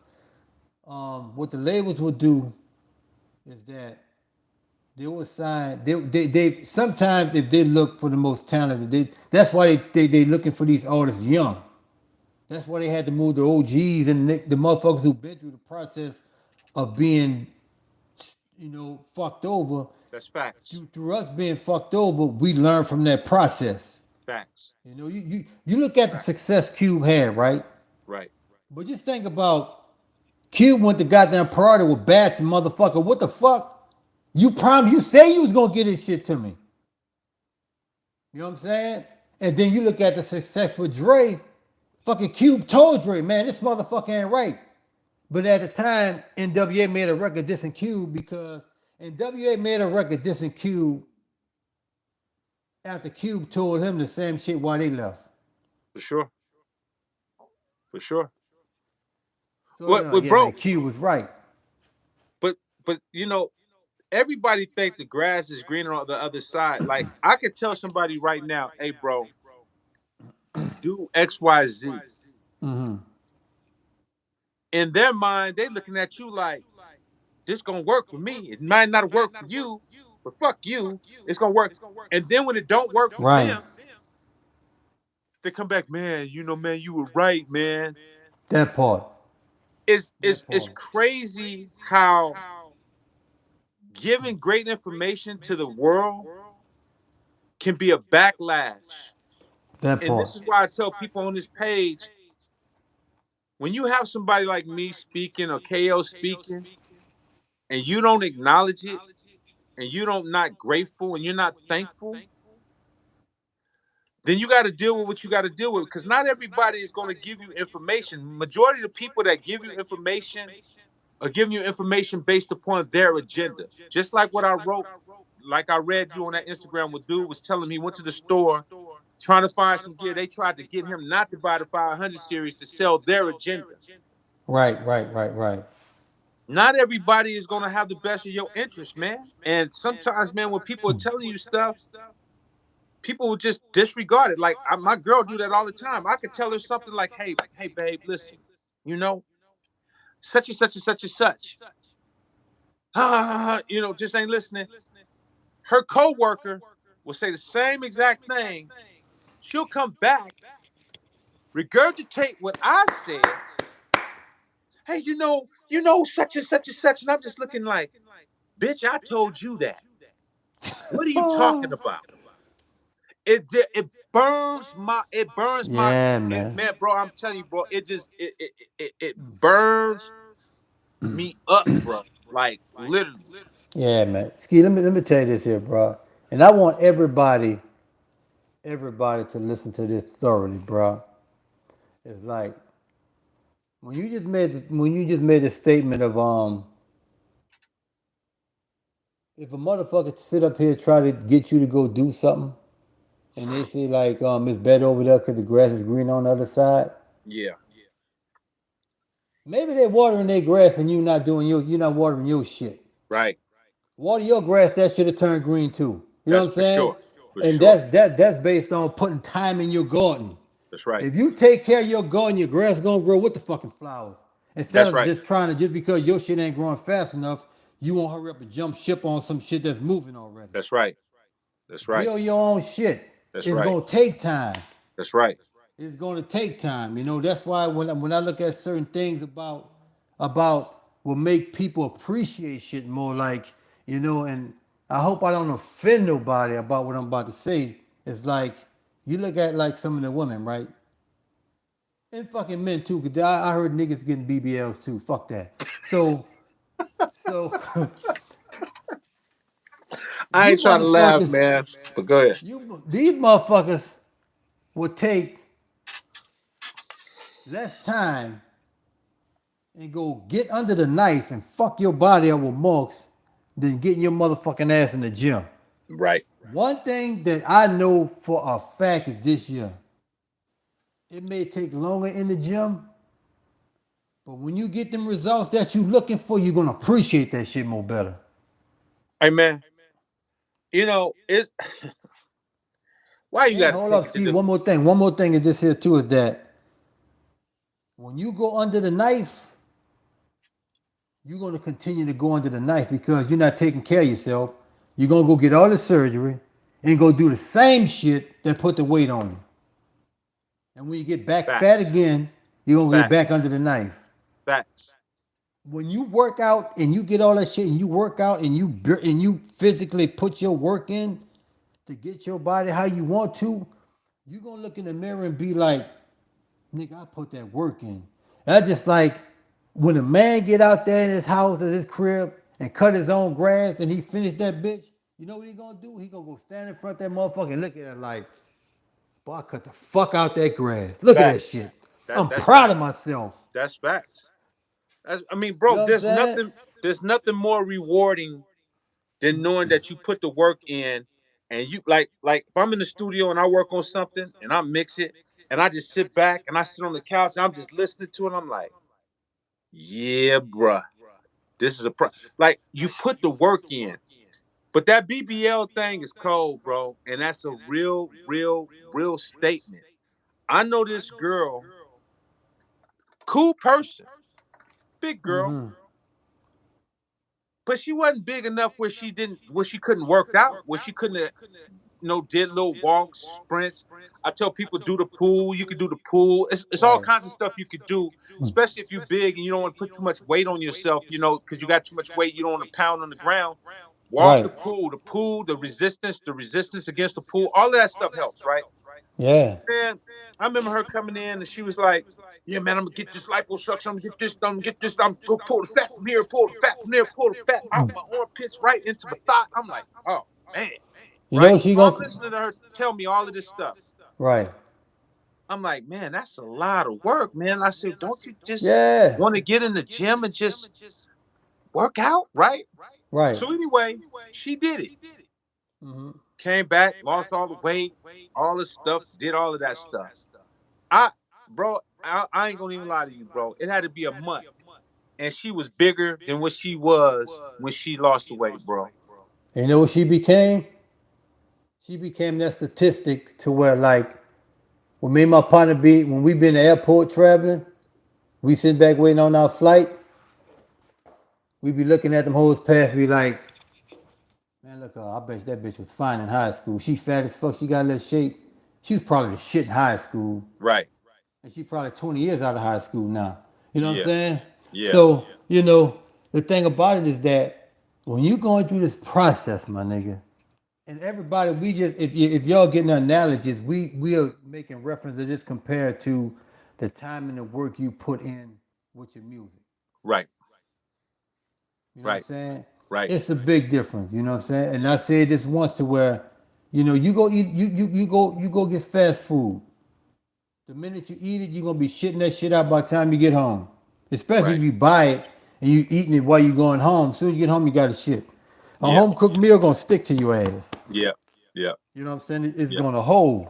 [SPEAKER 1] what the labels would do is that they would sign. They sometimes if they look for the most talented, that's why they looking for these artists young. That's why they had to move the OGs and the motherfuckers who've been through the process of being, fucked over.
[SPEAKER 2] That's facts.
[SPEAKER 1] Through us being fucked over, we learn from that process.
[SPEAKER 2] Facts.
[SPEAKER 1] You look at the success Cube had, right?
[SPEAKER 2] Right.
[SPEAKER 1] But just think about Cube went to goddamn party with bats and motherfucker. What the fuck? You say you was gonna get this shit to me. You know what I'm saying? And then you look at the success with Dre. Fucking Cube told Dre, man, this motherfucker ain't right. But at the time, NWA made a record dissing Cube because NWA made a record dissing Cube after Cube told him the same shit while they left.
[SPEAKER 2] For sure. For sure.
[SPEAKER 1] So
[SPEAKER 2] What
[SPEAKER 1] yeah, man,
[SPEAKER 2] bro?
[SPEAKER 1] Cube was right.
[SPEAKER 2] But everybody think the grass is greener on the other side. Like I could tell somebody right now, hey bro, do XYZ.
[SPEAKER 1] Mm-hmm.
[SPEAKER 2] In their mind, they looking at you like this gonna work for me. It might not work for you, but fuck you, it's gonna work. And then when it don't work for
[SPEAKER 1] Right.
[SPEAKER 2] them, they come back, man. Man, you were right, man.
[SPEAKER 1] That part.
[SPEAKER 2] It's crazy how giving great information to the world can be a backlash.
[SPEAKER 1] That
[SPEAKER 2] And
[SPEAKER 1] part.
[SPEAKER 2] this is why I tell people on this page, when you have somebody like me speaking or KO speaking, and you don't acknowledge it, and you don't not grateful, and you're not thankful, then you got to deal with what you got to deal with. Because not everybody is going to give you information. Majority of the people that give you information are giving you information based upon their agenda. Just like what I wrote, like I read you on that Instagram, what dude was telling me he went to the store trying to find some gear. They tried to get him not to buy the 500 series to sell their agenda.
[SPEAKER 1] Right.
[SPEAKER 2] Not everybody is going to have the best of your interest, man. And sometimes, man, when people are telling you stuff, people will just disregard it. Like my girl do that all the time. I could tell her something like, hey, babe, listen, you know, such and such and such and such. Just ain't listening. Her coworker will say the same exact thing. She'll come back, regurgitate what I said. Hey, such and such and such, and I'm just looking like, bitch, I told you that. What are you talking about? It burns my
[SPEAKER 1] Yeah, man.
[SPEAKER 2] man, bro. I'm telling you, bro. It burns me up, bro. Like literally.
[SPEAKER 1] Yeah, man. Ski, let me tell you this here, bro. And I want everybody to listen to this thoroughly, bro. It's like when you just made a statement of if a motherfucker sit up here try to get you to go do something and they say like it's better over there because the grass is green on the other side.
[SPEAKER 2] Yeah.
[SPEAKER 1] Maybe they're watering their grass and you're not watering your shit.
[SPEAKER 2] Right.
[SPEAKER 1] Water your grass, that should have turned green too. You know
[SPEAKER 2] That's
[SPEAKER 1] what I'm
[SPEAKER 2] for
[SPEAKER 1] saying?
[SPEAKER 2] sure. For
[SPEAKER 1] And
[SPEAKER 2] sure.
[SPEAKER 1] that's based on putting time in your garden.
[SPEAKER 2] That's right.
[SPEAKER 1] If you take care of your garden, your grass is gonna grow with the fucking flowers. Instead
[SPEAKER 2] That's
[SPEAKER 1] of
[SPEAKER 2] right.
[SPEAKER 1] just because your shit ain't growing fast enough, you won't hurry up and jump ship on some shit that's moving already.
[SPEAKER 2] That's right. That's right.
[SPEAKER 1] Build your own shit.
[SPEAKER 2] That's
[SPEAKER 1] It's
[SPEAKER 2] right.
[SPEAKER 1] gonna take time.
[SPEAKER 2] That's right.
[SPEAKER 1] It's gonna take time. That's why when I look at certain things about will make people appreciate shit more, like and I hope I don't offend nobody about what I'm about to say. It's like you look at like some of the women, right? And fucking men too, cause I heard niggas getting BBLs too. Fuck that. So
[SPEAKER 2] I
[SPEAKER 1] you
[SPEAKER 2] ain't trying to laugh,
[SPEAKER 1] motherfuckers,
[SPEAKER 2] man. But go ahead.
[SPEAKER 1] these motherfuckers will take less time and go get under the knife and fuck your body up with marks than getting your motherfucking ass in the gym.
[SPEAKER 2] Right.
[SPEAKER 1] One thing that I know for a fact is this year, it may take longer in the gym, but when you get them results that you looking for, you're gonna appreciate that shit more better.
[SPEAKER 2] Hey man, you know, it why you
[SPEAKER 1] And
[SPEAKER 2] gotta
[SPEAKER 1] hold
[SPEAKER 2] take
[SPEAKER 1] up,
[SPEAKER 2] it to
[SPEAKER 1] Steve.
[SPEAKER 2] the
[SPEAKER 1] One more thing. One more thing in this here too is that when you go under the knife, you're gonna continue to go under the knife because you're not taking care of yourself. You're gonna go get all the surgery and go do the same shit that put the weight on you. And when you get back fat
[SPEAKER 2] facts.
[SPEAKER 1] again, you're gonna get back
[SPEAKER 2] Facts.
[SPEAKER 1] under the knife.
[SPEAKER 2] Facts.
[SPEAKER 1] When you work out and you get all that shit and you work out and you physically put your work in to get your body how you want to, you're gonna look in the mirror and be like, nigga, I put that work in. That's just like when a man get out there in his house or his crib and cut his own grass and he finished that bitch, you know what he gonna do? He gonna go stand in front of that motherfucker and look at it like, boy, I cut the fuck out that grass. Look at that
[SPEAKER 2] Facts.
[SPEAKER 1] shit.
[SPEAKER 2] That
[SPEAKER 1] I'm
[SPEAKER 2] that's
[SPEAKER 1] proud
[SPEAKER 2] facts.
[SPEAKER 1] of myself.
[SPEAKER 2] That's facts. I mean,
[SPEAKER 1] You
[SPEAKER 2] bro,
[SPEAKER 1] know what I'm saying?
[SPEAKER 2] there's nothing more rewarding than knowing that you put the work in and you like if I'm in the studio and I work on something and I mix it and I just sit back and I sit on the couch and I'm just listening to it, I'm like, yeah, bruh, this is like you put the work in. But that BBL thing is cold, bro. And that's a real statement. I know this girl, cool person, big girl,
[SPEAKER 1] Mm-hmm.
[SPEAKER 2] but she wasn't big enough where she couldn't work out, where she couldn't did little walks, sprints. I tell people do the pool. You could do the pool. It's all
[SPEAKER 1] Right.
[SPEAKER 2] kinds of stuff you could do, especially if you're big and you don't want to put too much weight on yourself. Because you got too much weight, you don't want to pound on the ground. Walk
[SPEAKER 1] Right.
[SPEAKER 2] the pool, the resistance against the pool. All of that stuff helps, right?
[SPEAKER 1] Yeah.
[SPEAKER 2] And I remember her coming in and she was like, "Yeah, man, I'm gonna get this liposuction. I'm gonna get this done. Get this done. Pull the fat from here. Pull the fat from there. Pull the fat out my armpits right into my thigh." I'm like, "Oh man."
[SPEAKER 1] You know
[SPEAKER 2] Right?
[SPEAKER 1] what she
[SPEAKER 2] So I'm
[SPEAKER 1] gonna
[SPEAKER 2] listening to her tell me all of this stuff.
[SPEAKER 1] right.
[SPEAKER 2] I'm like, man, that's a lot of work, man. I said, don't you just
[SPEAKER 1] Yeah.
[SPEAKER 2] want to get in the gym and just work out, right?
[SPEAKER 1] Right.
[SPEAKER 2] So anyway, she did it.
[SPEAKER 1] Mm-hmm.
[SPEAKER 2] Came back, lost all the weight, all this stuff, did all of that stuff. I, bro, I ain't gonna even lie to you, bro. It had to be a month, and she was bigger than what she was when she lost the weight, bro.
[SPEAKER 1] And you know what she became? She became that statistic to where like when me and my partner be when we been in the airport traveling, we sit back waiting on our flight, we be looking at them hoes pass, be like, man, look, I bet that bitch was fine in high school. She fat as fuck, she got a little shape. She was probably the shit in high school.
[SPEAKER 2] Right?
[SPEAKER 1] And she probably 20 years out of high school now. You know what I'm
[SPEAKER 2] Yeah.
[SPEAKER 1] saying?
[SPEAKER 2] Yeah.
[SPEAKER 1] So, you know, the thing about it is that when you going through this process, my nigga, and everybody, we just if y'all getting the analogies, we are making reference to this compared to the time and the work you put in with your music.
[SPEAKER 2] Right.
[SPEAKER 1] You know what I'm
[SPEAKER 2] Right.
[SPEAKER 1] saying?
[SPEAKER 2] Right.
[SPEAKER 1] It's a big difference. You know what I'm saying? And I said this once to where, you go eat you go get fast food. The minute you eat it, you're gonna be shitting that shit out by the time you get home. Especially if
[SPEAKER 2] Right.
[SPEAKER 1] you buy it and you eating it while you going home. As soon as you get home, you got to shit. A
[SPEAKER 2] Yeah.
[SPEAKER 1] home cooked meal gonna stick to your ass.
[SPEAKER 2] Yeah. Yeah.
[SPEAKER 1] You know what I'm saying? It's
[SPEAKER 2] Yeah.
[SPEAKER 1] gonna hold.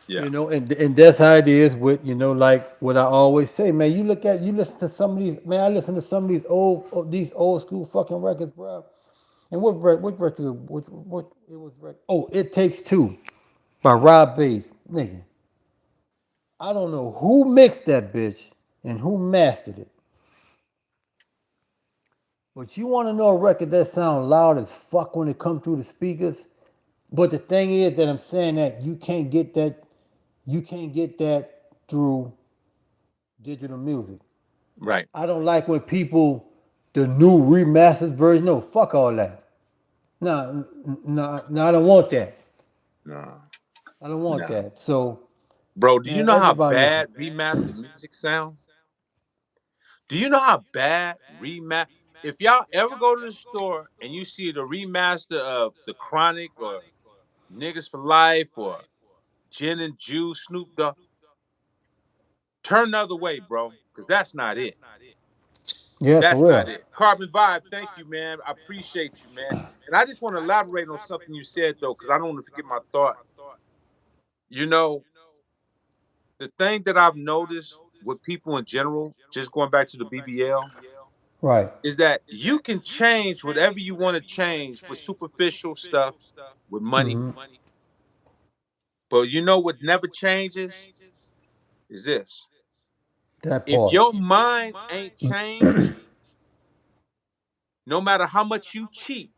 [SPEAKER 2] Yeah.
[SPEAKER 1] And that's how it is with like what I always say, man. You listen to some of these, man. I listen to some of these old school fucking records, bro. And what record? What it was? Oh, It Takes Two by Rob Bass, nigga. I don't know who mixed that bitch and who mastered it, but you want to know a record that sounds loud as fuck when it comes through the speakers. But the thing is that I'm saying that you can't get that through digital music.
[SPEAKER 2] Right.
[SPEAKER 1] I don't like when people the new remastered version. No, fuck all that. No, no, I don't want that.
[SPEAKER 2] No,
[SPEAKER 1] I don't want
[SPEAKER 2] no.
[SPEAKER 1] that. So,
[SPEAKER 2] Bro, do you
[SPEAKER 1] man,
[SPEAKER 2] know how
[SPEAKER 1] everybody listen.
[SPEAKER 2] bad remastered music sounds? Do you know how bad remaster? If y'all ever go to the store and you see the remaster of The Chronic or Niggas for Life or Gin and Juice, Snoop Dogg, turn the other way, bro, because that's not it.
[SPEAKER 1] Yeah, for
[SPEAKER 2] That's
[SPEAKER 1] real.
[SPEAKER 2] not it. Carbon Vibe, thank you, man. I appreciate you, man. And I just want to elaborate on something you said, though, because I don't want to forget my thought. You know, the thing that I've noticed with people in general, just going back to the BBL,
[SPEAKER 1] Right.
[SPEAKER 2] is that you can change whatever you want to change with superficial stuff, with money.
[SPEAKER 1] Mm-hmm.
[SPEAKER 2] But you know what never changes is this.
[SPEAKER 1] That
[SPEAKER 2] If
[SPEAKER 1] part.
[SPEAKER 2] your mind ain't changed, no matter how much you cheat,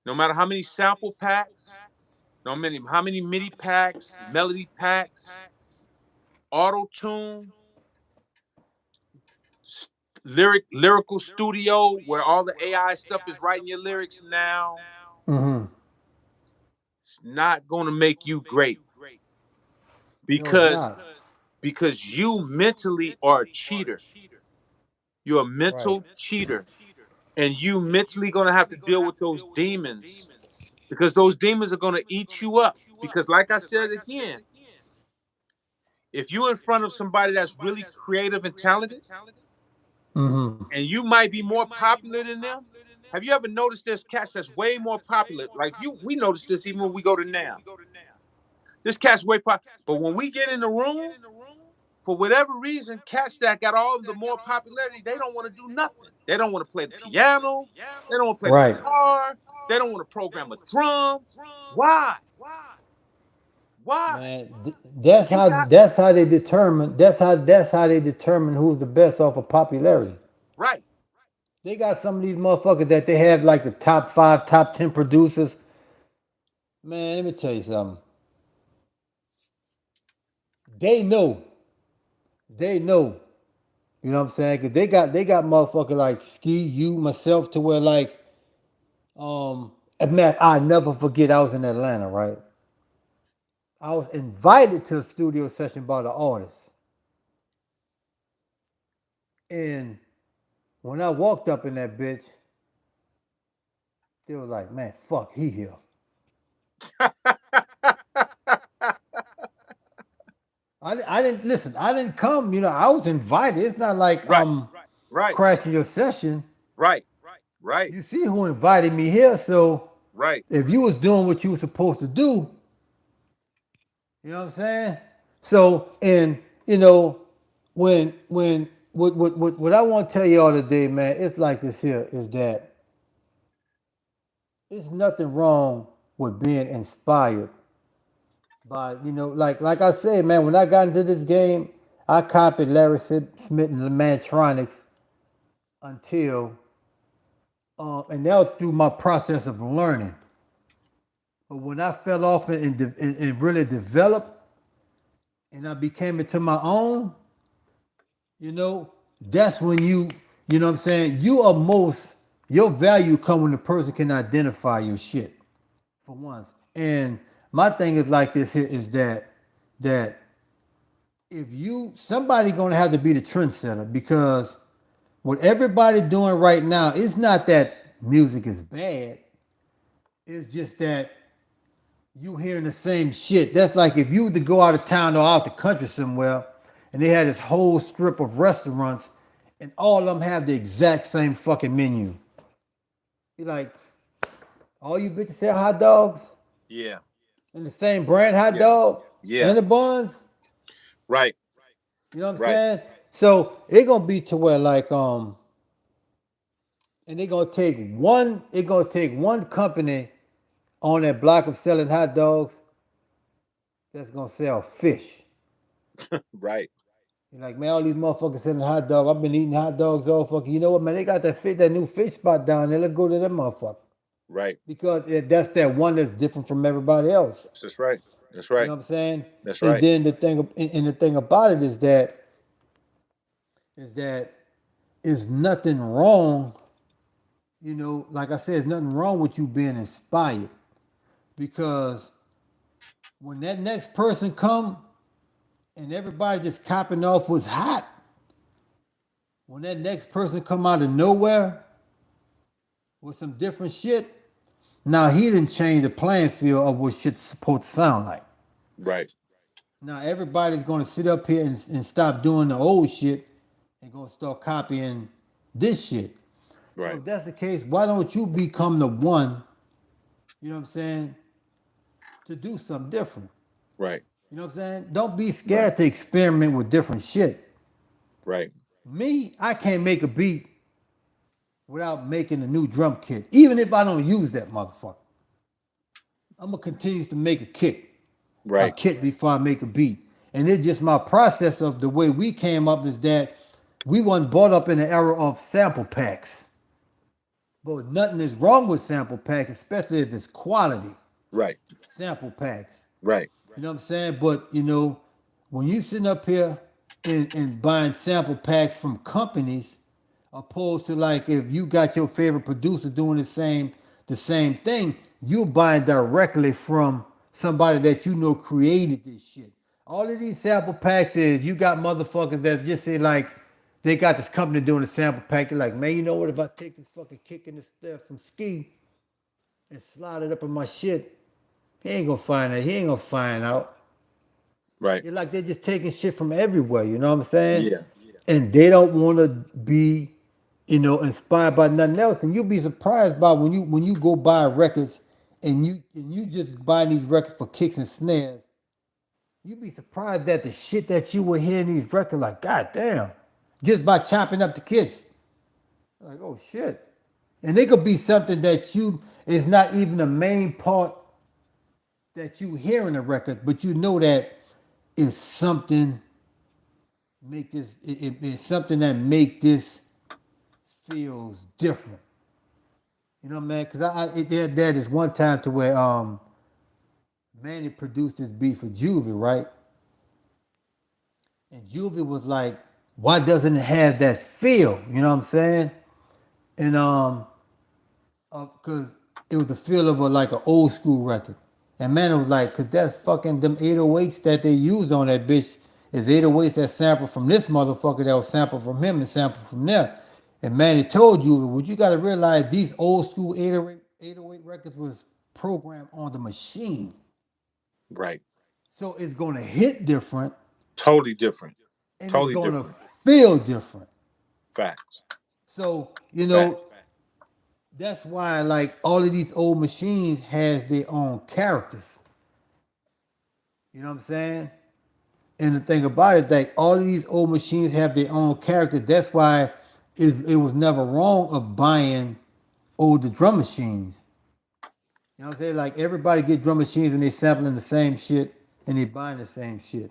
[SPEAKER 2] no matter how many sample packs, how many MIDI packs, melody packs, auto tune, lyrical studio where all the AI stuff is writing your lyrics now,
[SPEAKER 1] Mm-hmm.
[SPEAKER 2] it's not gonna make you great
[SPEAKER 1] No, it's
[SPEAKER 2] because
[SPEAKER 1] not.
[SPEAKER 2] you mentally are a cheater. You're a
[SPEAKER 1] Right.
[SPEAKER 2] mental cheater. And you mentally gonna have to deal with those demons because those demons are gonna eat you up. Because, like I said again, if you're in front of somebody that's really creative and talented,
[SPEAKER 1] Mm-hmm.
[SPEAKER 2] and you might be more popular than them, have you ever noticed there's cats that's way more popular? Like we notice this even when we go to now. This cat's way popular, but when we get in the room, for whatever reason, cats that got all of the more popularity, they don't want to do nothing. They don't want to play the piano. They don't want to play the
[SPEAKER 1] Right.
[SPEAKER 2] guitar. They don't want to program a drum. Why? Why?
[SPEAKER 1] Man,
[SPEAKER 2] You got
[SPEAKER 1] that's how they determine who's the best off of popularity.
[SPEAKER 2] right.
[SPEAKER 1] They got some of these motherfuckers that they have like the top five, top 10 producers. Man, let me tell you something. They know. They know. You know what I'm saying? Cause they got motherfuckers like Ski, you, myself, to where like man, I never forget I was in Atlanta, right? I was invited to a studio session by the artist. And when I walked up in that bitch, they were like, man, fuck, he here. I didn't listen. I didn't come. I was invited. It's not like
[SPEAKER 2] Right.
[SPEAKER 1] I'm
[SPEAKER 2] Right.
[SPEAKER 1] crashing your session.
[SPEAKER 2] Right. Right.
[SPEAKER 1] You see who invited me here. So
[SPEAKER 2] Right.
[SPEAKER 1] if you was doing what you were supposed to do, you know what I'm saying? So and when what I want to tell y'all today, man, it's like this here is that it's nothing wrong with being inspired by like I said, man, when I got into this game, I copied Larry Smith and the Mantronics until and that was through my process of learning. But when I fell off and really developed and I became into my own, you know, that's when you know what I'm saying, your value come when the person can identify your shit for once. And my thing is like this here is that if somebody gonna have to be the trendsetter because what everybody doing right now, it's not that music is bad. It's just that you hearing the same shit. That's like if you were to go out of town or out the country somewhere and they had this whole strip of restaurants and all of them have the exact same fucking menu. You're like, all you bitches sell hot dogs
[SPEAKER 2] Yeah.
[SPEAKER 1] and the same brand hot
[SPEAKER 2] Yeah.
[SPEAKER 1] dog
[SPEAKER 2] Yeah.
[SPEAKER 1] and the buns.
[SPEAKER 2] Right.
[SPEAKER 1] You know what I'm
[SPEAKER 2] Right.
[SPEAKER 1] saying? So it gonna be to where like and it gonna take one company on that block of selling hot dogs that's gonna sell fish.
[SPEAKER 2] Right.
[SPEAKER 1] You're like, man, all these motherfuckers selling hot dog. I've been eating hot dogs all fucking. You know what, man? They got that new fish spot down there. Let's go to that motherfucker
[SPEAKER 2] Right.
[SPEAKER 1] because that's that one that's different from everybody else.
[SPEAKER 2] That's right. That's
[SPEAKER 1] You
[SPEAKER 2] right.
[SPEAKER 1] know what I'm saying?
[SPEAKER 2] That's
[SPEAKER 1] And
[SPEAKER 2] right.
[SPEAKER 1] then the thing about it is that is nothing wrong. you know, like I said, there's nothing wrong with you being inspired because when that next person come and everybody just copping off what's hot, when that next person come out of nowhere with some different shit, now he didn't change the playing field of what shit's supposed to sound like.
[SPEAKER 2] Right.
[SPEAKER 1] Now everybody's gonna sit up here and stop doing the old shit and gonna start copying this shit. So
[SPEAKER 2] Right.
[SPEAKER 1] if that's the case, why don't you become the one, you know what I'm saying, to do something different?
[SPEAKER 2] Right.
[SPEAKER 1] You know what I'm saying? Don't be
[SPEAKER 2] Right.
[SPEAKER 1] scared to experiment with different shit.
[SPEAKER 2] Right.
[SPEAKER 1] Me, I can't make a beat without making a new drum kit. Even if I don't use that motherfucker. I'm gonna continue to make a
[SPEAKER 2] Right.
[SPEAKER 1] kit before I make a beat. And it's just my process of the way we came up is that we wasn't brought up in the era of sample packs. But nothing is wrong with sample packs, especially if it's quality
[SPEAKER 2] Right.
[SPEAKER 1] sample packs.
[SPEAKER 2] Right.
[SPEAKER 1] You know what I'm saying? But you know, when you sitting up here and buying sample packs from companies, opposed to like if you got your favorite producer doing the same thing, you're buying directly from somebody that you know created this shit. All of these sample packs is you got motherfuckers that just say like they got this company doing a sample pack. They're like, man, you know what? If I take this fucking kick and this stuff from Ski and slide it up in my shit, he ain't gonna find it. He ain't gonna find out.
[SPEAKER 2] Right.
[SPEAKER 1] It's like they're just taking shit from everywhere. You know what I'm saying?
[SPEAKER 2] Yeah.
[SPEAKER 1] And they don't want to be, you know, inspired by nothing else. And you'll be surprised by when you go buy records and you just buy these records for kicks and snares. You'd be surprised at the shit that you will hear in these records. Like, God damn, just by chopping up the kicks. Like, oh shit. And it could be something that you is not even the main part that you hear in the record, but you know that it's something make this it's something that make this feels different. You know, man, because there is one time to where Manny produced this beat for Juvie, right? And Juvie was like, why doesn't it have that feel? You know what I'm saying? And because it was the feel of like an old school record. And man, it was like, cause that's fucking them 808s that they used on that bitch is 808s that sampled from this motherfucker that was sampled from him and sampled from there. And man, it told you, what you gotta realize, these old school 808 records was programmed on the machine.
[SPEAKER 2] Right.
[SPEAKER 1] So it's gonna hit different
[SPEAKER 2] Totally different.
[SPEAKER 1] and it's
[SPEAKER 2] Totally
[SPEAKER 1] gonna
[SPEAKER 2] different.
[SPEAKER 1] feel different.
[SPEAKER 2] Facts.
[SPEAKER 1] So, you know,
[SPEAKER 2] Facts.
[SPEAKER 1] that's why like all of these old machines has their own characters. You know what I'm saying? And the thing about it, like all of these old machines have their own character. That's why it was never wrong of buying older drum machines. You know what I'm saying? Like everybody get drum machines and they sampling the same shit and they buying the same shit.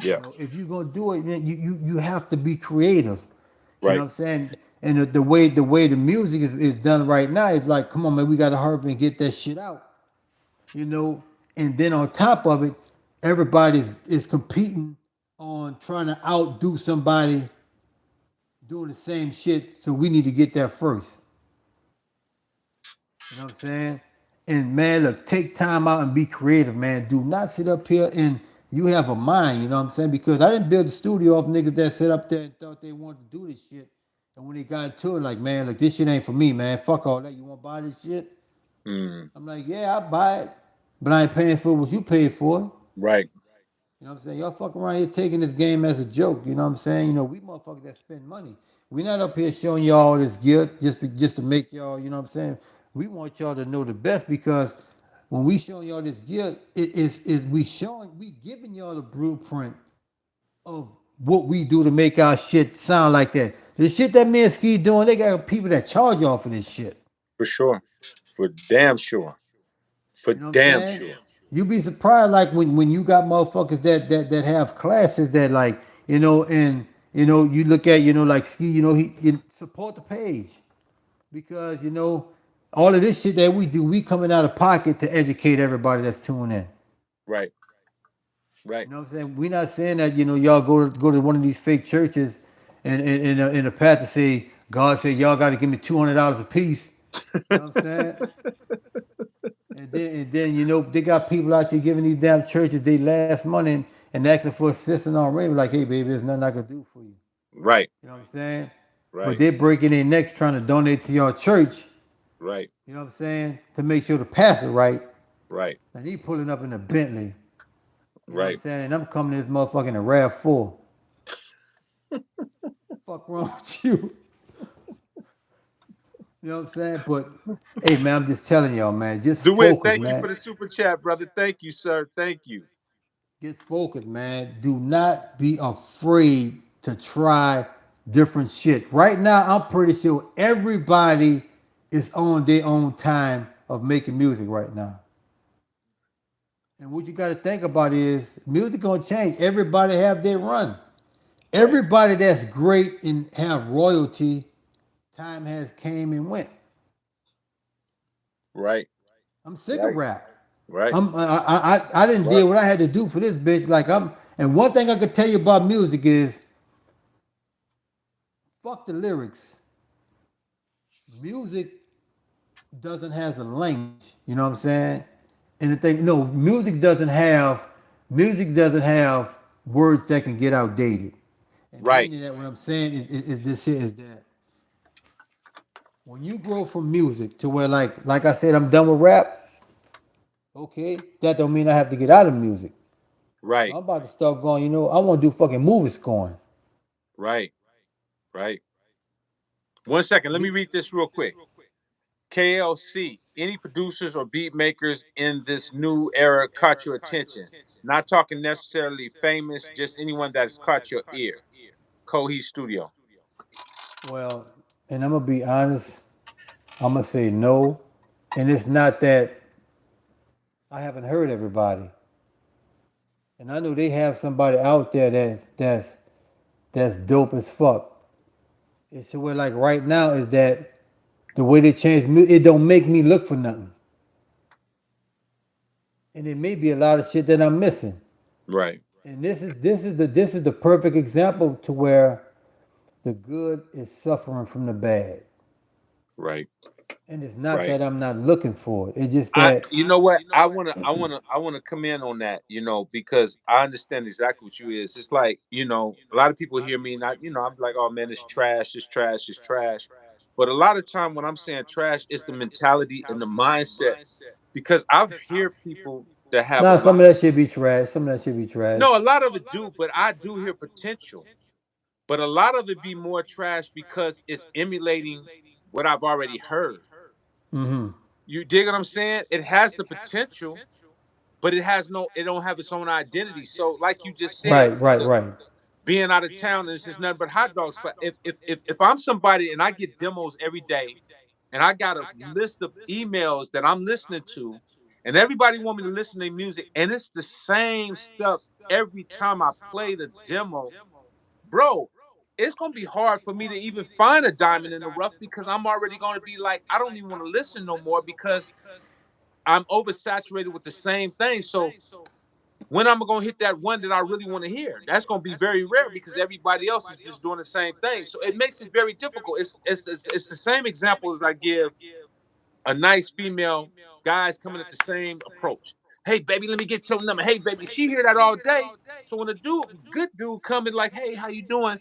[SPEAKER 1] You
[SPEAKER 2] Yeah.
[SPEAKER 1] know, if you're gonna do it, man, you have to be creative. You know
[SPEAKER 2] Right.
[SPEAKER 1] what I'm saying? And the way the music is done right now is like, come on, man, we gotta hurry up and get that shit out. You know, and then on top of it, everybody is competing on trying to outdo somebody doing the same shit. So we need to get there first. You know what I'm saying? And man, look, take time out and be creative, man. Do not sit up here and you have a mind, you know what I'm saying? Because I didn't build a studio off niggas that sit up there and thought they wanted to do this shit. And when they got into it, like, man, look, this shit ain't for me, man. Fuck all that. You want to buy this shit?
[SPEAKER 2] Mm.
[SPEAKER 1] I'm like, yeah, I'll buy it. But I ain't paying for what you paid for.
[SPEAKER 2] Right.
[SPEAKER 1] You know what I'm saying? Y'all fuck around here taking this game as a joke. You know what I'm saying? You know, we motherfuckers that spend money. We not up here showing y'all this gear just to make y'all, you know what I'm saying? We want y'all to know the best because when we showing y'all this gear, we giving y'all the blueprint of what we do to make our shit sound like that. The shit that me and Ski doing, they got people that charge y'all for this shit.
[SPEAKER 2] For sure. For damn sure. For
[SPEAKER 1] You know what I'm
[SPEAKER 2] damn
[SPEAKER 1] saying?
[SPEAKER 2] sure.
[SPEAKER 1] You be surprised like when you got motherfuckers that have classes that like, you know, and you know, you look at, you know, like Ski, you know, he support the page. Because, you know, all of this shit that we do, we coming out of pocket to educate everybody that's tuning in.
[SPEAKER 2] Right. Right.
[SPEAKER 1] You know what I'm saying? We're not saying that, you know, y'all go to one of these fake churches and in a path to say, God said, y'all got to give me $200 a piece You know what I'm saying? And then they got people out here giving these damn churches their last money and asking for assistance on rent. Like, hey baby, there's nothing I can do for you.
[SPEAKER 2] Right,
[SPEAKER 1] You know what I'm saying? But
[SPEAKER 2] right,
[SPEAKER 1] they're breaking their necks trying to donate to your church.
[SPEAKER 2] right,
[SPEAKER 1] You know what I'm saying? To make sure the pastor right.
[SPEAKER 2] right,
[SPEAKER 1] And he pulling up in a Bentley. You know what I'm
[SPEAKER 2] right.
[SPEAKER 1] saying? And I'm coming to this motherfucker in a RAV4. Fuck wrong with you? You know what I'm saying? But hey man, I'm just telling y'all, man, just
[SPEAKER 2] DeWitt,
[SPEAKER 1] focus,
[SPEAKER 2] thank you
[SPEAKER 1] man.
[SPEAKER 2] for the super chat, brother. Thank you, sir. Thank you.
[SPEAKER 1] Get focused, man. Do not be afraid to try different shit. Right now, I'm pretty sure everybody is on their own time of making music right now. And what you got to think about is music gonna change. Everybody have their run.
[SPEAKER 2] Right,
[SPEAKER 1] Everybody that's great and have royalty, time has came and went.
[SPEAKER 2] right,
[SPEAKER 1] I'm sick of rap.
[SPEAKER 2] right,
[SPEAKER 1] I didn't deal what I had to do for this bitch. Like I'm, and one thing I could tell you about music is fuck the lyrics. Music doesn't have a language. You know what I'm saying? And the thing, no, music doesn't have words that can get outdated. And
[SPEAKER 2] right,
[SPEAKER 1] meaning that what I'm saying is this here is that when you grow from music to where like I said, I'm done with rap. Okay, that don't mean I have to get out of music. So
[SPEAKER 2] right,
[SPEAKER 1] I'm about to start going. I want to do fucking movie scoring.
[SPEAKER 2] right, right. 1 second. Let me read this real quick. KLC. Any producers or beat makers in this new era caught your attention? Not talking necessarily famous, just anyone that has caught your ear. Cohe Studio.
[SPEAKER 1] Well, and I'm gonna be honest. I'm gonna say no, and it's not that I haven't heard everybody, and I know they have somebody out there that's dope as fuck. It's where like right now is that the way they change it don't make me look for nothing, and it may be a lot of shit that I'm missing.
[SPEAKER 2] Right,
[SPEAKER 1] And this is the perfect example to where the good is suffering from the bad.
[SPEAKER 2] right,
[SPEAKER 1] And it's not
[SPEAKER 2] right.
[SPEAKER 1] that I'm not looking for it. It's just
[SPEAKER 2] I
[SPEAKER 1] that
[SPEAKER 2] you know what? I wanna come in on that, because I understand exactly what you is. It's like, a lot of people hear me and I'm like, oh man, it's trash, it's trash, it's trash. But a lot of time when I'm saying trash, it's the mentality and the mindset. Because I've hear people that have a
[SPEAKER 1] nah,
[SPEAKER 2] lot.
[SPEAKER 1] some of that should be trash. Some of that should be trash.
[SPEAKER 2] No, a lot of it do, but I do hear potential. But a lot of it be more trash because it's emulating what I've already heard.
[SPEAKER 1] Mm-hmm.
[SPEAKER 2] You dig what I'm saying? It has the potential, but it don't have its own identity. So, like you just said,
[SPEAKER 1] Right, right, right.
[SPEAKER 2] being out of town and it's just nothing but hot dogs. But if I'm somebody and I get demos every day, and I got a list of emails that I'm listening to, and everybody want me to listen to music, and it's the same stuff every time I play the demo, bro. It's gonna be hard for me to even find a diamond in the rough because I'm already gonna be like, I don't even want to listen no more because I'm oversaturated with the same thing. So when I'm gonna hit that one that I really want to hear? That's gonna be very rare because everybody else is just doing the same thing. So it makes it very difficult. It's the same example as I give a nice female guys coming at the same approach. Hey baby, let me get your number. Hey baby, she hear that all day. So when a good dude coming like, hey, how you doing?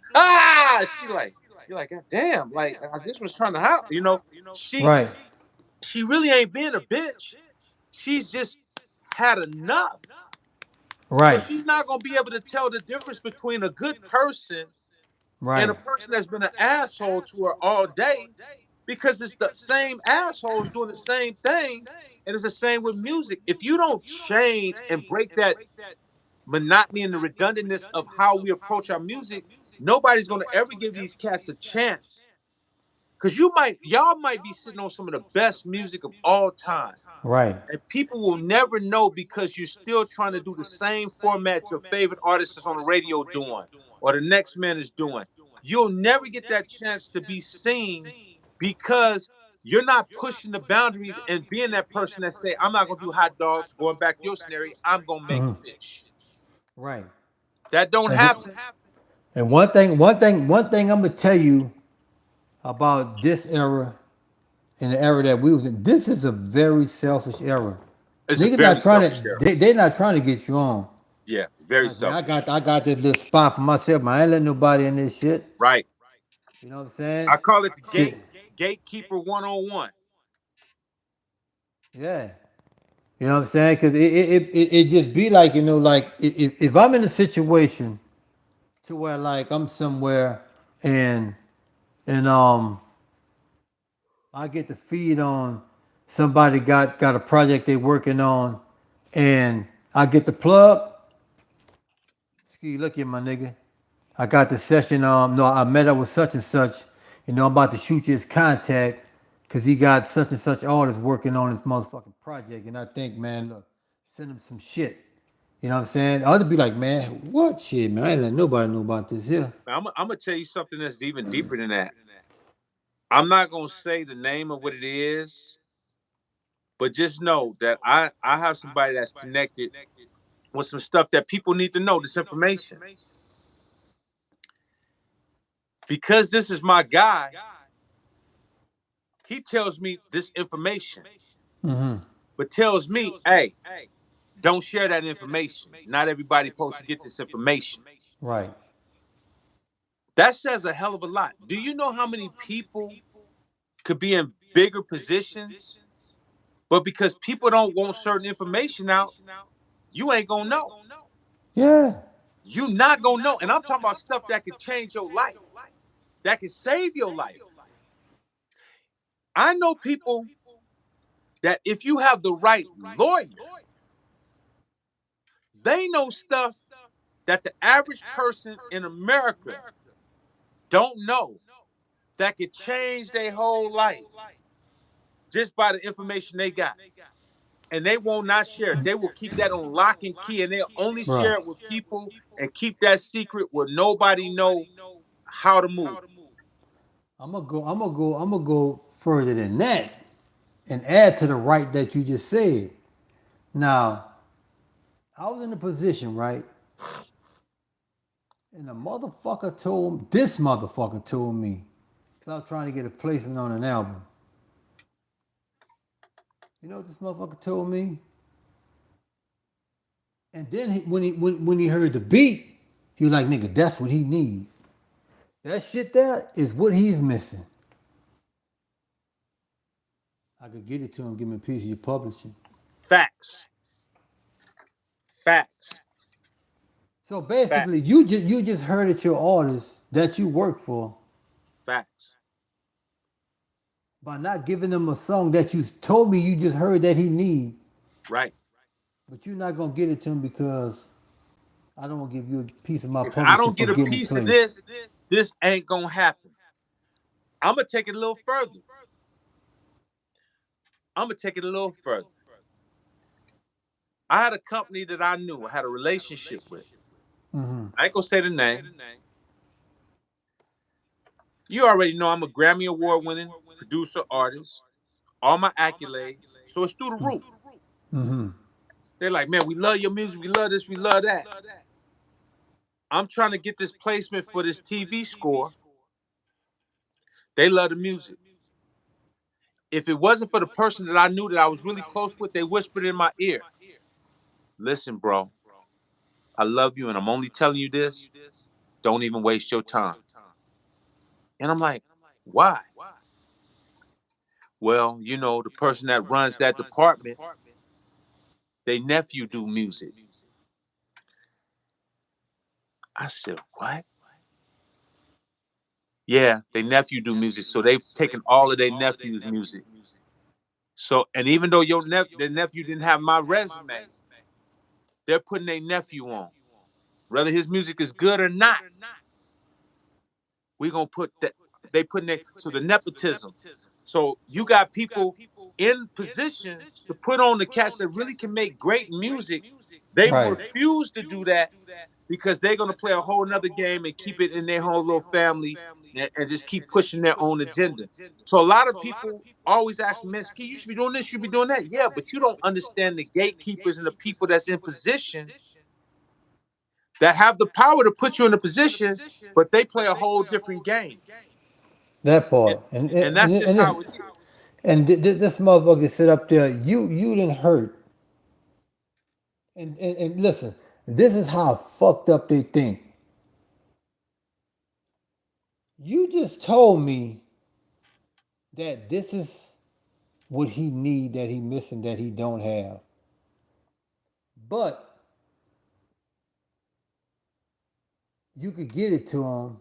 [SPEAKER 2] She like, you're like, God damn, like I just was trying to help. She
[SPEAKER 1] Right,
[SPEAKER 2] she really ain't being a bitch. She's just had enough. So
[SPEAKER 1] right,
[SPEAKER 2] she's not gonna be able to tell the difference between a good person and
[SPEAKER 1] right,
[SPEAKER 2] a person that's been an asshole to her all day because it's the same assholes doing the same thing. And it's the same with music. If you don't change and break that monotony and the redundantness of how we approach our music, nobody's gonna ever give these cats a chance. Cause y'all might be sitting on some of the best music of all time.
[SPEAKER 1] right.
[SPEAKER 2] And people will never know because you're still trying to do the same format your favorite artist is on the radio doing or the next man is doing. You'll never get that chance to be seen because you're not pushing the boundaries and being that person that say, I'm not gonna do hot dogs, going back to your scenario, I'm gonna make
[SPEAKER 1] Mhm.
[SPEAKER 2] fish.
[SPEAKER 1] Right.
[SPEAKER 2] That don't
[SPEAKER 1] And
[SPEAKER 2] happen.
[SPEAKER 1] one thing I'm gonna tell you about this era in the era that we was in. This is a very selfish era.
[SPEAKER 2] It's a
[SPEAKER 1] Niggas
[SPEAKER 2] very
[SPEAKER 1] not trying
[SPEAKER 2] selfish
[SPEAKER 1] to.
[SPEAKER 2] era.
[SPEAKER 1] They not trying to get you on.
[SPEAKER 2] Yeah, very
[SPEAKER 1] Like man,
[SPEAKER 2] selfish.
[SPEAKER 1] I got this little spot for myself. Man, I ain't letting nobody in this shit.
[SPEAKER 2] Right.
[SPEAKER 1] You know what I'm saying?
[SPEAKER 2] I call it the
[SPEAKER 1] Shit.
[SPEAKER 2] gatekeeper 101.
[SPEAKER 1] Yeah. You know what I'm saying? Because it just be like, like if I'm in a situation to where like I'm somewhere and and I get to feed on somebody got a project they working on and I get the plug. Ski, look here, my nigga. I got the session. No, I met up with such and such. I'm about to shoot you his contact because he got such and such artists working on this motherfucking project. And I think, man, look, send him some shit. You know what I'm saying? I'd be like, man, what shit, man? I ain't let nobody know about this here.
[SPEAKER 2] I'm gonna tell you something that's even deeper than that. I'm not gonna say the name of what it is, but just know that I have somebody that's connected with some stuff that people need to know. This information, because this is my guy. He tells me this information,
[SPEAKER 1] Mm-hmm.
[SPEAKER 2] but tells me, hey, don't share that information. Not everybody supposed to get this information.
[SPEAKER 1] Right.
[SPEAKER 2] That says a hell of a lot. Do you know how many people could be in bigger positions, but because people don't want certain information out, you ain't gonna know.
[SPEAKER 1] Yeah.
[SPEAKER 2] You not gonna know. And I'm talking about stuff that could change your life, that could save your life. I know people that if you have the right lawyer, they know stuff that the average person in America don't know that could change their whole life just by the information they got. And they will not share it. They will keep that on lock and key, and they'll only
[SPEAKER 1] Right.
[SPEAKER 2] share it with people and keep that secret where nobody know how to move.
[SPEAKER 1] I'm gonna go further than that and add to the right that you just said. Now, I was in a position, right? And this motherfucker told me, because I was trying to get a placement on an album. You know what this motherfucker told me? And then when he heard the beat, he was like, nigga, that's what he need. That shit there is what he's missing. I could get it to him, give him a piece of your publishing.
[SPEAKER 2] Facts. Facts.
[SPEAKER 1] So
[SPEAKER 2] Facts.
[SPEAKER 1] basically, you just heard it your artist that you work for
[SPEAKER 2] Facts.
[SPEAKER 1] by not giving them a song that you told me you just heard that he need,
[SPEAKER 2] Right.
[SPEAKER 1] but you're not gonna get it to him because I don't want to give you a piece of my
[SPEAKER 2] If I
[SPEAKER 1] publishing
[SPEAKER 2] don't
[SPEAKER 1] for
[SPEAKER 2] get a
[SPEAKER 1] getting it
[SPEAKER 2] piece of
[SPEAKER 1] placed.
[SPEAKER 2] this ain't gonna happen. I'm gonna take it a little further. I'm gonna take it a little further. I had a company that I knew, I had a relationship with.
[SPEAKER 1] Mm-hmm.
[SPEAKER 2] I ain't gonna say the name. You already know I'm a Grammy Award winning producer, artist, all my accolades. So it's through the roof.
[SPEAKER 1] Mm-hmm.
[SPEAKER 2] They're like, man, we love your music, we love this, we love that. I'm trying to get this placement for this TV score. They love the music. If it wasn't for the person that I knew that I was really close with, they whispered in my ear, listen, bro, I love you and I'm only telling you this. Don't even waste your time. And I'm like, why? Well, the person that runs that department, they nephew do music. I said, what? Yeah, they nephew do music. So they've taken all of their nephew's music. So, and even though their nephew didn't have my resume, they're putting their nephew on. Whether his music is good or not, we're gonna put that they putting it so the nepotism. So you got people in positions to put on the cats that really can make great music. They
[SPEAKER 1] Right.
[SPEAKER 2] refuse to do that because they're gonna play a whole nother game and keep it in their whole little family and just keep pushing their own agenda. So a lot of people always ask me, man, Ski, you should be doing this, you should be doing that. Yeah, but you don't understand the gatekeepers and the people that's in position that have the power to put you in a position, but they play a whole different game.
[SPEAKER 1] That
[SPEAKER 2] And,
[SPEAKER 1] part, and
[SPEAKER 2] and that's just
[SPEAKER 1] and it's
[SPEAKER 2] how it is.
[SPEAKER 1] And this motherfucker sit up there. You didn't hurt. And listen, this is how fucked up they think. You just told me that this is what he need, that he missing, that he don't have. But you could get it to him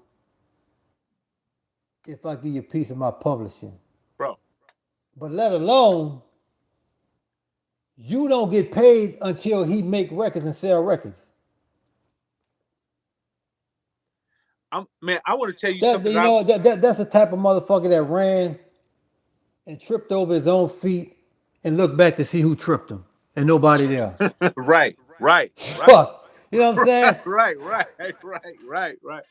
[SPEAKER 1] if I give you a piece of my publishing.
[SPEAKER 2] bro.
[SPEAKER 1] But let alone you don't get paid until he make records and sell records.
[SPEAKER 2] Man, I want to tell you
[SPEAKER 1] That
[SPEAKER 2] something.
[SPEAKER 1] you know that's the type of motherfucker that ran and tripped over his own feet and looked back to see who tripped him, and nobody there.
[SPEAKER 2] Right, right, right,
[SPEAKER 1] Fuck, you know what I'm saying?
[SPEAKER 2] right, right, right.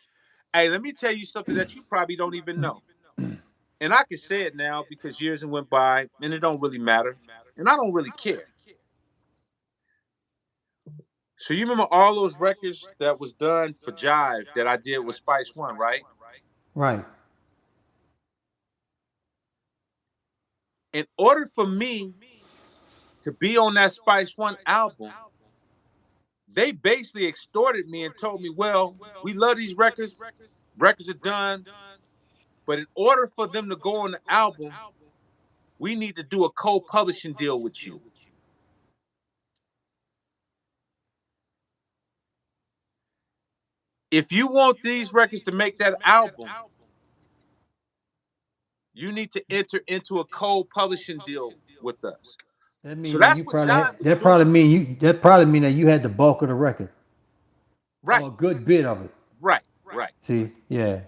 [SPEAKER 2] Hey, let me tell you something that you probably don't even know. And I can say it now because years have went by and it don't really matter. And I don't really care. So you remember all those records that was done for Jive that I did with Spice One, right?
[SPEAKER 1] Right.
[SPEAKER 2] In order for me to be on that Spice One album, they basically extorted me and told me, well, we love these records. Records are done. But in order for them to go on the album, we need to do a co-publishing deal with you. If you want these records to make that album, you need to enter into a co-publishing deal with us.
[SPEAKER 1] That
[SPEAKER 2] So
[SPEAKER 1] mean that
[SPEAKER 2] that's
[SPEAKER 1] you
[SPEAKER 2] what
[SPEAKER 1] probably
[SPEAKER 2] Jive
[SPEAKER 1] had,
[SPEAKER 2] was doing.
[SPEAKER 1] that probably mean that you had the bulk of the record
[SPEAKER 2] Right,
[SPEAKER 1] or a good bit of it.
[SPEAKER 2] right, right,
[SPEAKER 1] See, yeah.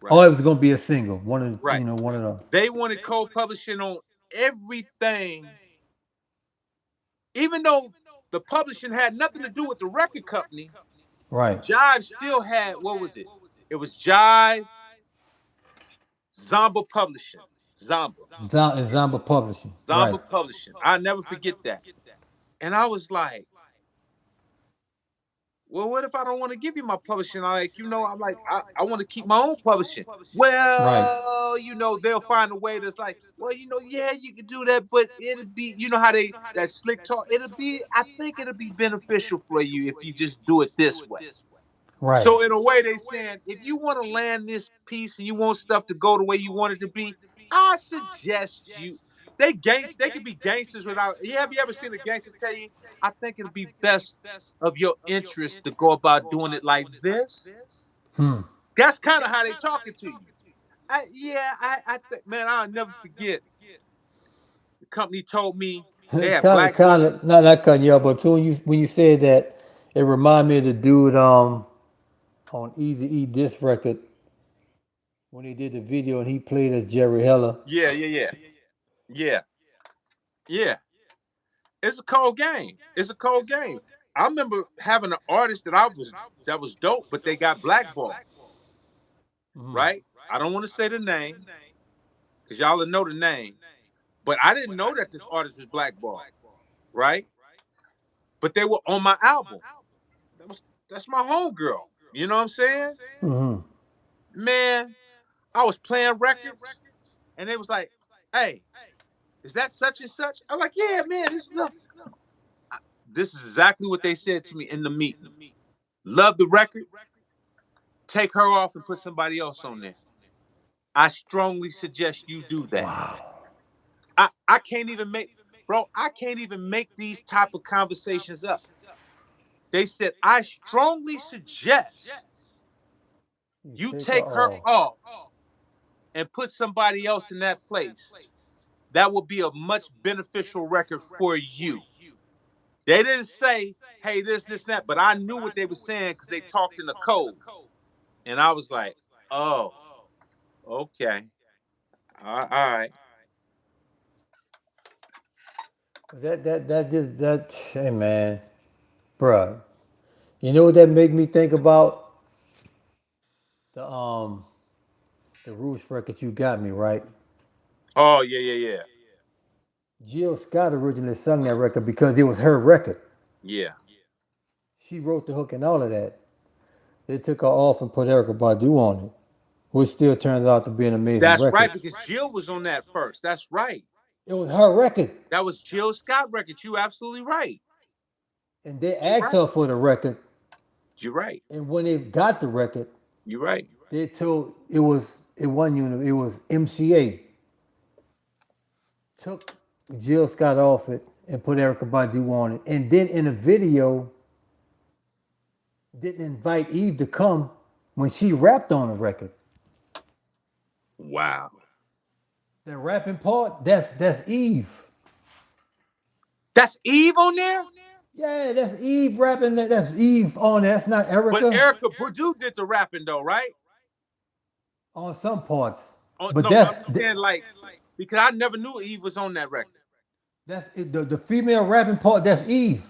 [SPEAKER 2] right,
[SPEAKER 1] Oh, it was gonna be a single, one of
[SPEAKER 2] right.
[SPEAKER 1] one of them.
[SPEAKER 2] They wanted co-publishing on everything, even though the publishing had nothing to do with the record company.
[SPEAKER 1] Right.
[SPEAKER 2] Jive still had, what was it? It was Jive, Zomba Publishing. Zomba.
[SPEAKER 1] Zamba Publishing. Right.
[SPEAKER 2] Zomba Publishing. I'll never forget that. And I was like, well, what if I don't want to give you my publishing? I'm like, I want to keep my own publishing.
[SPEAKER 1] Right.
[SPEAKER 2] Well, they'll find a way that's like, well, yeah, you can do that, but it'll be, how that slick talk, I think it'll be beneficial for you if you just do it this way.
[SPEAKER 1] Right.
[SPEAKER 2] So in a way, they saying, if you want to land this piece and you want stuff to go the way you want it to be, I suggest you. They could be gangsters without. Have you ever seen a gangster tell you, I think it'll be best of your interest to go about doing it like this?
[SPEAKER 1] Hmm.
[SPEAKER 2] That's kind of how they talking to you. I think, man, I'll never forget. The company told me they had
[SPEAKER 1] kind
[SPEAKER 2] blackballed.
[SPEAKER 1] of not cutting you off, but too, when you said that, it reminded me of the dude on Easy E Disc record when he did the video and he played as Jerry Heller.
[SPEAKER 2] Yeah, yeah, yeah, yeah, yeah. It's a cold game. It's a cold game. I remember having an artist that was dope, but they got blackballed.
[SPEAKER 1] Mhm.
[SPEAKER 2] Right? I don't want to say the name because y'all will know the name, but I didn't know that this artist was blackballed. Right? But they were on my album. That's my homegirl. You know what I'm saying?
[SPEAKER 1] Mhm.
[SPEAKER 2] Man, I was playing records, and they was like, "Hey, is that such and such?" I'm like, "Yeah, man, this is exactly what they said to me in the meeting. Love the record. Take her off and put somebody else on there. I strongly suggest you do that."
[SPEAKER 1] Wow.
[SPEAKER 2] I can't even I can't even make these type of conversations up. They said, I strongly suggest you take her off and put somebody else in that place. That would be a much beneficial record for you. They didn't say, hey, this, and that, but I knew what they were saying because they talked in the code. And I was like, oh, okay. All right.
[SPEAKER 1] Hey man, bruh. You know what that make me think about? The the Roots record you got me, right?
[SPEAKER 2] Oh, yeah, yeah, yeah.
[SPEAKER 1] Jill Scott originally sung that record because it was her record.
[SPEAKER 2] Yeah.
[SPEAKER 1] She wrote the hook and all of that. They took her off and put Erica Badu on it, which still turns out to be an amazing
[SPEAKER 2] That's
[SPEAKER 1] record.
[SPEAKER 2] right, because Jill was on that first. That's right.
[SPEAKER 1] It was her record,
[SPEAKER 2] That was Jill Scott record. You absolutely right.
[SPEAKER 1] and they
[SPEAKER 2] You're
[SPEAKER 1] asked
[SPEAKER 2] right.
[SPEAKER 1] her for the record.
[SPEAKER 2] You're right.
[SPEAKER 1] And when they got the record,
[SPEAKER 2] You're right.
[SPEAKER 1] they told it one unit. It was MCA took Jill Scott off it and put Erica Badu on it, and then in a video didn't invite Eve to come when she rapped on the record.
[SPEAKER 2] Wow.
[SPEAKER 1] The rapping part, that's Eve.
[SPEAKER 2] That's Eve on there?
[SPEAKER 1] Yeah, that's Eve rapping. That's Eve on there. That's not Erica.
[SPEAKER 2] But Erica Badu did the rapping though, right?
[SPEAKER 1] On some parts.
[SPEAKER 2] Oh,
[SPEAKER 1] But
[SPEAKER 2] no, I'm just saying like because I never knew Eve was on that record.
[SPEAKER 1] that's the female rapping part. That's Eve.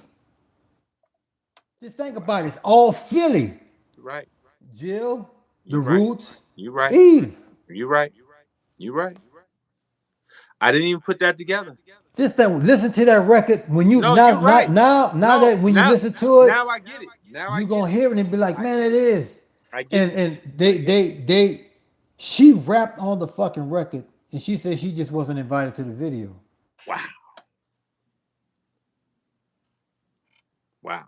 [SPEAKER 1] Just think about it. It's all Philly.
[SPEAKER 2] Right.
[SPEAKER 1] Jill, the
[SPEAKER 2] You're right.
[SPEAKER 1] Roots,
[SPEAKER 2] You're right.
[SPEAKER 1] Eve.
[SPEAKER 2] You're right. You're right. I didn't even put that together.
[SPEAKER 1] This thing, listen to that record when you
[SPEAKER 2] No,
[SPEAKER 1] now
[SPEAKER 2] you're right.
[SPEAKER 1] now
[SPEAKER 2] No,
[SPEAKER 1] that when you
[SPEAKER 2] now,
[SPEAKER 1] listen to it,
[SPEAKER 2] now I get it. Now I
[SPEAKER 1] you
[SPEAKER 2] get
[SPEAKER 1] gonna
[SPEAKER 2] it.
[SPEAKER 1] hear it and be like, man, it is.
[SPEAKER 2] I get it.
[SPEAKER 1] And they she rapped on the fucking record and she said she just wasn't invited to the video.
[SPEAKER 2] Wow. Wow.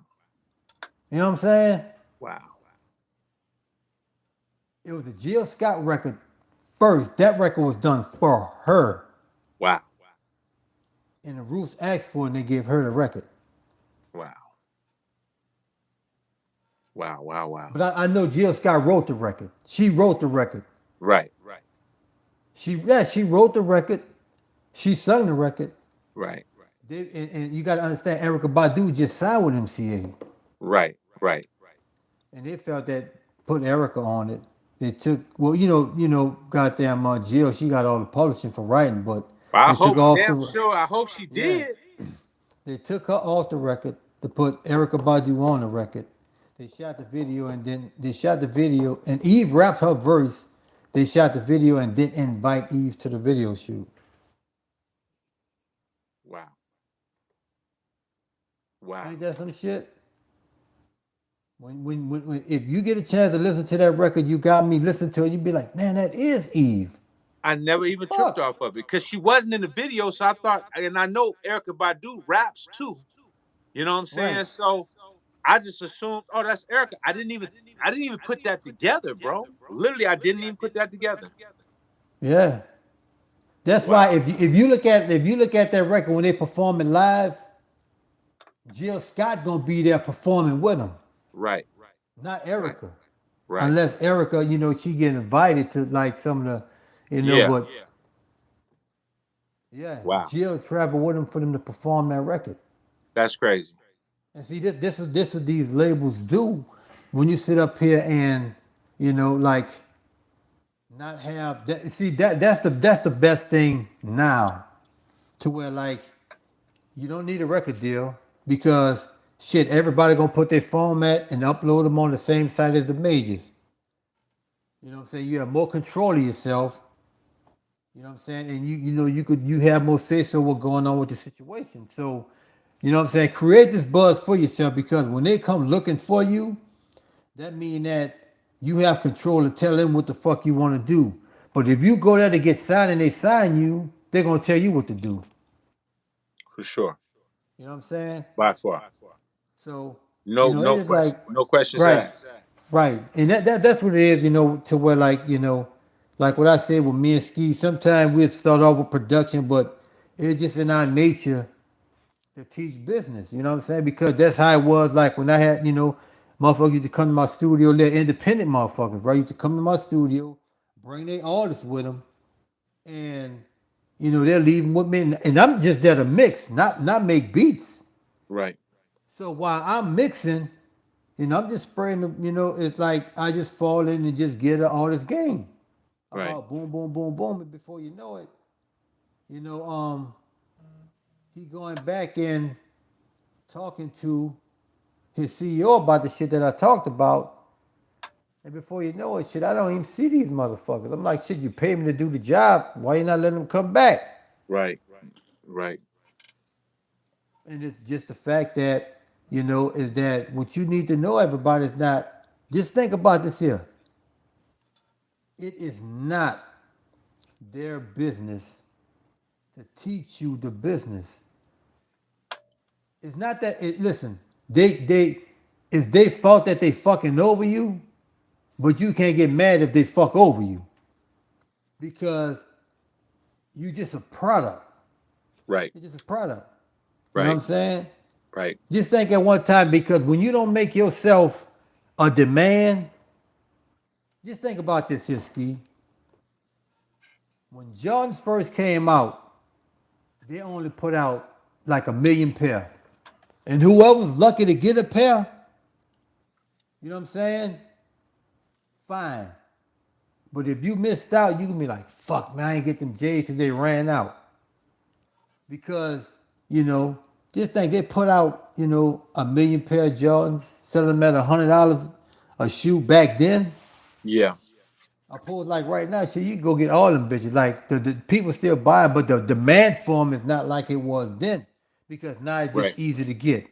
[SPEAKER 1] You know what I'm saying?
[SPEAKER 2] Wow.
[SPEAKER 1] It was a Jill Scott record first. That record was done for her.
[SPEAKER 2] Wow.
[SPEAKER 1] And the Roots asked for it and they gave her the record.
[SPEAKER 2] Wow. Wow. Wow. Wow.
[SPEAKER 1] But I know Jill Scott wrote the record. She wrote the record.
[SPEAKER 2] Right. Right.
[SPEAKER 1] She wrote the record. She sung the record.
[SPEAKER 2] Right.
[SPEAKER 1] And you got to understand, Erica Badu just signed with MCA.
[SPEAKER 2] Right. Right.
[SPEAKER 1] And they felt that put Erica on it. They took goddamn Jill. She got all the publishing for writing, but
[SPEAKER 2] I
[SPEAKER 1] they took
[SPEAKER 2] hope
[SPEAKER 1] off
[SPEAKER 2] damn
[SPEAKER 1] the.
[SPEAKER 2] sure. I hope she did.
[SPEAKER 1] They took her off the record to put Erica Badu on the record. They shot the video and Eve raps her verse. They shot the video and didn't invite Eve to the video shoot.
[SPEAKER 2] Wow. Wow.
[SPEAKER 1] Ain't that some shit? When if you get a chance to listen to that record, you got me listen to it, you be like, man, that is Eve.
[SPEAKER 2] I never even tripped off of it because she wasn't in the video. So I thought, and I know Erica Badu raps too. You know what I'm saying?
[SPEAKER 1] Right.
[SPEAKER 2] So I just assumed, oh, that's Erica. I didn't even put that together, bro. Literally, I didn't even put that together.
[SPEAKER 1] Yeah. That's why if you look at that record when they perform it live, Jill Scott gonna be there performing with them.
[SPEAKER 2] Right.
[SPEAKER 1] Not Erica.
[SPEAKER 2] Right.
[SPEAKER 1] Unless Erica, she get invited to like some of the, but
[SPEAKER 2] Wow.
[SPEAKER 1] Jill traveled with them for them to perform that record.
[SPEAKER 2] That's crazy.
[SPEAKER 1] And see, this what these labels do when you sit up here and like not have that. See, that's the best thing now, to where like you don't need a record deal because shit, everybody gonna put their format and upload them on the same site as the majors. You know what I'm saying? You have more control of yourself. You know what I'm saying? And you have more say so what's going on with the situation. So, you know what I'm saying? Create this buzz for yourself because when they come looking for you, that means that you have control to tell them what the fuck you want to do. But if you go there to get signed and they sign you, they're gonna tell you what to do.
[SPEAKER 2] For sure.
[SPEAKER 1] You know what I'm saying?
[SPEAKER 2] By far.
[SPEAKER 1] So
[SPEAKER 2] no questions asked.
[SPEAKER 1] Right. And that's what it is, to where like what I said with me and Ski, sometimes we'd start off with production, but it's just in our nature to teach business, you know what I'm saying? Because that's how it was like when I had, motherfuckers used to come to my studio, they're independent motherfuckers, right? Used to come to my studio, bring their artists with them, and they're leaving with me, and I'm just there to mix, not make beats.
[SPEAKER 2] Right.
[SPEAKER 1] So while I'm mixing, I'm just spraying the, it's like I just fall in and just get all this game.
[SPEAKER 2] Right.
[SPEAKER 1] About boom, boom, boom, boom, and before you know it, he going back and talking to his CEO about the shit that I talked about. And before you know it, shit, I don't even see these motherfuckers. I'm like, shit, you pay me to do the job. Why you not letting them come back?
[SPEAKER 2] Right. Right.
[SPEAKER 1] And it's just the fact that, is that what you need to know, everybody, is not, just think about this here. it is not their business to teach you the business. It's not that it listen, they it's their fault that they fucking over you, but you can't get mad if they fuck over you. Because you just a product.
[SPEAKER 2] Right.
[SPEAKER 1] You're just a product. You know what
[SPEAKER 2] Right.
[SPEAKER 1] I'm saying?
[SPEAKER 2] Right.
[SPEAKER 1] Just think at one time because when you don't make yourself a demand, just think about this here, Ski. When Jordans first came out, they only put out like 1 million pair. And whoever's lucky to get a pair, you know what I'm saying? Fine. But if you missed out, you can be like, fuck, man, I ain't get them J's because they ran out. Because, just think they put out, 1 million pair of Jordans, selling them at $100 a shoe back then.
[SPEAKER 2] Yeah.
[SPEAKER 1] I suppose like right now, shit, you can go get all them bitches. Like the people still buy them, but the demand for them is not like it was then. Because now it's
[SPEAKER 2] Right.
[SPEAKER 1] just easy to get. You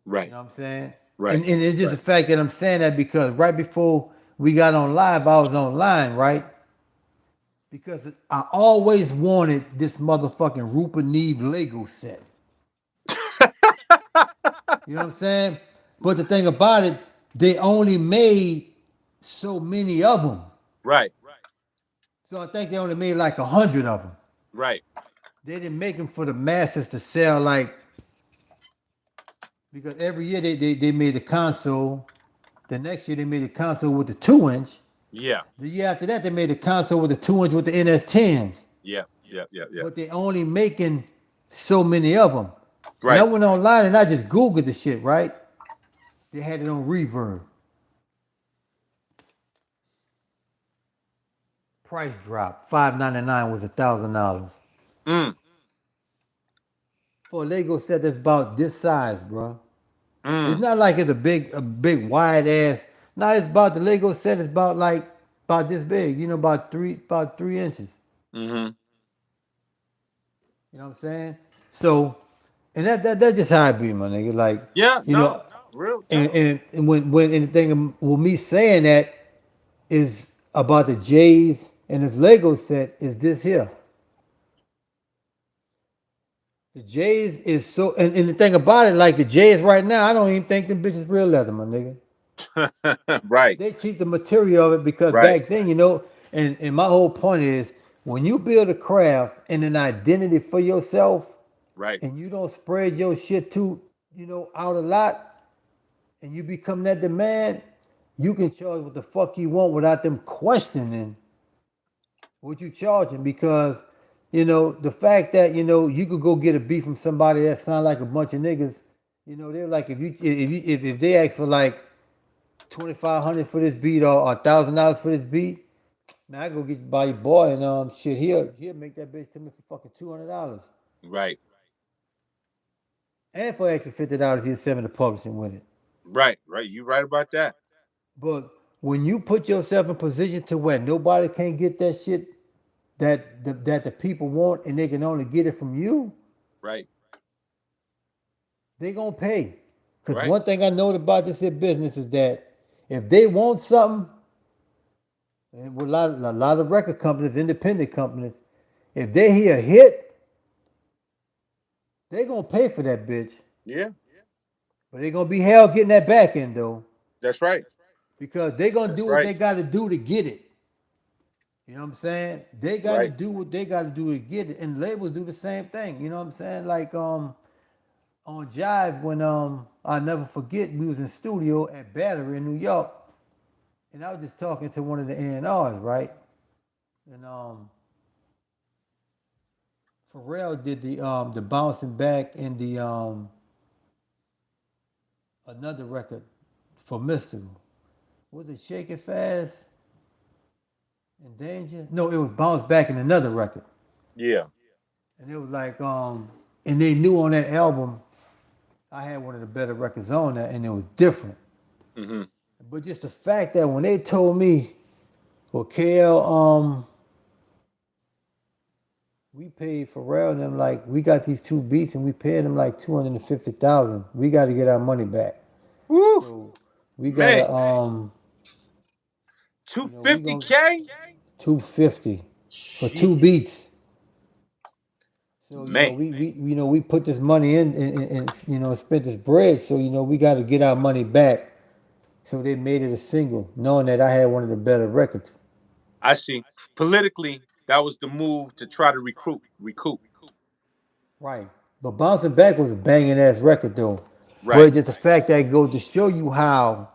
[SPEAKER 2] Right.
[SPEAKER 1] know what I'm saying?
[SPEAKER 2] Right.
[SPEAKER 1] And it's just
[SPEAKER 2] Right.
[SPEAKER 1] the fact that I'm saying that because right before we got on live, I was online, right? Because I always wanted this motherfucking Rupert Neve Lego set. You know what I'm saying? But the thing about it, they only made so many of them.
[SPEAKER 2] Right.
[SPEAKER 1] So I think they only made like 100 of them.
[SPEAKER 2] Right.
[SPEAKER 1] They didn't make them for the masses to sell like, because every year they made the console. The next year they made the console with the 2-inch.
[SPEAKER 2] Yeah.
[SPEAKER 1] The year after that they made the console with the 2-inch with the NS10s.
[SPEAKER 2] Yeah. Yeah. Yeah. Yeah.
[SPEAKER 1] But they only making so many of them. And I
[SPEAKER 2] Right.
[SPEAKER 1] went online and I just Googled the shit, right? They had it on Reverb. Price drop. $599 was $1,000.
[SPEAKER 2] Mm.
[SPEAKER 1] For a Lego set that's about this size, bro. It's
[SPEAKER 2] Mm.
[SPEAKER 1] not like it's a big wide ass. No, it's about the Lego set is about this big, about 3 inches.
[SPEAKER 2] Mm-hmm.
[SPEAKER 1] You know what I'm saying? So, and that's just how I be, my nigga. Like,
[SPEAKER 2] Yeah.
[SPEAKER 1] you
[SPEAKER 2] No.
[SPEAKER 1] know,
[SPEAKER 2] Real
[SPEAKER 1] and
[SPEAKER 2] talk.
[SPEAKER 1] and when anything with me saying that is about the J's and this Lego set is this here. The J's is so, and the thing about it, like the J's right now, I don't even think them bitches real leather, my nigga.
[SPEAKER 2] Right.
[SPEAKER 1] They cheat the material of it because
[SPEAKER 2] Right.
[SPEAKER 1] back then, and my whole point is when you build a craft and an identity for yourself
[SPEAKER 2] Right.
[SPEAKER 1] and you don't spread your shit too, out a lot and you become that demand, you can charge what the fuck you want without them questioning what you charging because the fact that you could go get a beat from somebody that sound like a bunch of niggas, they're like if they ask for like 2,500 for this beat or $1,000 for this beat, man, I go get by your boy and shit. He'll make that bitch to me for fucking $200.
[SPEAKER 2] Right.
[SPEAKER 1] And for extra $50, he'll send me the publishing with it.
[SPEAKER 2] Right. Right. You right about that.
[SPEAKER 1] But when you put yourself in position to where nobody can get that shit that the people want and they can only get it from you,
[SPEAKER 2] Right.
[SPEAKER 1] they gonna pay. Because
[SPEAKER 2] Right.
[SPEAKER 1] one thing I know about this here business is that if they want something, and with a lot of record companies, independent companies, if they hear a hit, they gonna pay for that bitch.
[SPEAKER 2] Yeah.
[SPEAKER 1] But they gonna be hell getting that back end though.
[SPEAKER 2] That's right.
[SPEAKER 1] Because they gonna do
[SPEAKER 2] That's
[SPEAKER 1] what
[SPEAKER 2] right.
[SPEAKER 1] they gotta do to get it. You know what I'm saying? They gotta
[SPEAKER 2] Right.
[SPEAKER 1] do what they gotta do to get it. And labels do the same thing. You know what I'm saying? Like on Jive when I'll never forget, we was in studio at Battery in New York. And I was just talking to one of the A&Rs, right? And Pharrell did the bouncing back in the another record for Mystical. Was it Shake It Fast? In Danger? No, it was Bounce Back in another record.
[SPEAKER 2] Yeah.
[SPEAKER 1] And it was like, and they knew on that album, I had one of the better records on that, and it was different.
[SPEAKER 2] Mm-hmm.
[SPEAKER 1] But just the fact that when they told me, well, KL, we paid Pharrell and them like, we got these two beats and we paid them like $250,000. We got to get our money back.
[SPEAKER 2] Woo.
[SPEAKER 1] So we
[SPEAKER 2] Man.
[SPEAKER 1] gotta
[SPEAKER 2] Two
[SPEAKER 1] We
[SPEAKER 2] fifty
[SPEAKER 1] gonna
[SPEAKER 2] k
[SPEAKER 1] 250 for two
[SPEAKER 2] Shit,
[SPEAKER 1] beats. So
[SPEAKER 2] man.
[SPEAKER 1] we put this money in and spent this bread. So we got to get our money back. So they made it a single, knowing that I had one of the better records.
[SPEAKER 2] I see. Politically, that was the move to try to recoup.
[SPEAKER 1] Right. But Bouncing Back was a banging ass record though.
[SPEAKER 2] Right,
[SPEAKER 1] But just the fact that it goes to show you how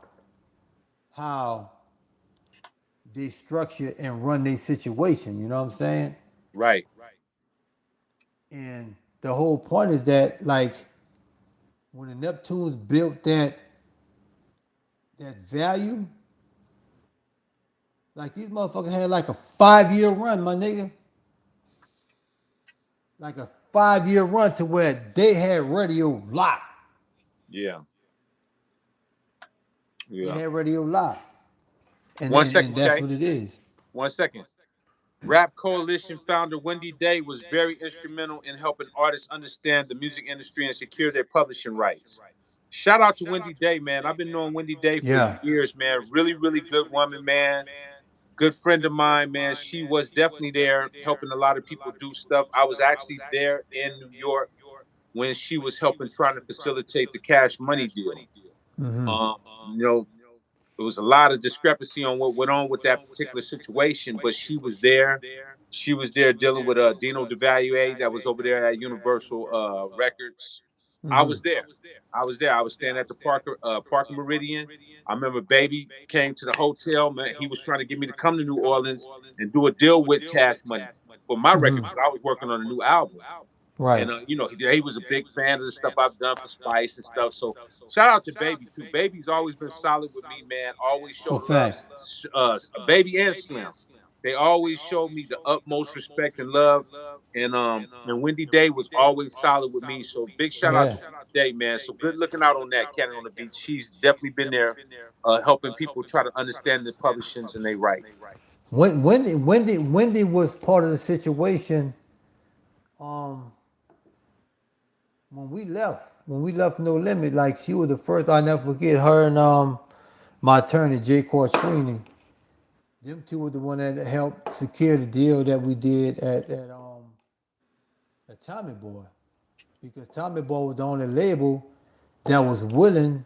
[SPEAKER 1] they structure and run their situation. You know what I'm saying?
[SPEAKER 2] right.
[SPEAKER 1] And the whole point is that like when the Neptunes built that value, like these motherfuckers had like a 5 year run, my nigga. Like a 5 year run to where they had radio locked.
[SPEAKER 2] Yeah,
[SPEAKER 1] They
[SPEAKER 2] yeah.
[SPEAKER 1] had radio locked. And,
[SPEAKER 2] One
[SPEAKER 1] and, and
[SPEAKER 2] second,
[SPEAKER 1] that's
[SPEAKER 2] Shay.
[SPEAKER 1] what it is.
[SPEAKER 2] 1 second. Rap Coalition founder Wendy Day was very instrumental in helping artists understand the music industry and secure their publishing rights. Shout out to Wendy Day, man. I've been knowing Wendy Day for
[SPEAKER 1] Yeah.
[SPEAKER 2] years, man. Really, really good woman, man. Good friend of mine, man. She was definitely there helping a lot of people do stuff. I was actually there in New York when she was helping trying to facilitate the Cash Money deal.
[SPEAKER 1] Mm-hmm.
[SPEAKER 2] Um, you know, there was a lot of discrepancy on what went on with that particular situation, but she was there. She was there dealing with Dino DeValier that was over there at Universal Records. I
[SPEAKER 1] Mm-hmm.
[SPEAKER 2] was there. I was there. I was staying at the Parker Meridian. I remember Baby came to the hotel. Man, he was trying to get me to come to New Orleans and do a deal with Cash Money for my record because I was working on a new album.
[SPEAKER 1] Right.
[SPEAKER 2] And he was a big fan of the stuff I've done for Spice and stuff. So shout out to Baby too. Baby's always been solid with me, man. Always
[SPEAKER 1] For
[SPEAKER 2] showed love.
[SPEAKER 1] fact.
[SPEAKER 2] Baby and Slim, they always showed me the utmost respect and love. And Wendy Day was always solid with me. So big shout out
[SPEAKER 1] Yeah.
[SPEAKER 2] to Wendy Day, man. So good looking out on that Cannon on the Beach. She's definitely been there, helping people try to understand the publishings and they right.
[SPEAKER 1] Wendy was part of the situation. Um, when we left No Limit, like she was the first. I never forget her and my attorney Jay Quartrini. Them two were the one that helped secure the deal that we did at Tommy Boy, because Tommy Boy was the only label that was willing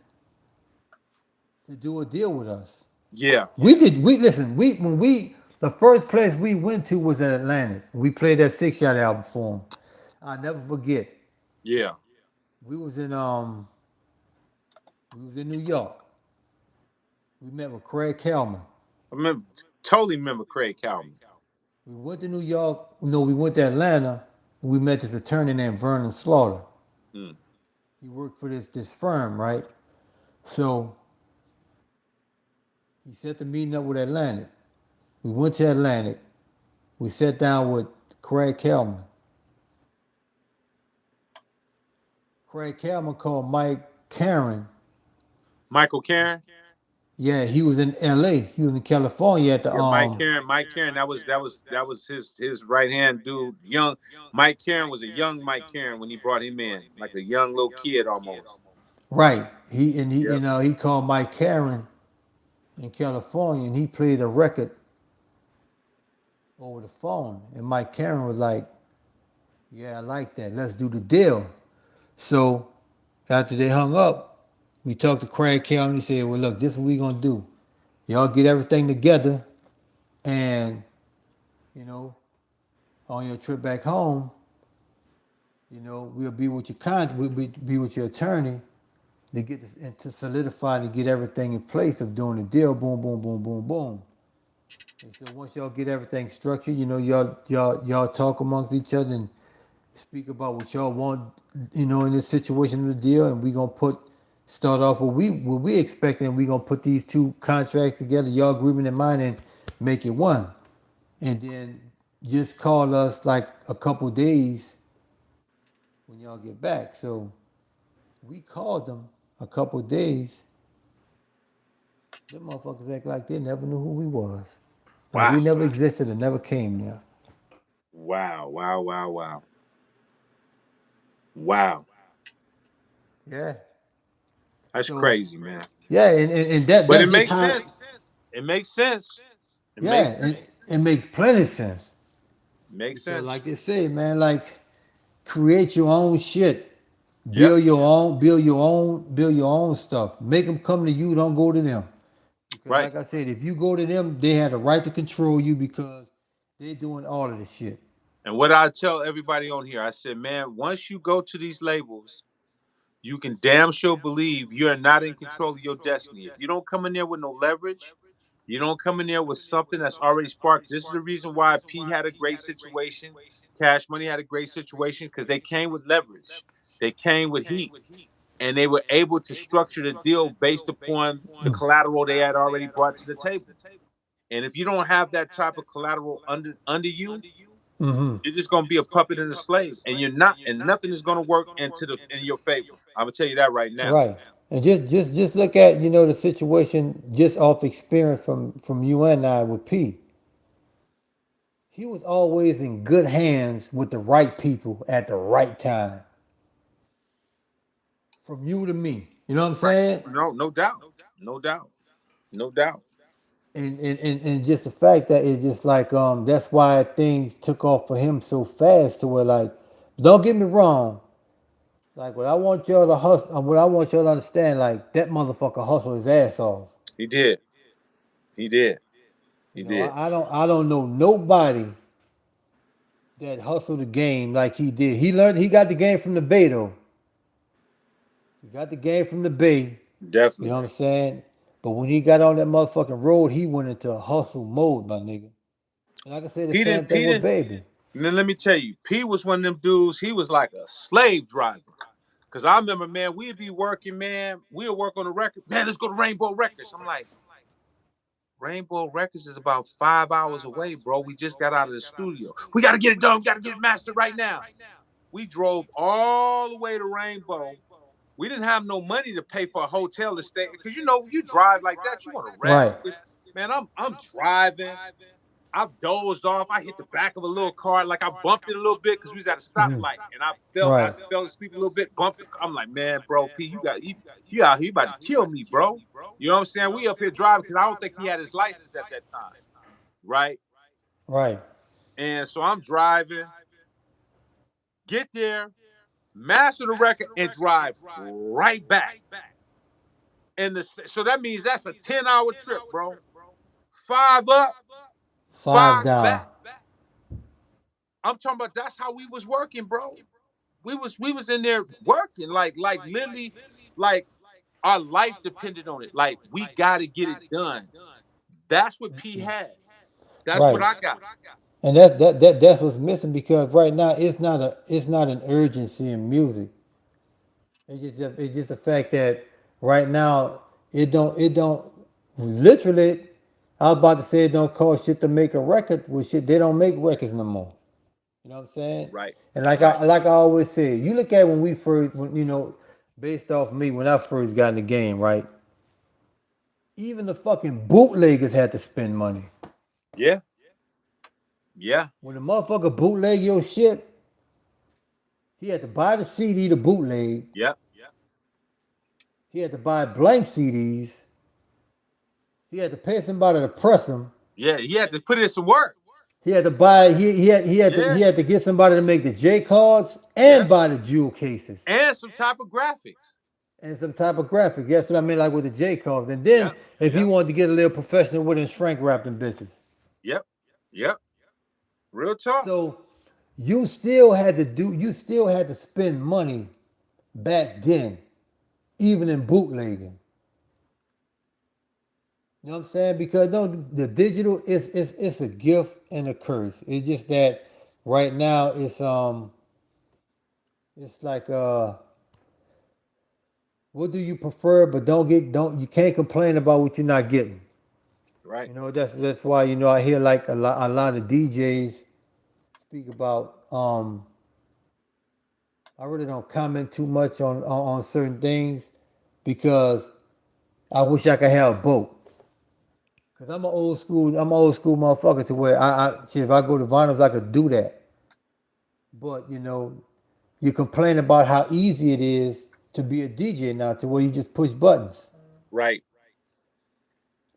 [SPEAKER 1] to do a deal with us.
[SPEAKER 2] Yeah,
[SPEAKER 1] We did. We listen. The first place we went to was in Atlantic. We played that Six Shot album for them. I never forget.
[SPEAKER 2] yeah.
[SPEAKER 1] We was in New York. We met with Craig Kelman.
[SPEAKER 2] I remember, totally remember Craig Calvin.
[SPEAKER 1] We went to New York. No, we went to Atlanta. And we met this attorney named Vernon Slaughter.
[SPEAKER 2] Mm.
[SPEAKER 1] He worked for this firm, right? So he set the meeting up with Atlantic. We went to Atlantic. We sat down with Craig Kelman. Craig Kelman called Mike Karen.
[SPEAKER 2] Michael Karen.
[SPEAKER 1] Yeah, he was in L.A. He was in California at the
[SPEAKER 2] Yeah, Mike Karen. That was his right hand dude. Young Mike Karen was a young Mike Karen when he brought him in, like a young little kid almost.
[SPEAKER 1] right. He
[SPEAKER 2] Yep.
[SPEAKER 1] he called Mike Karen in California, and he played a record over the phone. And Mike Karen was like, "Yeah, I like that. Let's do the deal." So after they hung up, we talked to Craig Kelman. He said, "Well, look, this is what we gonna do. Y'all get everything together, and you know, on your trip back home, we'll be with your we'll be with your attorney to get this and to solidify and get everything in place of doing the deal. Boom, boom, boom, boom, boom." And so once y'all get everything structured, y'all talk amongst each other and speak about what y'all want, in this situation of the deal, and we gonna start off what we expecting. We gonna put these two contracts together, y'all agreement in mind, and make it one. And then just call us like a couple days when y'all get back. So we called them a couple days. Them motherfuckers act like they never knew who we was. Like
[SPEAKER 2] Wow,
[SPEAKER 1] we never existed and never came there.
[SPEAKER 2] wow, wow, wow, wow, wow.
[SPEAKER 1] Yeah.
[SPEAKER 2] That's
[SPEAKER 1] So
[SPEAKER 2] crazy, man.
[SPEAKER 1] yeah, and that
[SPEAKER 2] But it
[SPEAKER 1] just
[SPEAKER 2] makes
[SPEAKER 1] how
[SPEAKER 2] sense. It makes sense. It makes
[SPEAKER 1] Yeah,
[SPEAKER 2] sense.
[SPEAKER 1] it makes plenty sense.
[SPEAKER 2] Makes
[SPEAKER 1] Because
[SPEAKER 2] sense.
[SPEAKER 1] like they say, man, like create your own shit.
[SPEAKER 2] Yep.
[SPEAKER 1] Build your own stuff. Make them come to you, don't go to them. Because
[SPEAKER 2] Right.
[SPEAKER 1] like I said, if you go to them, they have the right to control you because they're doing all of the shit.
[SPEAKER 2] And what I tell everybody on here, I said, man, once you go to these labels, you can damn sure believe you are not in control of your destiny. If you don't come in there with no leverage, you don't come in there with something that's already sparked. This is the reason why P had a great situation. Cash Money had a great situation because they came with leverage. They came with heat. And they were able to structure the deal based upon the collateral they had already brought to the table. And if you don't have that type of collateral under you,
[SPEAKER 1] Mm-hmm.
[SPEAKER 2] you're just gonna be a puppet and a slave, and you're not, and nothing is gonna work in your favor. I'm gonna tell you that right now.
[SPEAKER 1] Right. And just look at, the situation just off experience from you and I with P. He was always in good hands with the right people at the right time. From you to me. You know what I'm
[SPEAKER 2] Right?
[SPEAKER 1] saying?
[SPEAKER 2] No, no doubt, no doubt, no doubt.
[SPEAKER 1] And just the fact that it's just like that's why things took off for him so fast to where like don't get me wrong, like what I want y'all to hustle what I want y'all to understand, like that motherfucker hustled his ass off.
[SPEAKER 2] He did, he did, he
[SPEAKER 1] You know,
[SPEAKER 2] did.
[SPEAKER 1] I don't know nobody that hustled the game like he did. He got the game from the Bay though. He got the game from the Bay, you know what
[SPEAKER 2] Definitely.
[SPEAKER 1] I'm saying? But when he got on that motherfucking road, he went into a hustle mode, my nigga. And I can say the
[SPEAKER 2] P
[SPEAKER 1] same
[SPEAKER 2] didn't,
[SPEAKER 1] thing
[SPEAKER 2] P
[SPEAKER 1] with
[SPEAKER 2] didn't.
[SPEAKER 1] Baby.
[SPEAKER 2] And then let me tell you, P was one of them dudes. He was like a slave driver. Cause I remember, man, we'd be working, man. We'd work on a record. Man, let's go to Rainbow Records. I'm like, Rainbow Records is about 5 hours away, bro. We just got out of the studio. We got to get it done. We got to get it mastered right now. We drove all the way to Rainbow. We didn't have no money to pay for a hotel to stay because when you drive like that, you want to
[SPEAKER 1] Right.
[SPEAKER 2] rest. Man, I'm driving. I've dozed off. I hit the back of a little car, like I bumped it a little bit because we was at a
[SPEAKER 1] Mhm.
[SPEAKER 2] stoplight, and I
[SPEAKER 1] Right.
[SPEAKER 2] fell asleep a little bit, bumped the car. I'm like, man, bro, P, you out here, you about to kill me, bro. You know what I'm saying? We up here driving because I don't think he had his license at that time, right?
[SPEAKER 1] Right.
[SPEAKER 2] And so I'm driving, get there, master the record, and drive right back. So that means that's a 10-hour trip, bro. 5 up,
[SPEAKER 1] Five
[SPEAKER 2] 5
[SPEAKER 1] down.
[SPEAKER 2] back. I'm talking about that's how we was working, bro. We was in there working, like literally, like our life depended on it. Like we gotta get it done. That's what P had. That's what
[SPEAKER 1] Right.
[SPEAKER 2] I got.
[SPEAKER 1] And that's what's missing because right now it's not an urgency in music. It's just the fact that right now it don't literally. I was about to say it don't cost shit to make a record. Well, shit, they don't make records no more. You know what I'm saying?
[SPEAKER 2] Right,
[SPEAKER 1] And like I always say, you look at when we first, based off me when I first got in the game, right? Even the fucking bootleggers had to spend money.
[SPEAKER 2] yeah, yeah,
[SPEAKER 1] When the motherfucker bootleg your shit, he had to buy the CD to bootleg.
[SPEAKER 2] yep,
[SPEAKER 1] He had to buy blank CDs. He had to pay somebody to press them.
[SPEAKER 2] yeah. He had to put in some work.
[SPEAKER 1] He had to buy. He
[SPEAKER 2] Yeah,
[SPEAKER 1] had to get somebody to make the J cards
[SPEAKER 2] yeah,
[SPEAKER 1] and buy the jewel cases
[SPEAKER 2] and some type of graphics.
[SPEAKER 1] and some type of graphics. That's what I mean, like with the J cards. And then
[SPEAKER 2] Yep,
[SPEAKER 1] if he wanted to get a little professional with him, shrink wrap them bitches.
[SPEAKER 2] yep, yep. Real talk.
[SPEAKER 1] So you still had to spend money back then, even in bootlegging. You know what I'm saying? Because no, the digital it's a gift and a curse. It's just that right now it's like what do you prefer? But don't you can't complain about what you're not getting.
[SPEAKER 2] Right.
[SPEAKER 1] That's why I hear like a lot of DJs speak about I really don't comment too much on certain things because I wish I could have both. Cause I'm an old school motherfucker to where shit, if I go to vinyls I could do that. But you complain about how easy it is to be a DJ now to where you just push buttons.
[SPEAKER 2] Right.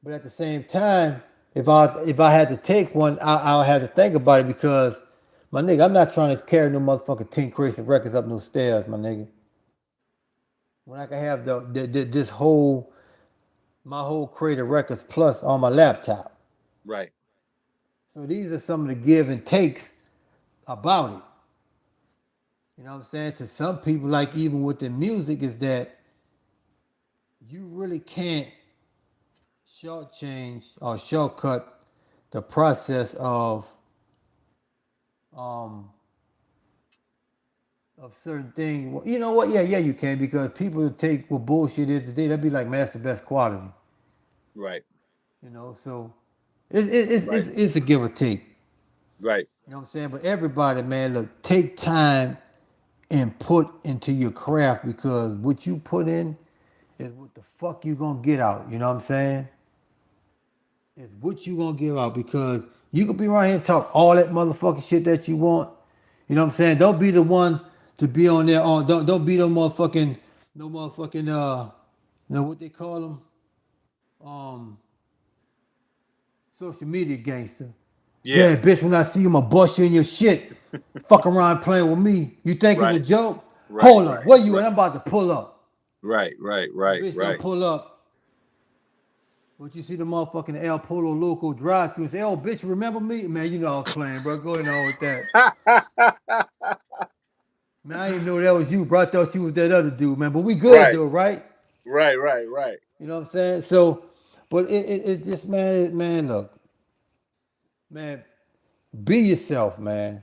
[SPEAKER 1] But at the same time, if I had to take one, I'll have to think about it because my nigga, I'm not trying to carry no motherfucking 10 crates of records up no stairs, my nigga. When I can have this whole my whole crate of records plus on my laptop.
[SPEAKER 2] Right.
[SPEAKER 1] So these are some of the give and takes about it. You know what I'm saying? To some people, like even with the music, is that you really can't shortchange or shortcut the process um of certain things. Well, you know what? Yeah, you can because people will take what bullshit is today. That'd be like master best quality.
[SPEAKER 2] Right.
[SPEAKER 1] You know, so it's
[SPEAKER 2] Right.
[SPEAKER 1] it's a give or take.
[SPEAKER 2] Right.
[SPEAKER 1] You know what I'm saying? But everybody, man, look, take time and put into your craft because what you put in is what the fuck you gonna get out. You know what I'm saying? It's what you gonna give out because you could be around here and talk all that motherfucking shit that you want. You know what I'm saying? Don't be the one to be on there. Don't be no motherfucking you know what they call them um social media gangster.
[SPEAKER 2] Yeah.
[SPEAKER 1] Yeah, bitch, when I see you, I'ma bust you in your shit. Fuck around playing with me. You think it's a
[SPEAKER 2] Right.
[SPEAKER 1] joke?
[SPEAKER 2] Right.
[SPEAKER 1] Hold up.
[SPEAKER 2] Right.
[SPEAKER 1] Where you at?
[SPEAKER 2] Right.
[SPEAKER 1] I'm about to pull up.
[SPEAKER 2] Right. Right.
[SPEAKER 1] The
[SPEAKER 2] Right.
[SPEAKER 1] bitch don't
[SPEAKER 2] Right.
[SPEAKER 1] pull up. But you see the motherfucking El Polo Loco drive through and say, oh, bitch, remember me? Man, you know I was playing, bro. Go ahead on with that. Man, I didn't know that was you, bro. I thought you was that other dude, man. But we good,
[SPEAKER 2] Right.
[SPEAKER 1] though, right?
[SPEAKER 2] Right. Right. Right.
[SPEAKER 1] You know what I'm saying? So, but it just, man, look, man, be yourself, man.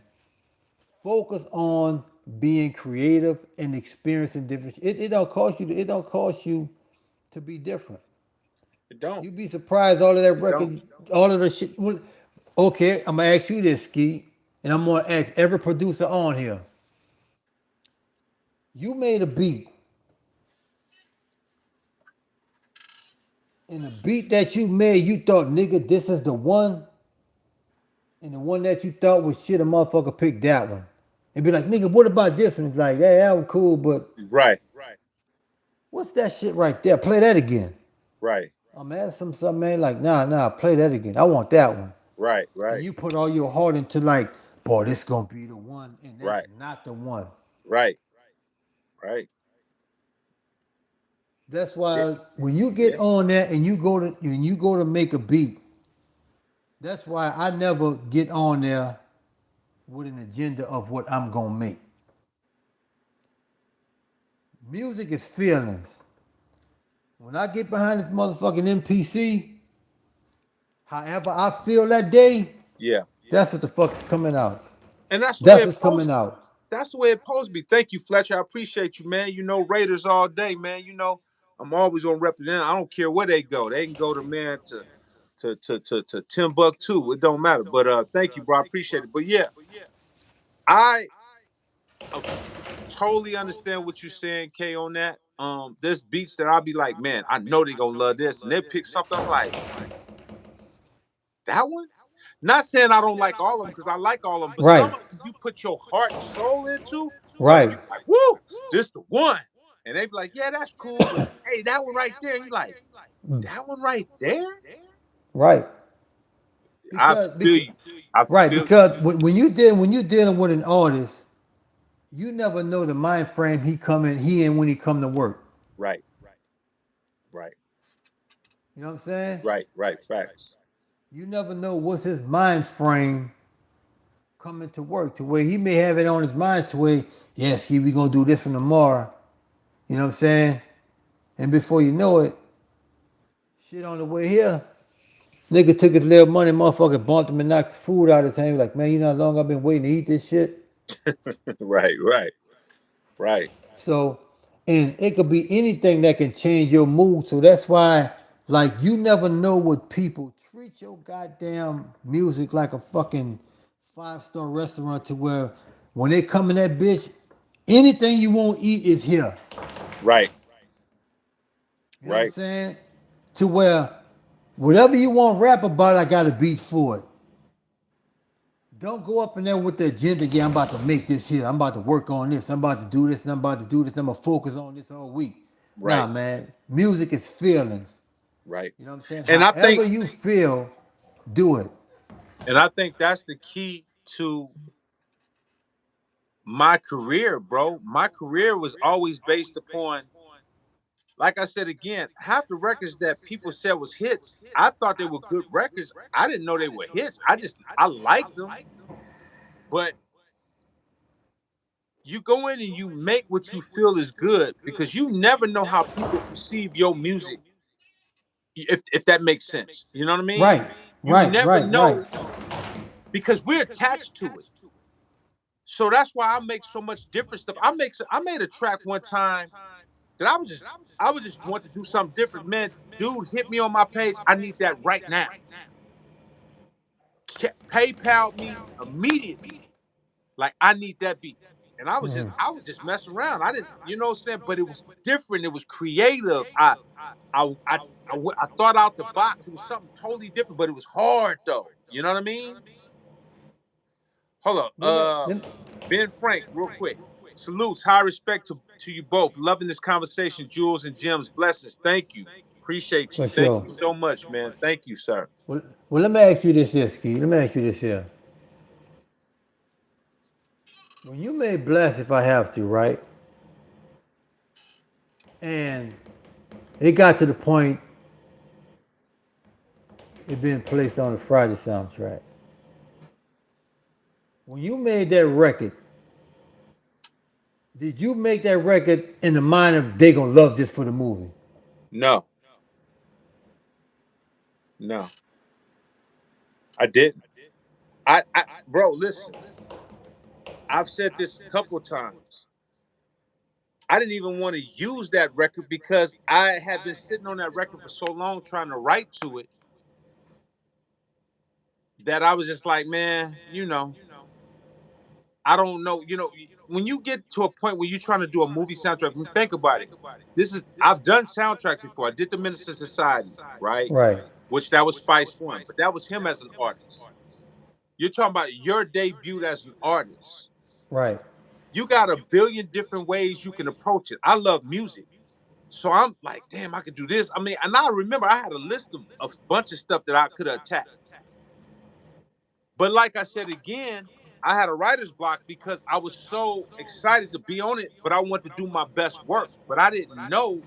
[SPEAKER 1] Focus on being creative and experiencing different. It don't cost you. It don't cost you to be different.
[SPEAKER 2] It don't.
[SPEAKER 1] You'd be surprised all of that
[SPEAKER 2] It don't.
[SPEAKER 1] record, all of the shit. Okay, I'm gonna ask you this, Ski, and I'm gonna ask every producer on here. You made a beat, and the beat that you made, you thought, nigga, this is the one, and the one that you thought was shit, a motherfucker picked that one. And be like, nigga, what about this one? It's like, yeah, that was cool, but
[SPEAKER 2] Right.
[SPEAKER 1] what's that shit right there? Play that again.
[SPEAKER 2] Right.
[SPEAKER 1] I'm asking something, man, like, nah, play that again. I want that one.
[SPEAKER 2] Right.
[SPEAKER 1] And
[SPEAKER 2] Right.
[SPEAKER 1] you put all your heart into like, boy, this gonna be the one, and that's
[SPEAKER 2] Right.
[SPEAKER 1] not the one.
[SPEAKER 2] Right. Right.
[SPEAKER 1] That's
[SPEAKER 2] Yeah.
[SPEAKER 1] why when you get
[SPEAKER 2] Yeah.
[SPEAKER 1] on that and you go to make a beat, that's why I never get on there with an agenda of what I'm gonna make. Music is feelings. When I get behind this motherfucking MPC, however I feel that day,
[SPEAKER 2] Yeah.
[SPEAKER 1] that's what the fuck is coming out.
[SPEAKER 2] And that's the way
[SPEAKER 1] That's
[SPEAKER 2] it's
[SPEAKER 1] what's coming
[SPEAKER 2] supposed.
[SPEAKER 1] out.
[SPEAKER 2] That's the way it's supposed to be. Thank you, Fletcher. I appreciate you, man. You know, Raiders all day, man. You know, I'm always gonna represent. I don't care where they go. They can go to man to Timbuktu. It don't matter. But thank you, bro. I appreciate it. But yeah, I uh, totally understand what you're saying, K, on that. There's beats that I'll be like, man, I know they gonna love this, and they pick something. I'm like, that one. Not saying I don't like all of them because I like all of them, but
[SPEAKER 1] Right.
[SPEAKER 2] some of them you put your heart and soul into,
[SPEAKER 1] Right.
[SPEAKER 2] you like, woo, this the one. And they be like, yeah, that's cool, but hey, that one right there. You like, that one right there?
[SPEAKER 1] Right.
[SPEAKER 2] I
[SPEAKER 1] Because,
[SPEAKER 2] feel
[SPEAKER 1] because
[SPEAKER 2] you. I
[SPEAKER 1] right,
[SPEAKER 2] feel you.
[SPEAKER 1] because when you dealing with an artist, you never know the mind frame he in when he come to work.
[SPEAKER 2] Right, right,
[SPEAKER 1] You know what I'm saying?
[SPEAKER 2] right. Facts.
[SPEAKER 1] You never know what's his mind frame coming to work to where he may have it on his mind to where, yes, we gonna do this from tomorrow. You know what I'm saying? And before you know it, shit on the way here, nigga took his little money, motherfucker bumped him and knocked his food out of his hand. Like, man, you know how long I've been waiting to eat this shit?
[SPEAKER 2] Right.
[SPEAKER 1] So, and it could be anything that can change your mood. So that's why, like, you never know what people treat your goddamn music like a fucking 5-star restaurant to where when they come in that bitch, anything you won't eat is here.
[SPEAKER 2] Right,
[SPEAKER 1] You know what I'm
[SPEAKER 2] right,
[SPEAKER 1] saying? To where whatever you want rap about, I got a beat for it. Don't go up in there with the agenda. Yeah, I'm about to make this here. I'm about to work on this. I'm about to do this. And I'm about to do this. And I'm gonna focus on this all week. Nah,
[SPEAKER 2] right,
[SPEAKER 1] man. Music is feelings.
[SPEAKER 2] right.
[SPEAKER 1] You know what I'm saying?
[SPEAKER 2] And I
[SPEAKER 1] However
[SPEAKER 2] think
[SPEAKER 1] you feel, Do it.
[SPEAKER 2] And I think that's the key to my career, bro. My career was always based upon, like I said again, half the records that people said was hits, I thought they were good records. I didn't know they were hits. I liked them, but you go in and you make what you feel is good because you never know how people perceive your music, if that makes sense. You know what I mean?
[SPEAKER 1] Right.
[SPEAKER 2] You
[SPEAKER 1] Right.
[SPEAKER 2] never
[SPEAKER 1] Right. Right.
[SPEAKER 2] know because we're attached to it. So that's why I make so much different stuff. I made a track one time that I was just want to do something different. Man, dude hit me on my page. I need that right now. PayPal me immediately. Like I need that beat. And
[SPEAKER 1] Mhm.
[SPEAKER 2] I was just messing around. I didn't, you know what I'm saying? But it was different. It was creative. I thought out the box. It was something totally different, but it was hard though. You know what I mean? Hold up.
[SPEAKER 1] Well,
[SPEAKER 2] Ben Frank, real quick. Salutes, high respect to you both. Loving this conversation, Jules and Gems. Blessings. Thank you. Appreciate you.
[SPEAKER 1] for
[SPEAKER 2] Thank
[SPEAKER 1] sure.
[SPEAKER 2] you so much, man. Thank you, sir.
[SPEAKER 1] Well, let me ask you this here, Ski. Let me ask you this here. When you made Bless If I Have to, right? And it got to the point it being placed on the Friday soundtrack. When you made that record, did you make that record in the mind of they gonna love this for the movie?
[SPEAKER 2] No, no, I didn't. Bro, listen. I've said this a couple of times. I didn't even want to use that record because I had been sitting on that record for so long trying to write to it that I was just like, man, I don't know. When you get to a point where you're trying to do a movie soundtrack, think about it. I've done soundtracks before. I did the Minister Society, right?
[SPEAKER 1] Right.
[SPEAKER 2] Which that was Spice One, but that was him as an artist. You're talking about your debut as an artist.
[SPEAKER 1] Right.
[SPEAKER 2] You got a billion different ways you can approach it. I love music. So I'm like, damn, I could do this. I mean, and I remember I had a list of a bunch of stuff that I could have attacked. But like I said again, I had a writer's block because I was so excited to be on it, but I wanted to do my best work. But I didn't know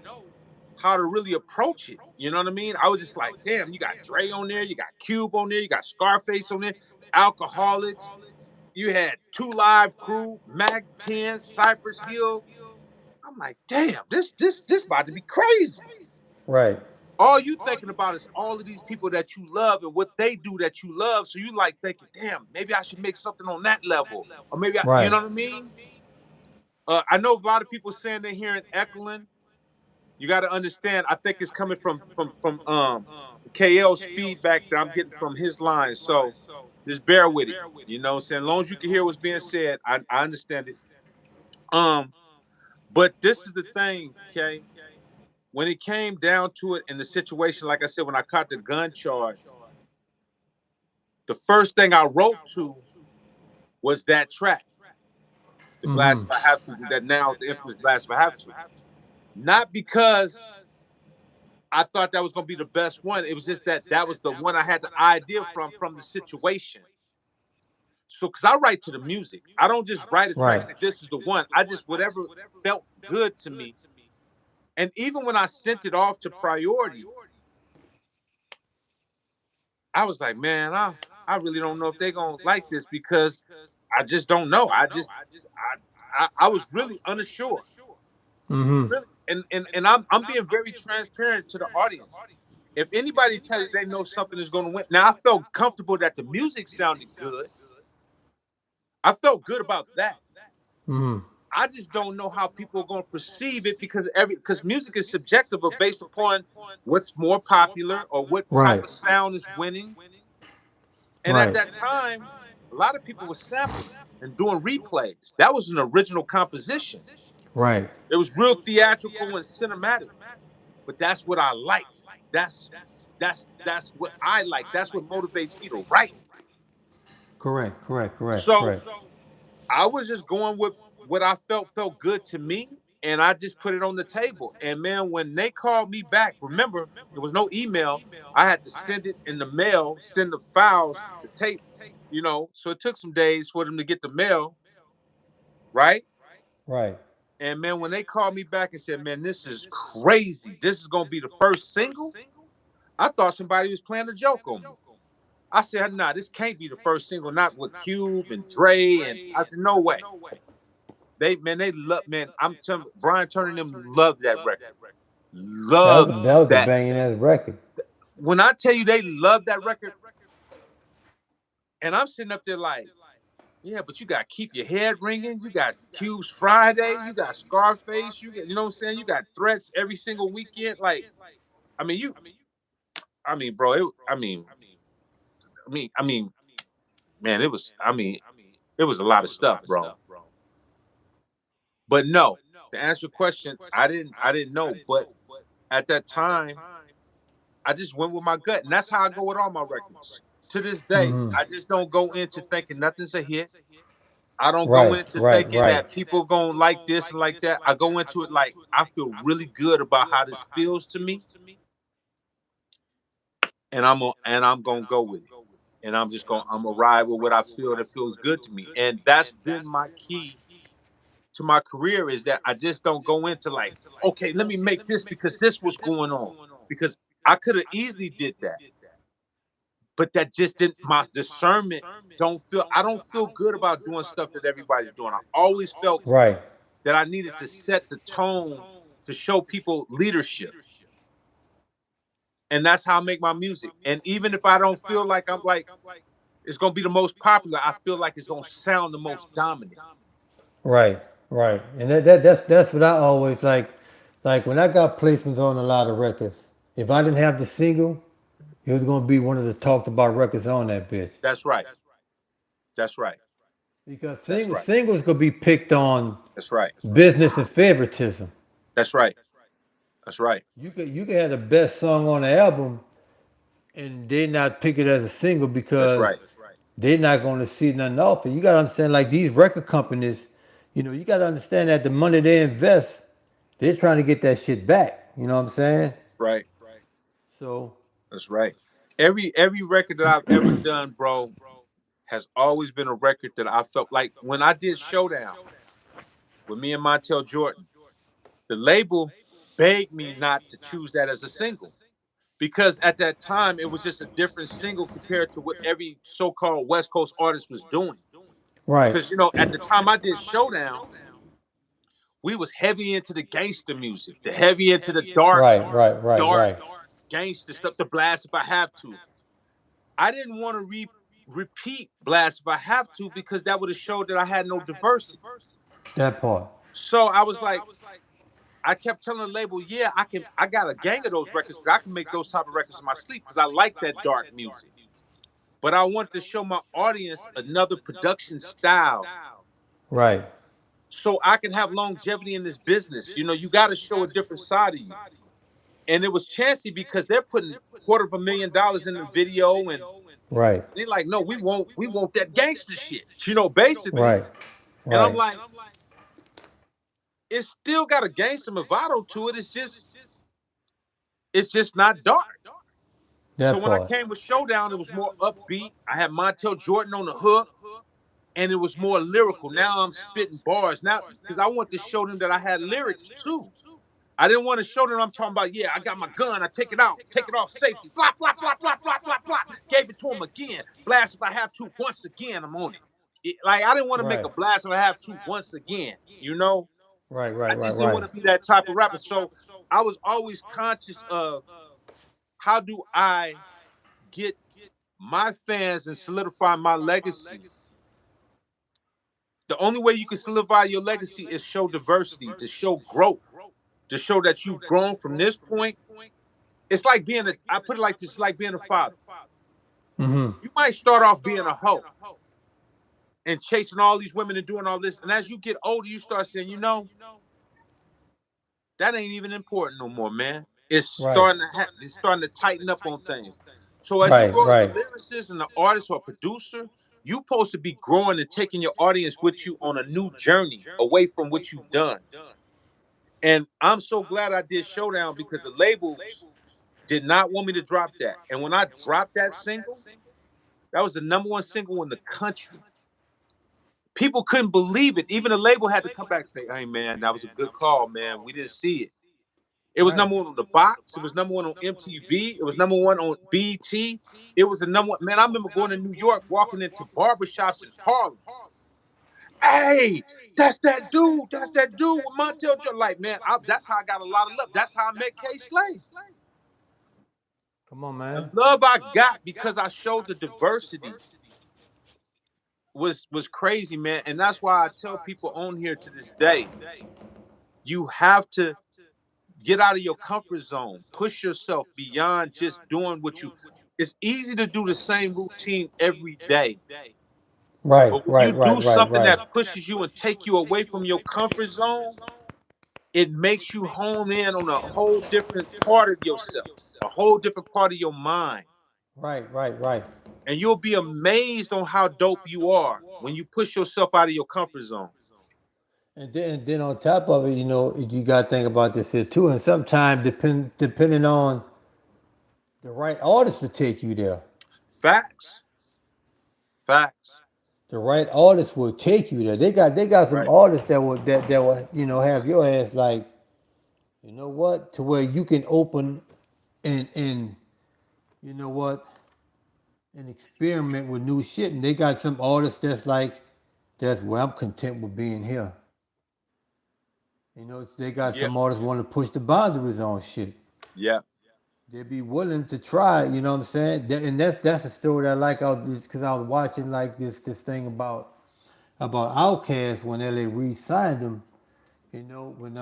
[SPEAKER 2] how to really approach it. You know what I mean? I was just like, damn, you got Dre on there, you got Cube on there, you got Scarface on there, Alcoholics, you had Two Live Crew, Mac 10, Cypress Hill. I'm like, damn, this about to be crazy.
[SPEAKER 1] Right.
[SPEAKER 2] All you thinking about is all of these people that you love and what they do that you love. So you like thinking, damn, maybe I should make something on that level. Or maybe you
[SPEAKER 1] Right.
[SPEAKER 2] know what I mean? I know a lot of people saying they're hearing echoing. You got to understand, I think it's coming from KL's feedback that I'm getting from his lines. So just bear with it. You know what I'm saying? As long as you can hear what's being said, I understand it. Um, but this is the thing, okay? When it came down to it in the situation, like I said, when I caught the gun charge, the first thing I wrote to was that track, the Blast
[SPEAKER 1] Mm-hmm.
[SPEAKER 2] If I Have to, that now the infamous Blast If I Have to. Not because I thought that was going to be the best one. It was just that that was the one I had the idea from the situation. So, because I write to the music, I don't just write a track and
[SPEAKER 1] Right.
[SPEAKER 2] say this is the one. I just whatever felt good to me. And even when I sent it off to Priority, I was like, man, I really don't know if they're gonna like this because I just don't know. I was really unsure.
[SPEAKER 1] Mm-hmm.
[SPEAKER 2] Really, and I'm being very transparent to the audience. If anybody tells you they know something is gonna win, now I felt comfortable that the music sounded good. I felt good about that.
[SPEAKER 1] Mm-hmm.
[SPEAKER 2] I just don't know how people are going to perceive it because music is subjective or based upon what's more popular or what type
[SPEAKER 1] Right.
[SPEAKER 2] of sound is winning. And at
[SPEAKER 1] Right.
[SPEAKER 2] that time, a lot of people were sampling and doing replays. That was an original composition.
[SPEAKER 1] Right.
[SPEAKER 2] It was real theatrical and cinematic, but that's what I like. That's that's what I like. That's what motivates me to write.
[SPEAKER 1] Correct. Correct. Correct.
[SPEAKER 2] So
[SPEAKER 1] Correct.
[SPEAKER 2] I was just going with what I felt good to me. And I just put it on the table. And man, when they called me back, remember, there was no email. I had to send it in the mail, send the files, the tape, So it took some days for them to get the mail, right?
[SPEAKER 1] Right.
[SPEAKER 2] And man, when they called me back and said, man, this is crazy. This is gonna be the first single. I thought somebody was playing a joke on me. I said, nah, this can't be the first single, not with Cube and Dre. And I said, no way. They love, man. I'm telling you, Brian Turner and them love that record. Love
[SPEAKER 1] That was a
[SPEAKER 2] that.
[SPEAKER 1] banging ass record.
[SPEAKER 2] When I tell you they love that record, and I'm sitting up there like, yeah, but you got Keep Your Head Ringing, you got Cube's Friday, you got Scarface, you know what I'm saying? You got Threats every single weekend. Like, I mean, bro, I mean, man, it was a lot of stuff, bro. But no, to answer your question, I didn't know. But at that time, I just went with my gut. And that's how I go with all my records. To this day,
[SPEAKER 1] Mm-hmm.
[SPEAKER 2] I just don't go into thinking nothing's a hit. I don't go
[SPEAKER 1] Right,
[SPEAKER 2] into
[SPEAKER 1] right,
[SPEAKER 2] thinking
[SPEAKER 1] right.
[SPEAKER 2] that people gonna like this and like that. I go into it like I feel really good about how this feels to me, and I'm gonna go with it. And I'm gonna ride with what I feel that feels good to me. And that's been my key to my career, is that I just don't go into like, okay, let me make this because this was going on. Because I could have easily did that. But that just didn't, my discernment I don't feel good about doing stuff that everybody's doing. I always felt
[SPEAKER 1] Right.
[SPEAKER 2] that I needed to set the tone to show people leadership. And that's how I make my music. And even if I don't feel like I'm like, it's gonna be the most popular, I feel like it's gonna sound the most dominant.
[SPEAKER 1] Right. Right. And that's what I always like. Like when I got placements on a lot of records, if I didn't have the single, it was gonna be one of the talked about records on that bitch.
[SPEAKER 2] That's right. That's right.
[SPEAKER 1] Because
[SPEAKER 2] That's right.
[SPEAKER 1] singles could be picked on
[SPEAKER 2] That's right.
[SPEAKER 1] business and favoritism.
[SPEAKER 2] That's right. That's right.
[SPEAKER 1] You could have the best song on the album and they not pick it as a single
[SPEAKER 2] That's
[SPEAKER 1] because
[SPEAKER 2] right.
[SPEAKER 1] they're not going to see nothing off it. You got to understand, like these record companies, you got to understand that the money they invest, they're trying to get that shit back. You know what I'm saying?
[SPEAKER 2] Right.
[SPEAKER 1] So,
[SPEAKER 2] That's right. Every record that I've ever done, bro, has always been a record that I felt like when I did Showdown with me and Montel Jordan, the label begged me not to choose that as a single. Because at that time it was just a different single compared to what every so-called West Coast artist was doing.
[SPEAKER 1] right,
[SPEAKER 2] Because at the time I did Showdown, we was heavy into the gangster music, the heavy into the dark
[SPEAKER 1] right.
[SPEAKER 2] gangster stuff, the blast if I have to. I didn't want to repeat blast if I have to because that would have showed that I had no diversity.
[SPEAKER 1] That part.
[SPEAKER 2] So I was like, I kept telling the label, yeah, I got a gang of those records because I can make those type of records in my sleep because I like that dark music. But I wanted to show my audience another production style
[SPEAKER 1] Right.
[SPEAKER 2] so I can have longevity in this business. You got to show a different side of you. And it was chancy because they're putting $250,000 in the video, and
[SPEAKER 1] Right.
[SPEAKER 2] they're like, no, we want that gangster shit, basically.
[SPEAKER 1] Right.
[SPEAKER 2] And I'm
[SPEAKER 1] Right.
[SPEAKER 2] like, it's still got a gangster bravado to it. It's just not dark. So
[SPEAKER 1] That
[SPEAKER 2] when I
[SPEAKER 1] part.
[SPEAKER 2] came with Showdown, it was more upbeat. I had Montel Jordan on the hook, and it was more lyrical. Now I'm spitting bars now because I want to show them that I had lyrics too. I didn't want to show them I'm talking about, yeah, I got my gun, I take it off safety, flop, flop, flop, flop, flop, flop, flop. Gave it to him again. Blast if I have to, once again, I'm on it. Like, I didn't want to make
[SPEAKER 1] Right.
[SPEAKER 2] a blast if I have to once again.
[SPEAKER 1] Right.
[SPEAKER 2] I
[SPEAKER 1] Right. Right.
[SPEAKER 2] just didn't
[SPEAKER 1] Right.
[SPEAKER 2] want to be that type of rapper. So I was always conscious of how do I get my fans and solidify my legacy. The only way you can solidify your legacy is show diversity, to show growth, to show that you've grown from this point. It's like I put it like this, like being a father.
[SPEAKER 1] Mm-hmm.
[SPEAKER 2] You might start off being a hoe and chasing all these women and doing all this. And as you get older, you start saying, that ain't even important no more, man.
[SPEAKER 1] Right.
[SPEAKER 2] It's starting to tighten up on things. So as you
[SPEAKER 1] Right.
[SPEAKER 2] grow as a
[SPEAKER 1] Right.
[SPEAKER 2] lyricist and an artist or a producer, you're supposed to be growing and taking your audience with you on a new journey away from what you've done. And I'm so glad I did Showdown because the labels did not want me to drop that. And when I dropped that single, that was the number one single in the country. People couldn't believe it. Even the label had to come back and say, "Hey man, that was a good call, man. We didn't see it." It was
[SPEAKER 1] Right.
[SPEAKER 2] number one on the box. It was number one on MTV. It was number one on BT. It was the number one. Man, I remember going to New York, walking into barbershops in Harlem. Hey, that's that dude. That's that dude with Montel Jordan. Like, man, that's how I got a lot of love. That's how I met K Slay.
[SPEAKER 1] Come on,
[SPEAKER 2] The
[SPEAKER 1] man.
[SPEAKER 2] love I got because I showed the diversity was crazy, man. And that's why I tell people on here to this day, you have to get out of your comfort zone, push yourself beyond just doing what you. It's easy to do the same routine every day,
[SPEAKER 1] Right,
[SPEAKER 2] but when you
[SPEAKER 1] right, right,
[SPEAKER 2] do
[SPEAKER 1] right,
[SPEAKER 2] something
[SPEAKER 1] right.
[SPEAKER 2] that pushes you and take you away from your comfort zone, it makes you hone in on a whole different part of yourself, a whole different part of your mind.
[SPEAKER 1] Right, right, right.
[SPEAKER 2] And you'll be amazed on how dope you are when you push yourself out of your comfort zone.
[SPEAKER 1] And then on top of it, you got to think about this here too. And sometimes depending on the right artist to take you there,
[SPEAKER 2] Facts. Facts.
[SPEAKER 1] the right artist will take you there. They got some
[SPEAKER 2] Right.
[SPEAKER 1] artists that will have your ass like, you know what, to where you can open and you know what and experiment with new shit. And they got some artists that's like, that's where I'm content with being here. They got
[SPEAKER 2] Yeah.
[SPEAKER 1] some artists want to push the boundaries on shit.
[SPEAKER 2] Yeah.
[SPEAKER 1] They be willing to try. You know what I'm saying? And that's a story that I like. Because I was watching like this thing about Outkast when LA Reid signed him. When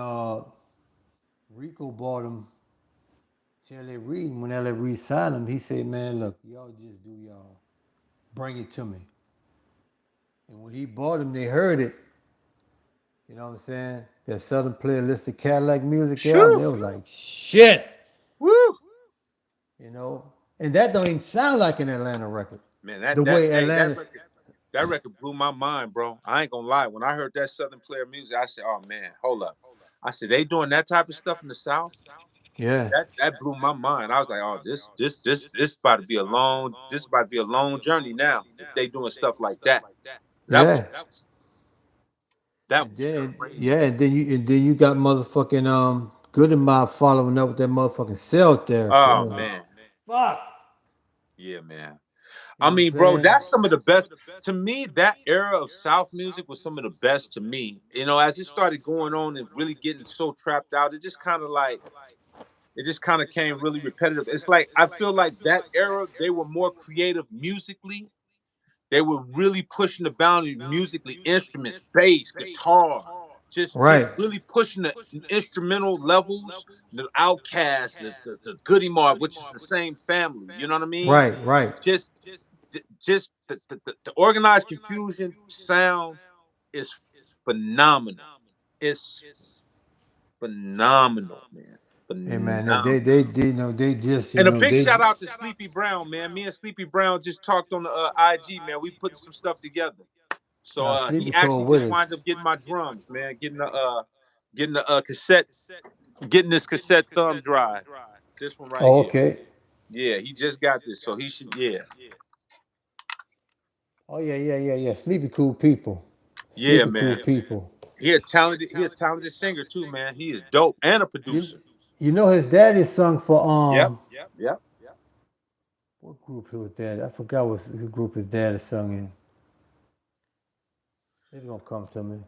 [SPEAKER 1] Rico bought him to LA Reid, when LA Reid signed him, he said, "Man, look, y'all just do y'all. Bring it to me." And when he bought him, they heard it. You know what I'm saying? That Southern Playlist of Cadillac Music album.
[SPEAKER 2] Shoo.
[SPEAKER 1] They was like, shit.
[SPEAKER 2] Woo.
[SPEAKER 1] You know, and that don't even sound like an Atlanta record.
[SPEAKER 2] Man,
[SPEAKER 1] The
[SPEAKER 2] that
[SPEAKER 1] way
[SPEAKER 2] hey,
[SPEAKER 1] Atlanta,
[SPEAKER 2] that record blew my mind, bro. I ain't gonna lie. When I heard that Southern Player music, I said, "Oh man, hold up." I said, "They doing that type of stuff in the South."
[SPEAKER 1] yeah,
[SPEAKER 2] That blew my mind. I was like, "Oh, this about to be a long journey now if they doing stuff like that." That was
[SPEAKER 1] yeah,
[SPEAKER 2] that
[SPEAKER 1] and
[SPEAKER 2] was
[SPEAKER 1] then
[SPEAKER 2] crazy.
[SPEAKER 1] yeah, and then you got motherfucking Good and Mob following up with that motherfucking Cell Therapy. I
[SPEAKER 2] Oh
[SPEAKER 1] was like,
[SPEAKER 2] man,
[SPEAKER 1] fuck.
[SPEAKER 2] yeah, man.
[SPEAKER 1] You
[SPEAKER 2] I
[SPEAKER 1] know what I'm
[SPEAKER 2] mean, bro,
[SPEAKER 1] saying?
[SPEAKER 2] that's some of the best. To me, that era of South music was some of the best to me. As it started going on and really getting so trapped out, it just kind of came really repetitive. It's like I feel like that era, they were more creative musically. They were really pushing the boundary musically, instruments, bass, guitar, just
[SPEAKER 1] Right,
[SPEAKER 2] really pushing the instrumental levels. The Outcasts, the Goody Mob, which is the same family. You know what I mean?
[SPEAKER 1] right, right.
[SPEAKER 2] Just just the organized confusion sound is phenomenal. It's phenomenal, man.
[SPEAKER 1] Hey man, they
[SPEAKER 2] Phenomenal.
[SPEAKER 1] they, they you know they just
[SPEAKER 2] And a big shout out to Sleepy Brown, man. Me and Sleepy Brown just talked on the IG, man. We putting some stuff together. So
[SPEAKER 1] now
[SPEAKER 2] he
[SPEAKER 1] Sleepy
[SPEAKER 2] actually
[SPEAKER 1] Cold with
[SPEAKER 2] just
[SPEAKER 1] us.
[SPEAKER 2] wound up getting my drums, man. Getting the cassette, getting this cassette thumb drive. This one right
[SPEAKER 1] Oh,
[SPEAKER 2] here.
[SPEAKER 1] okay.
[SPEAKER 2] Yeah, he just got this, so he should. Yeah,
[SPEAKER 1] Oh yeah, yeah, yeah, yeah. Sleepy cool people.
[SPEAKER 2] yeah,
[SPEAKER 1] Sleepy cool
[SPEAKER 2] man.
[SPEAKER 1] people.
[SPEAKER 2] He a talented singer too, man. He is dope and a
[SPEAKER 1] You
[SPEAKER 2] producer.
[SPEAKER 1] you know his daddy sung for
[SPEAKER 2] Yep, yep.
[SPEAKER 1] what group he was dad? I forgot what group his daddy sung in. It's gonna come to me.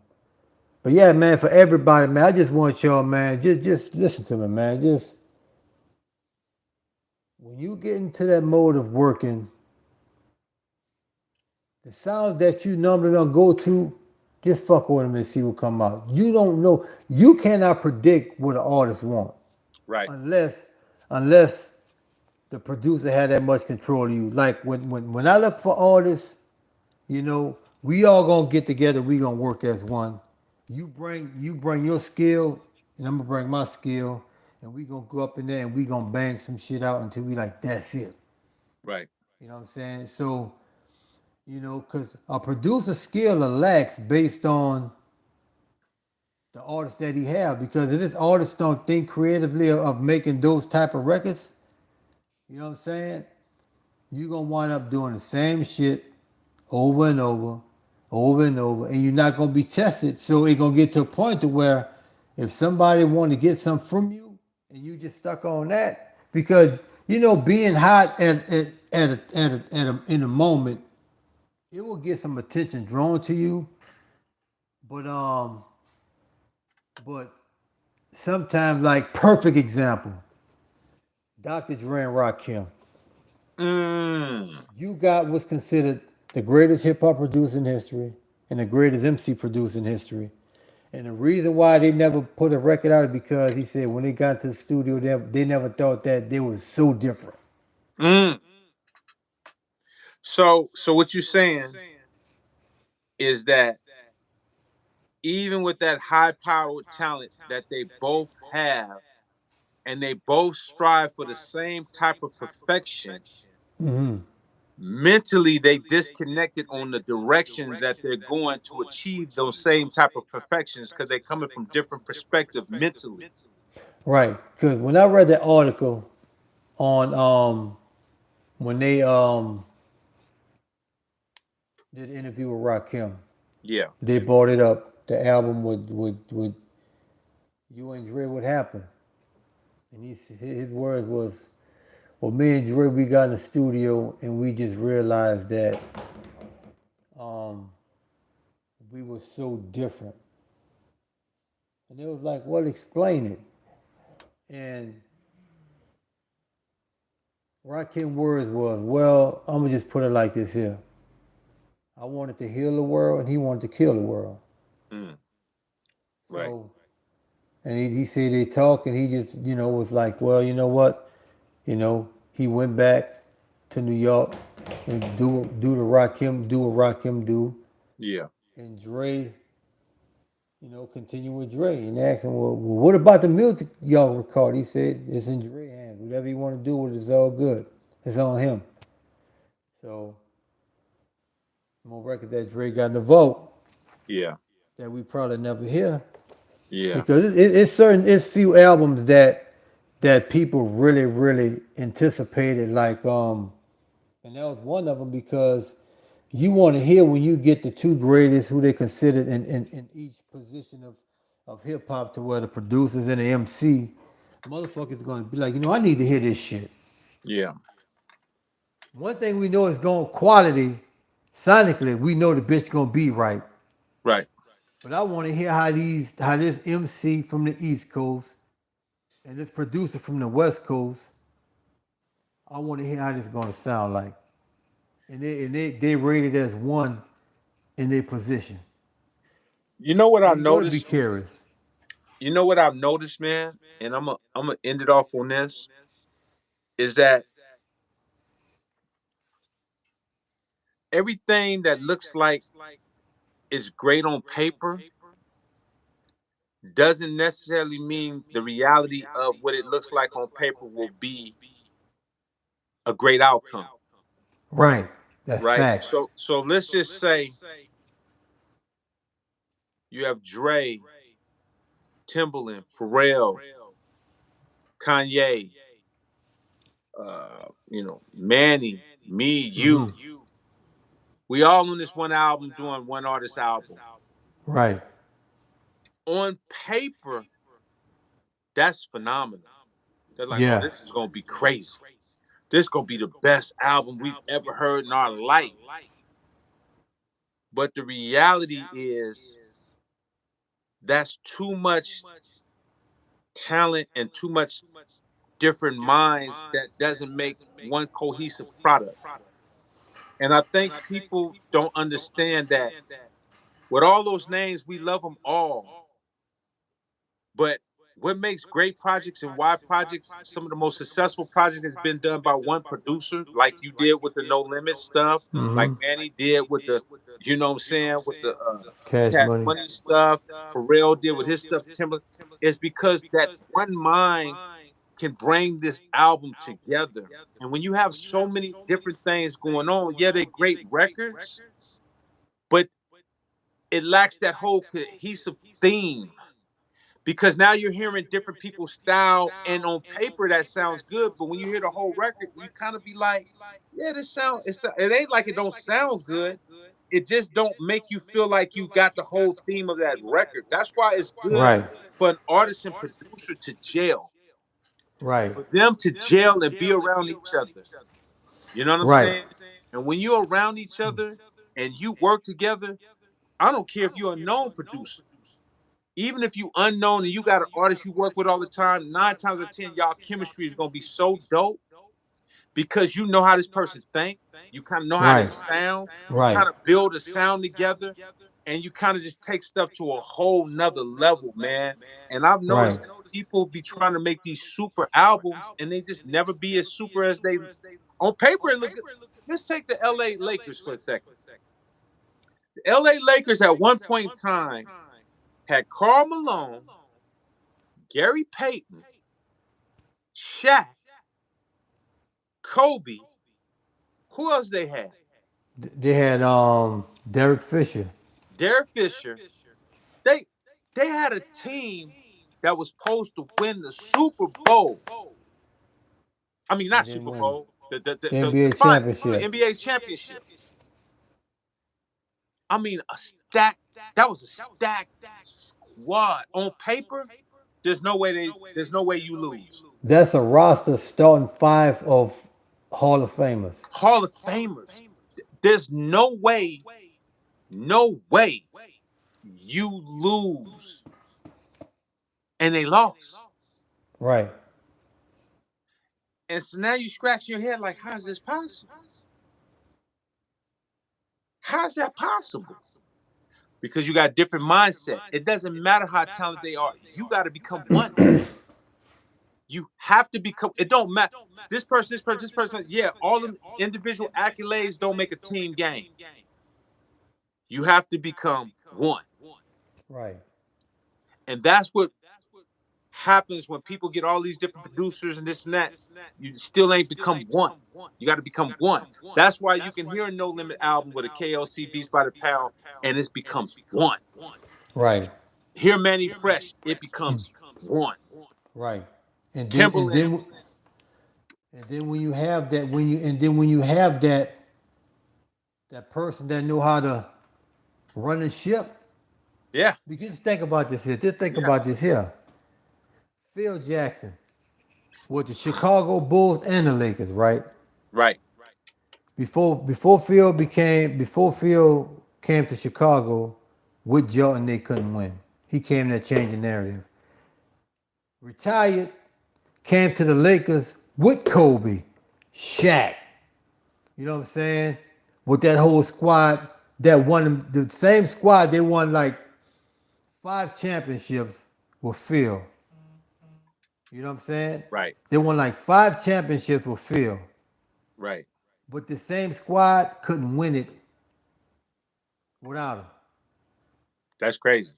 [SPEAKER 1] But yeah, man, for everybody, man, I just want y'all, man, just listen to me, man. Just when you get into that mode of working, the sounds that you normally don't go to, just fuck with them and see what come out. You don't know. You cannot predict what an artist wants
[SPEAKER 2] Right.
[SPEAKER 1] unless the producer had that much control of you. Like when I look for artists, we all gonna get together. We gonna work as one. You bring your skill, and I'm gonna bring my skill, and we gonna go up in there and we gonna bang some shit out until we like that's it.
[SPEAKER 2] Right.
[SPEAKER 1] You know what I'm saying? So because a producer skill lacks based on the artists that he have. Because if this artist don't think creatively of making those type of records, you know what I'm saying? You're gonna wind up doing the same shit over and over, over and over, and you're not gonna be tested. So it's gonna get to a point to where if somebody want to get something from you and you just stuck on that, because you know being hot in a moment, it will get some attention drawn to you. But but sometimes like perfect example, Dr. Dre and Rakim.
[SPEAKER 2] Mm.
[SPEAKER 1] You got what's considered the greatest hip hop producer in history and the greatest MC producer in history. And the reason why they never put a record out is because he said when they got to the studio, they never thought that they were so different.
[SPEAKER 2] Mm. So what you're saying is that even with that high powered talent that they both have, and they both strive for the same type of perfection,
[SPEAKER 1] Hmm.
[SPEAKER 2] mentally they disconnected on the direction that they're going to achieve those same type of perfections because they're coming from different perspective mentally.
[SPEAKER 1] Right. Because when I read that article on when they did an interview with Rakim,
[SPEAKER 2] Yeah.
[SPEAKER 1] they brought it up. The album with you and Dre, what happened? And his words was, "Well, me and Dre, we got in the studio and we just realized that um, we were so different." And it was like, "Well, explain it." And Rakim words was, "Well, I'm gonna just put it like this here. I wanted to heal the world, and he wanted to kill the world."
[SPEAKER 2] Mm. Right.
[SPEAKER 1] So, and he said they talk, and he just, was like, "Well, you know what? He went back to New York and do what Rakim do,
[SPEAKER 2] Yeah.
[SPEAKER 1] and Dre, continue with Dre." And asked him, "Well, what about the music y'all record?" He said, "It's in Dre hands. Whatever you want to do with it is all good. It's on him." So, more record that Dre got in the vote
[SPEAKER 2] Yeah.
[SPEAKER 1] that we probably never hear,
[SPEAKER 2] Yeah.
[SPEAKER 1] because it's few albums that people really really anticipated, like and that was one of them, because you want to hear when you get the two greatest who they considered in each position of hip hop, to where the producers and the MC motherfuckers going to be like, I need to hear this shit.
[SPEAKER 2] Yeah.
[SPEAKER 1] One thing we know is going quality sonically. We know the bitch gonna be right.
[SPEAKER 2] Right.
[SPEAKER 1] But I want to hear how this MC from the East Coast and this producer from the West Coast. I want to hear how this is gonna sound like. And they rated as one in their position.
[SPEAKER 2] You know what
[SPEAKER 1] So
[SPEAKER 2] I've
[SPEAKER 1] you're gonna be
[SPEAKER 2] noticed?
[SPEAKER 1] curious.
[SPEAKER 2] You know what I've noticed, man? And I'm gonna end it off on this is that everything that looks like is great on paper doesn't necessarily mean the reality of what it looks like on paper will be a great outcome,
[SPEAKER 1] Right. That's
[SPEAKER 2] right?
[SPEAKER 1] facts.
[SPEAKER 2] So let's just say you have Dre, Timbaland, Pharrell, Kanye, Manny, me,
[SPEAKER 1] Hmm.
[SPEAKER 2] you. We all on this one album doing one artist album.
[SPEAKER 1] Right.
[SPEAKER 2] On paper, that's phenomenal. They're like, oh,
[SPEAKER 1] Yeah.
[SPEAKER 2] this is gonna be crazy. This is gonna be the best album we've ever heard in our life. But the reality is that's too much talent and too much different minds that doesn't make one cohesive product. And I think people don't understand that with all those names, we love them all. But what makes great projects and why projects, some of the most successful project has been done by one producer, like you did with the No Limit stuff, like
[SPEAKER 1] Hmm.
[SPEAKER 2] Manny did with the, you know what I'm saying, with the
[SPEAKER 1] Cash
[SPEAKER 2] Cash
[SPEAKER 1] money.
[SPEAKER 2] Money stuff, Pharrell did with his stuff, Timber, is because that one mind can bring this album together. And when you have so many different things going on, yeah, they're great records, but it lacks that whole cohesive theme. because now you're hearing different people's style, and on paper that sounds good, but when you hear the whole record, you kind of be like, yeah, it ain't like it don't sound good. It just don't make you feel like you got the whole theme of that record. That's why it's good
[SPEAKER 1] Right.
[SPEAKER 2] for an artist and producer to jail,
[SPEAKER 1] Right.
[SPEAKER 2] for them to jail and be around each other. You know what I'm
[SPEAKER 1] Right.
[SPEAKER 2] saying? And when you're around each other and you work together, I don't care if you're a known producer. Even if you unknown and you got an artist you work with all the time, 9 times out of 10, y'all chemistry is gonna be so dope because you know how this person think. You kind of know how they
[SPEAKER 1] Right.
[SPEAKER 2] sound. You
[SPEAKER 1] Right.
[SPEAKER 2] kind of build a sound together, and you kind of just take stuff to a whole nother level, man. And I've
[SPEAKER 1] Right.
[SPEAKER 2] noticed that people be trying to make these super albums, and they just never be as super as they on paper. It look good. Let's take the L.A. Lakers for a second. The L.A. Lakers at one point in time had Karl Malone, Gary Payton, Shaq, Kobe. Who else they had?
[SPEAKER 1] They had Derek Fisher.
[SPEAKER 2] Derek Fisher. They they had a team that was supposed to win the Super Bowl. I mean,
[SPEAKER 1] And
[SPEAKER 2] not
[SPEAKER 1] then
[SPEAKER 2] Super
[SPEAKER 1] win
[SPEAKER 2] Bowl, the
[SPEAKER 1] NBA
[SPEAKER 2] final, the
[SPEAKER 1] championship.
[SPEAKER 2] NBA championship. I mean, a stack. That was a stacked squad. On paper, there's no way you lose.
[SPEAKER 1] That's a roster starting five of Hall of Famers.
[SPEAKER 2] Hall of Famers. There's no way you lose. And they lost.
[SPEAKER 1] Right.
[SPEAKER 2] And so now you scratch your head like, how is this possible? How's that possible? Because you got different mindset. It doesn't matter how talented they are. You got to become one. You have to become. It don't matter. This person, this person, this person. Yeah, all them individual accolades don't make a team game. You have to become one,
[SPEAKER 1] Right.
[SPEAKER 2] and that's what happens when people get all these different producers and this and that. You still ain't become one. You got to become one. That's why you can hear a No Limit album with a KLC Beats by the Pound, and it becomes one.
[SPEAKER 1] Right.
[SPEAKER 2] Hear Manny Fresh, it becomes one.
[SPEAKER 1] Right. And then and
[SPEAKER 2] Timberland,
[SPEAKER 1] then and then when you have that when you have that person that know how to run the ship,
[SPEAKER 2] yeah,
[SPEAKER 1] because just think about this here. Just think
[SPEAKER 2] yeah,
[SPEAKER 1] about this here. Phil Jackson with the Chicago Bulls and the Lakers, right?
[SPEAKER 2] right,
[SPEAKER 1] Before Phil came to Chicago with Jordan, they couldn't win. He came there changing the narrative. Retired, came to the Lakers with Kobe, Shaq. You know what I'm saying? With that whole squad that won the same squad, they won like 5 championships with Phil. You know what I'm saying?
[SPEAKER 2] right,
[SPEAKER 1] They won like 5 championships with Phil.
[SPEAKER 2] right.
[SPEAKER 1] But the same squad couldn't win it without him.
[SPEAKER 2] That's crazy.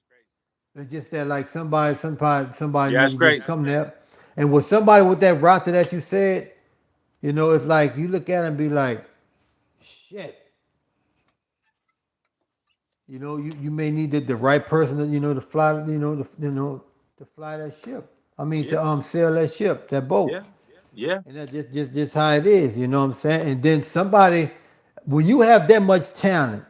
[SPEAKER 1] It's just that like somebody
[SPEAKER 2] Yeah,
[SPEAKER 1] need
[SPEAKER 2] that's
[SPEAKER 1] to just
[SPEAKER 2] crazy.
[SPEAKER 1] come there. And with somebody with that roster that you said, it's like you look at it and be like, shit. You may need the right person to fly, to fly that ship. I mean
[SPEAKER 2] Yeah,
[SPEAKER 1] to sail that ship, that boat.
[SPEAKER 2] yeah, yeah.
[SPEAKER 1] And that's just how it is, you know what I'm saying? And then somebody, when you have that much talent,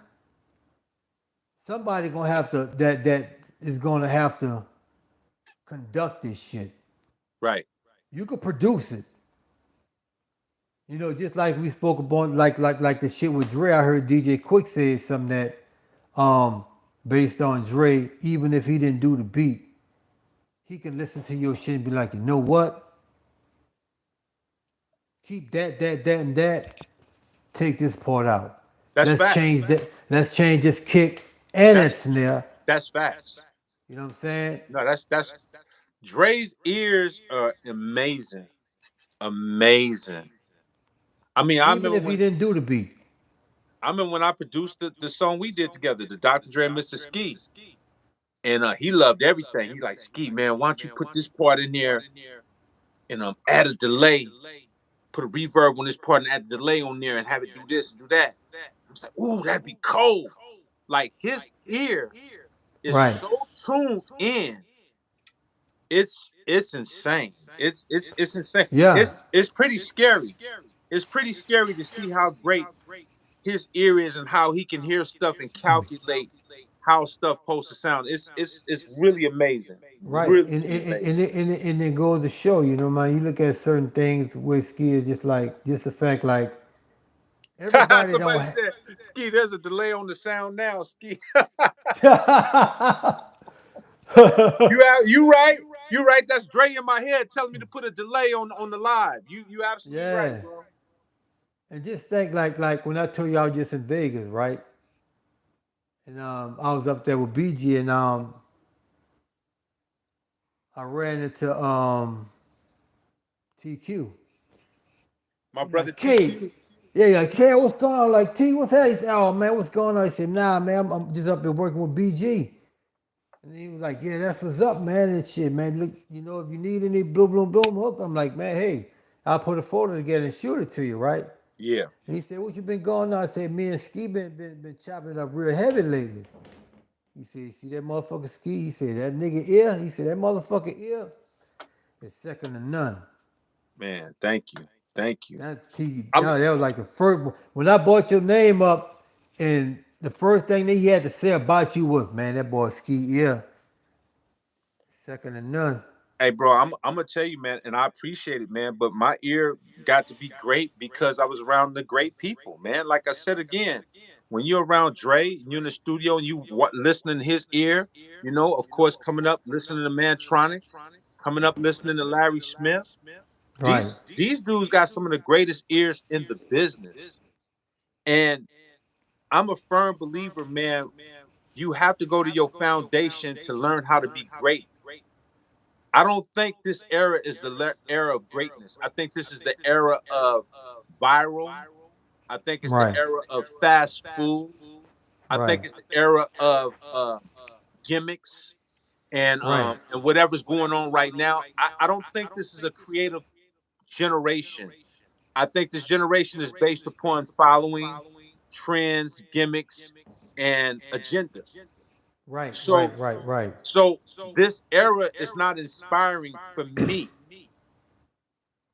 [SPEAKER 1] somebody gonna have to that is gonna have to conduct this shit.
[SPEAKER 2] Right.
[SPEAKER 1] You could produce it. Just like we spoke about, like the shit with Dre. I heard DJ Quick say something that, based on Dre, even if he didn't do the beat, he can listen to your shit and be like, you know what? Keep that, and that. Take this part out.
[SPEAKER 2] That's
[SPEAKER 1] Let's
[SPEAKER 2] facts.
[SPEAKER 1] change that. Let's change this kick and that
[SPEAKER 2] That's
[SPEAKER 1] snare.
[SPEAKER 2] that's facts.
[SPEAKER 1] You know what I'm saying?
[SPEAKER 2] No, that's Dre's ears are amazing. Amazing. I mean,
[SPEAKER 1] Even if he didn't do the beat.
[SPEAKER 2] I remember when I produced the song we did together, the Dr. Dre and Mr. Ski. And he loved everything. He's like, Ski, man, why don't you put this part in there and add a delay, put a reverb on this part and add a delay on there and have it do this and do that. I was like, ooh, that'd be cold. Like his ear is
[SPEAKER 1] Right.
[SPEAKER 2] so tuned in it's insane. It's insane.
[SPEAKER 1] Yeah.
[SPEAKER 2] It's pretty scary. It's pretty scary to see how great his ear is and how he can hear stuff and calculate how stuff supposed to sound. It's really amazing.
[SPEAKER 1] Right,
[SPEAKER 2] Really,
[SPEAKER 1] and
[SPEAKER 2] really
[SPEAKER 1] and and
[SPEAKER 2] amazing.
[SPEAKER 1] it, and it, and it goes to show, you know, man. You look at certain things with ski, is just like just the fact, like everybody don't.
[SPEAKER 2] Somebody said, Ski, there's a delay on the sound now, Ski. You right. You right. That's Dre in my head telling me to put a delay on the live. You absolutely right,
[SPEAKER 1] Yeah,
[SPEAKER 2] bro.
[SPEAKER 1] and just think like when I told you I was just in Vegas, right? And I was up there with BG, and I ran into TQ.
[SPEAKER 2] My
[SPEAKER 1] He's
[SPEAKER 2] brother
[SPEAKER 1] like, K,
[SPEAKER 2] TQ.
[SPEAKER 1] yeah, yeah, K, what's going on? I'm like, T, what's that? He said, oh man, what's going on? I said, nah, man, I'm just up there working with BG. And he was like, yeah, that's what's up, man, and shit, man. Look, you know, if you need any bloom hook, I'm like, man, hey, I'll put a photo together and shoot it to you, right?
[SPEAKER 2] Yeah.
[SPEAKER 1] And he said, what you been going on? I said, me and Ski been chopping it up real heavy lately. He said, you see that motherfucker Ski? He said, that nigga ear? He said, that motherfucker ear is second to none.
[SPEAKER 2] Man, thank you. Thank you. I,
[SPEAKER 1] That was like the first, when I brought your name up, and the first thing that he had to say about you was, man, that boy Ski ear, second to none.
[SPEAKER 2] Hey, bro, I'm gonna tell you, man, and I appreciate it, man. But my ear got to be great because I was around the great people, man. Like I said again, when you're around Dre, and you're in the studio and listening to his ear, of course, coming up listening to Mantronics, coming up listening to Larry Smith.
[SPEAKER 1] Right.
[SPEAKER 2] These dudes got some of the greatest ears in the business, and I'm a firm believer, man. You have to go to your foundation to learn how to be great. I don't think this era is the era of greatness. I think this is the era of viral. I think it's the
[SPEAKER 1] Right.
[SPEAKER 2] era of fast food. I think
[SPEAKER 1] Right.
[SPEAKER 2] it's the era of gimmicks
[SPEAKER 1] Right.
[SPEAKER 2] and whatever's going on right now. I don't think this is a creative generation. I think this generation is based upon following trends, gimmicks, and agenda.
[SPEAKER 1] Right.
[SPEAKER 2] So
[SPEAKER 1] Right. Right. Right.
[SPEAKER 2] so this era is not inspiring for me.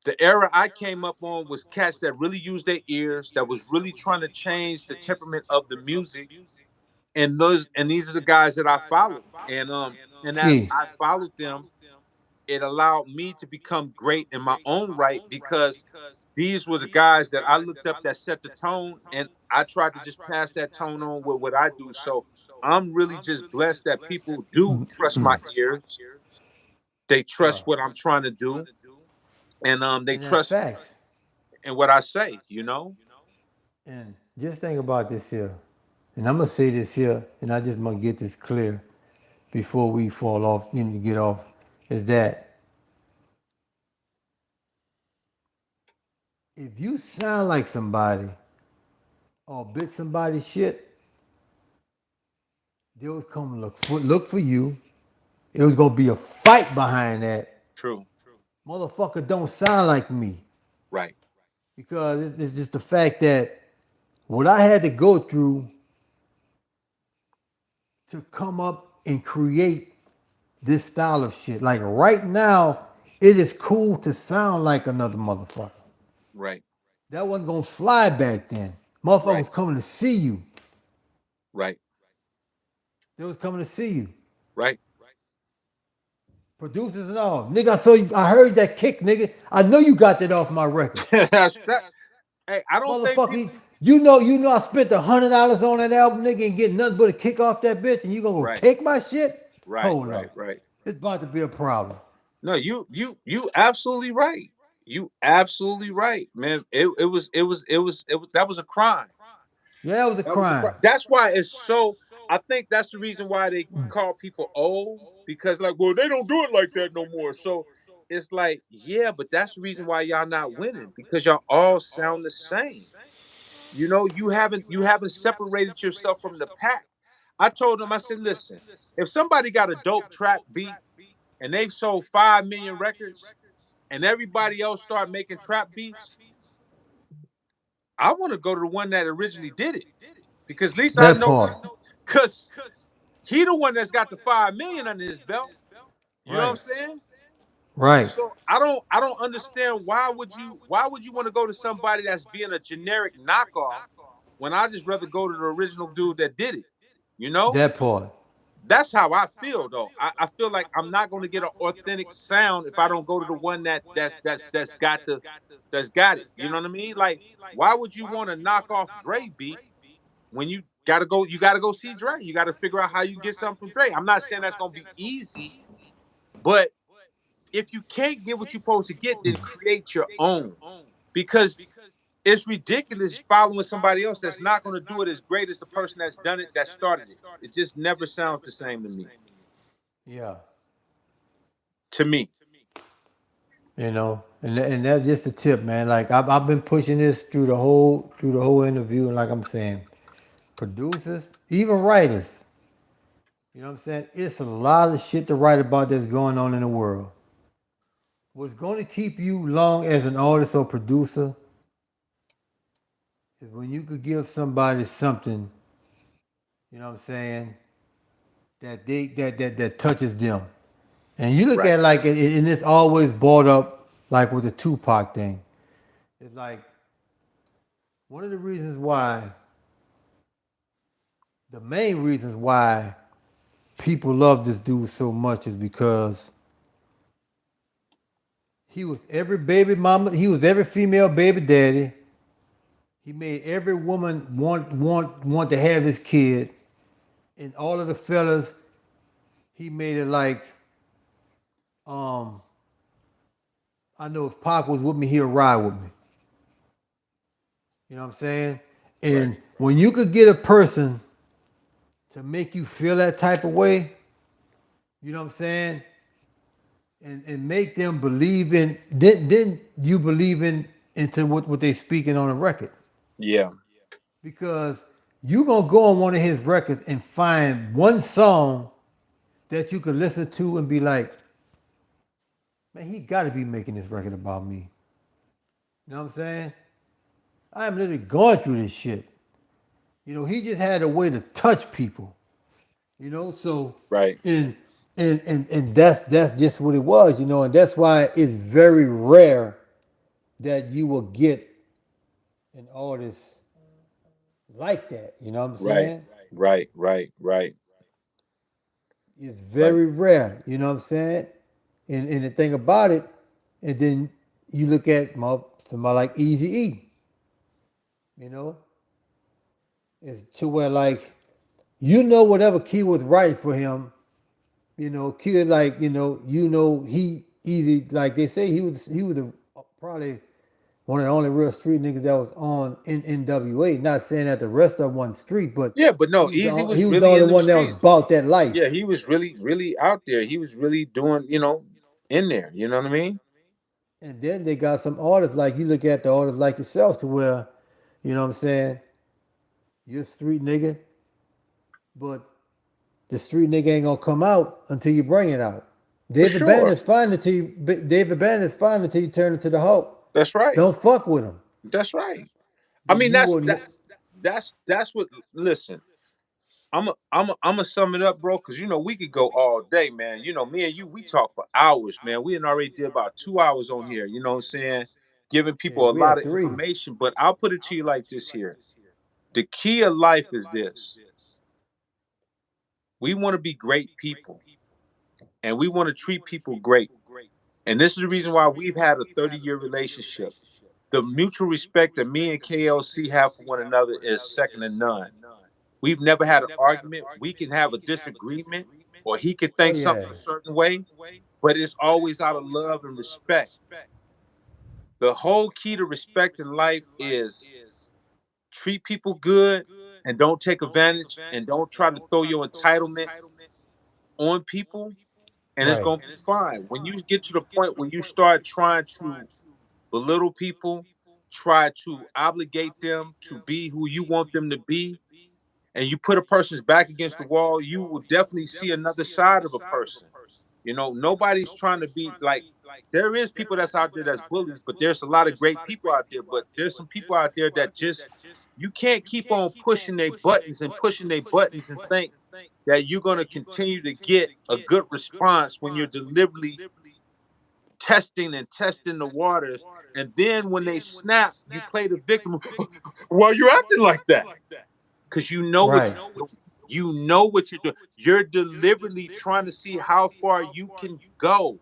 [SPEAKER 2] The era I came up on was cats that really used their ears, that was really trying to change the temperament of the music. And these are the guys that I followed. And as
[SPEAKER 1] Ski.
[SPEAKER 2] I followed them, it allowed me to become great in my own right because these were the guys that I looked up that set the tone, and I tried to just pass that tone on with what I do. So I'm really just blessed that people do trust my ears. They trust what I'm trying to do, and they
[SPEAKER 1] And that's
[SPEAKER 2] trust
[SPEAKER 1] facts.
[SPEAKER 2] in what I say.
[SPEAKER 1] And just think about this here. And I'm gonna say this here, and I just want to get this clear before we fall off, get off, is that if you sound like somebody or bit somebody's shit, they was come look for you. It was gonna be a fight behind that.
[SPEAKER 2] True.
[SPEAKER 1] Motherfucker don't sound like me.
[SPEAKER 2] Right.
[SPEAKER 1] Because it's just the fact that what I had to go through to come up and create this style of shit. Like right now, it is cool to sound like another motherfucker.
[SPEAKER 2] Right.
[SPEAKER 1] That wasn't gonna fly back then. Motherfuckers
[SPEAKER 2] Right.
[SPEAKER 1] was coming to see you.
[SPEAKER 2] Right.
[SPEAKER 1] They was coming to see you.
[SPEAKER 2] Right.
[SPEAKER 1] Producers and all. Nigga, I saw you. I heard that kick, nigga. I know you got that off my record.
[SPEAKER 2] That's that. Hey, I don't think
[SPEAKER 1] Motherfucker,
[SPEAKER 2] people.
[SPEAKER 1] you know I spent $100 on that album, nigga, and get nothing but a kick off that bitch, and you gonna go
[SPEAKER 2] Right.
[SPEAKER 1] take my shit?
[SPEAKER 2] Right.
[SPEAKER 1] Hold
[SPEAKER 2] Right.
[SPEAKER 1] up.
[SPEAKER 2] Right.
[SPEAKER 1] It's about to be a problem.
[SPEAKER 2] No, you absolutely right. You absolutely right, man. It was that was a crime.
[SPEAKER 1] Yeah, it was a
[SPEAKER 2] That was a crime.
[SPEAKER 1] crime.
[SPEAKER 2] That's why it's so. I think that's the reason why they call people old because, like, well, they don't do it like that no more. So it's like, yeah, but that's the reason why y'all not winning because y'all all sound the same. You haven't separated yourself from the pack. I told them, I said, listen, if somebody got a dope trap beat and they've sold 5 million records and everybody else start making trap beats, I want to go to the one that originally did it because at least I
[SPEAKER 1] That
[SPEAKER 2] know
[SPEAKER 1] part.
[SPEAKER 2] because he the one that's got the 5 million under his belt. You know what I'm
[SPEAKER 1] Right.
[SPEAKER 2] saying?
[SPEAKER 1] Right.
[SPEAKER 2] So I don't understand why would you want to go to somebody that's being a generic knockoff when I just rather go to the original dude that did it. You know?
[SPEAKER 1] That part.
[SPEAKER 2] That's how I feel though. I feel like I'm not gonna get an authentic sound if I don't go to the one that's got it. You know what I mean? Like, why would you want to knock off Dre beat when you gotta go see Dre? You gotta figure out how you get something from Dre. I'm not saying that's gonna be easy, but if you can't get what you're supposed to get, then create your own. Because it's ridiculous following somebody else that's not going to do it as great as the person that's done it, that started it. It just never sounds the same to me.
[SPEAKER 1] Yeah.
[SPEAKER 2] To me,
[SPEAKER 1] And that's just a tip, man. Like I've been pushing this through the whole interview, and like I'm saying, producers, even writers, you know what I'm saying? It's a lot of shit to write about that's going on in the world. What's going to keep you long as an artist or producer is when you could give somebody something, you know what I'm saying, that touches them. And you look
[SPEAKER 2] right?
[SPEAKER 1] at like, and it's always brought up like with the Tupac thing. It's like one of the reasons why, the main reasons why people love this dude so much is because he was every baby mama, he was every female baby daddy. He made every woman want to have his kid, and all of the fellas, he made it like, um, I know if Pac was with me, he'll ride with me. You know what I'm saying?
[SPEAKER 2] Right.
[SPEAKER 1] And when you could get a person to make you feel that type of way, you know what I'm saying? And make them believe in, then you believe in into what they speaking on the record.
[SPEAKER 2] Yeah.
[SPEAKER 1] Because you gonna go on one of his records and find one song that you could listen to and be like, man, he gotta be making this record about me. You know what I'm saying? I am literally going through this shit. He just had a way to touch people. So
[SPEAKER 2] Right.
[SPEAKER 1] and and that's just what it was. And that's why it's very rare that you will get an artist like that. You know what I'm
[SPEAKER 2] Right.
[SPEAKER 1] saying?
[SPEAKER 2] Right. Right. Right.
[SPEAKER 1] It's
[SPEAKER 2] Right.
[SPEAKER 1] very rare. You know what I'm saying? And the thing about it, and then you look at somebody like Easy E. You know, it's to where like whatever Key was writing for him. Kid like he easy like they say he was probably one of the only real street niggas that was on in NWA. Not saying that the rest of them wasn't street, but
[SPEAKER 2] Yeah, but no,
[SPEAKER 1] he was
[SPEAKER 2] Easy
[SPEAKER 1] he
[SPEAKER 2] was
[SPEAKER 1] was the
[SPEAKER 2] really
[SPEAKER 1] only
[SPEAKER 2] in them
[SPEAKER 1] one that was
[SPEAKER 2] streets.
[SPEAKER 1] about that
[SPEAKER 2] Yeah,
[SPEAKER 1] life.
[SPEAKER 2] he was really, really out there. He was really doing, in there. You know what I mean?
[SPEAKER 1] And then they got some artists like you look at the artists like yourself to where, what I'm saying, you're a street nigga, but the street nigga ain't gonna come out until you bring it out.
[SPEAKER 2] For
[SPEAKER 1] David
[SPEAKER 2] sure.
[SPEAKER 1] Banner's fine until you David Banner's fine until you turn into the Hulk.
[SPEAKER 2] That's right.
[SPEAKER 1] Don't fuck with him.
[SPEAKER 2] That's right. I
[SPEAKER 1] Then
[SPEAKER 2] mean,
[SPEAKER 1] you
[SPEAKER 2] that's
[SPEAKER 1] will
[SPEAKER 2] that that's what. Listen, I'm a sum it up, bro, because we could go all day, man. Me and you, we talk for hours, man. We had already did about 2 hours on here. You know what I'm saying? Giving
[SPEAKER 1] shit.
[SPEAKER 2] people a
[SPEAKER 1] We
[SPEAKER 2] lot
[SPEAKER 1] had
[SPEAKER 2] of
[SPEAKER 1] three.
[SPEAKER 2] information, but I'll put it to you like this here: the key of life is this: we want to be great people, and we want to treat people great. And this is the reason why we've had a 30-year relationship. The mutual respect that me and KLC have for one another is second to none. We've never had an argument. We can have a disagreement, or he could
[SPEAKER 1] Oh
[SPEAKER 2] think
[SPEAKER 1] yeah.
[SPEAKER 2] something a certain way, but it's always out of love and respect. The whole key to respect in life is treat people good and don't take advantage and don't try to throw your entitlement on people, and it's
[SPEAKER 1] Right.
[SPEAKER 2] going to be fine. When you get to the point where you start trying to belittle people, try to obligate them to be who you want them to be, and you put a person's back against the wall, you will definitely see another side of a person. Nobody's trying to be like, there is people that's out there that's bullies, but there's a lot of great people out there. But there's some people out there that just, you can't keep on pushing their buttons and pushing their buttons and think that you're going to continue to get a good response when you're deliberately testing and testing the waters. And then when they snap, you play the victim. Well, you're acting like that because you know what
[SPEAKER 1] Right.
[SPEAKER 2] you're doing. You know what you're doing. You're deliberately trying to see how far you can go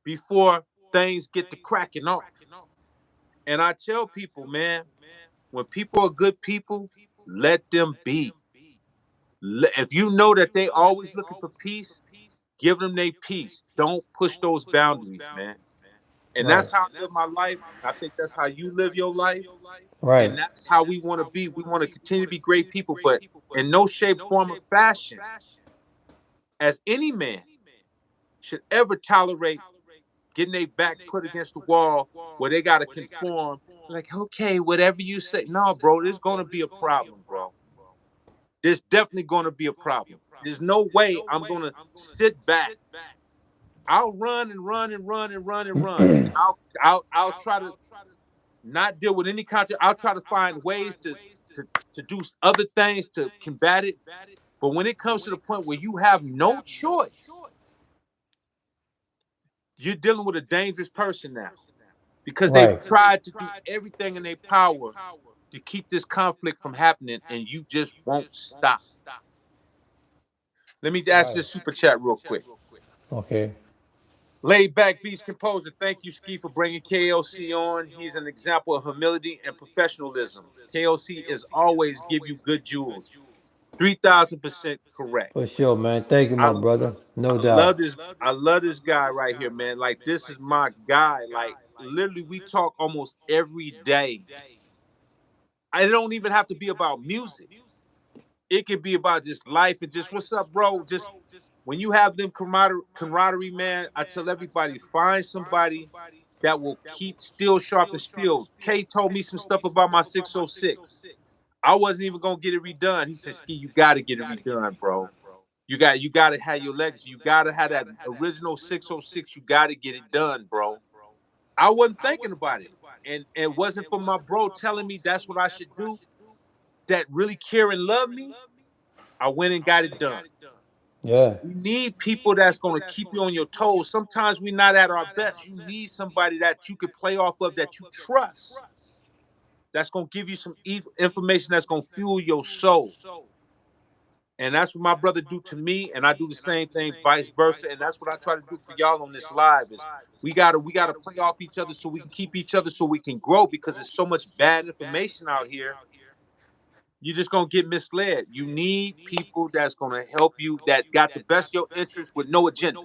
[SPEAKER 2] before things get to cracking off. And I tell people, man, when people are good people, let them be. If you know that they always looking for peace, give them their peace. Don't push those boundaries, man. And
[SPEAKER 1] Right.
[SPEAKER 2] that's how I live my life. I think that's how you live your life.
[SPEAKER 1] Right.
[SPEAKER 2] And that's how we want to be. We want to continue to be great people, but in no shape, form, or fashion, as any man should ever tolerate getting their back put against the wall where they got to conform. Like, okay, whatever you say. No, bro, there's going to be a problem, bro. There's definitely going to be a problem. There's no way I'm going to sit back. I'll run and run and run and run and run. I'll try to not deal with any content. I'll try to find ways to do other things to combat it. But when it comes to the point where you have no choice, you're dealing with a dangerous person now because they've
[SPEAKER 1] Right.
[SPEAKER 2] tried to do everything in their power to keep this conflict from happening, and you just won't stop. Let me ask
[SPEAKER 1] Right.
[SPEAKER 2] this super chat real quick.
[SPEAKER 1] Okay.
[SPEAKER 2] Laid back beats composer. Thank you, Ski, for bringing KLC on. He's an example of humility and professionalism. KLC is always give you good jewels. 3,000% correct.
[SPEAKER 1] For sure, man. Thank you,
[SPEAKER 2] I
[SPEAKER 1] my brother. No
[SPEAKER 2] I love
[SPEAKER 1] doubt.
[SPEAKER 2] this. I love this guy right here, man. Like this is my guy. Like literally, we talk almost every day. It don't even have to be about music. It could be about just life and just what's up, bro. Just when you have them camaraderie, man. I tell everybody, find somebody that will keep steel sharp as steel. Kay told me some stuff about my 606. I wasn't even gonna get it redone. He said, "Ski, you got to get it redone, bro. You got to have your legacy. You got to have that original 606. You got to get it done, bro." I wasn't thinking about it, and it wasn't for my bro telling me that's what I should do. That really care and love me. I went and got it done.
[SPEAKER 1] Yeah.
[SPEAKER 2] You need people that's going to keep you on your toes. Sometimes we're not at our best. You need somebody that you could play off of that you trust. That's going to give you some information that's going to fuel your soul. And that's what my brother do to me, and I do the same thing, vice versa. And that's what I try to do for y'all on this live. Is we gotta play off each other so we can keep each other so we can grow because there's so much bad information out here. You're just gonna get misled. You need people that's gonna help you that got the best of your interests with no agenda.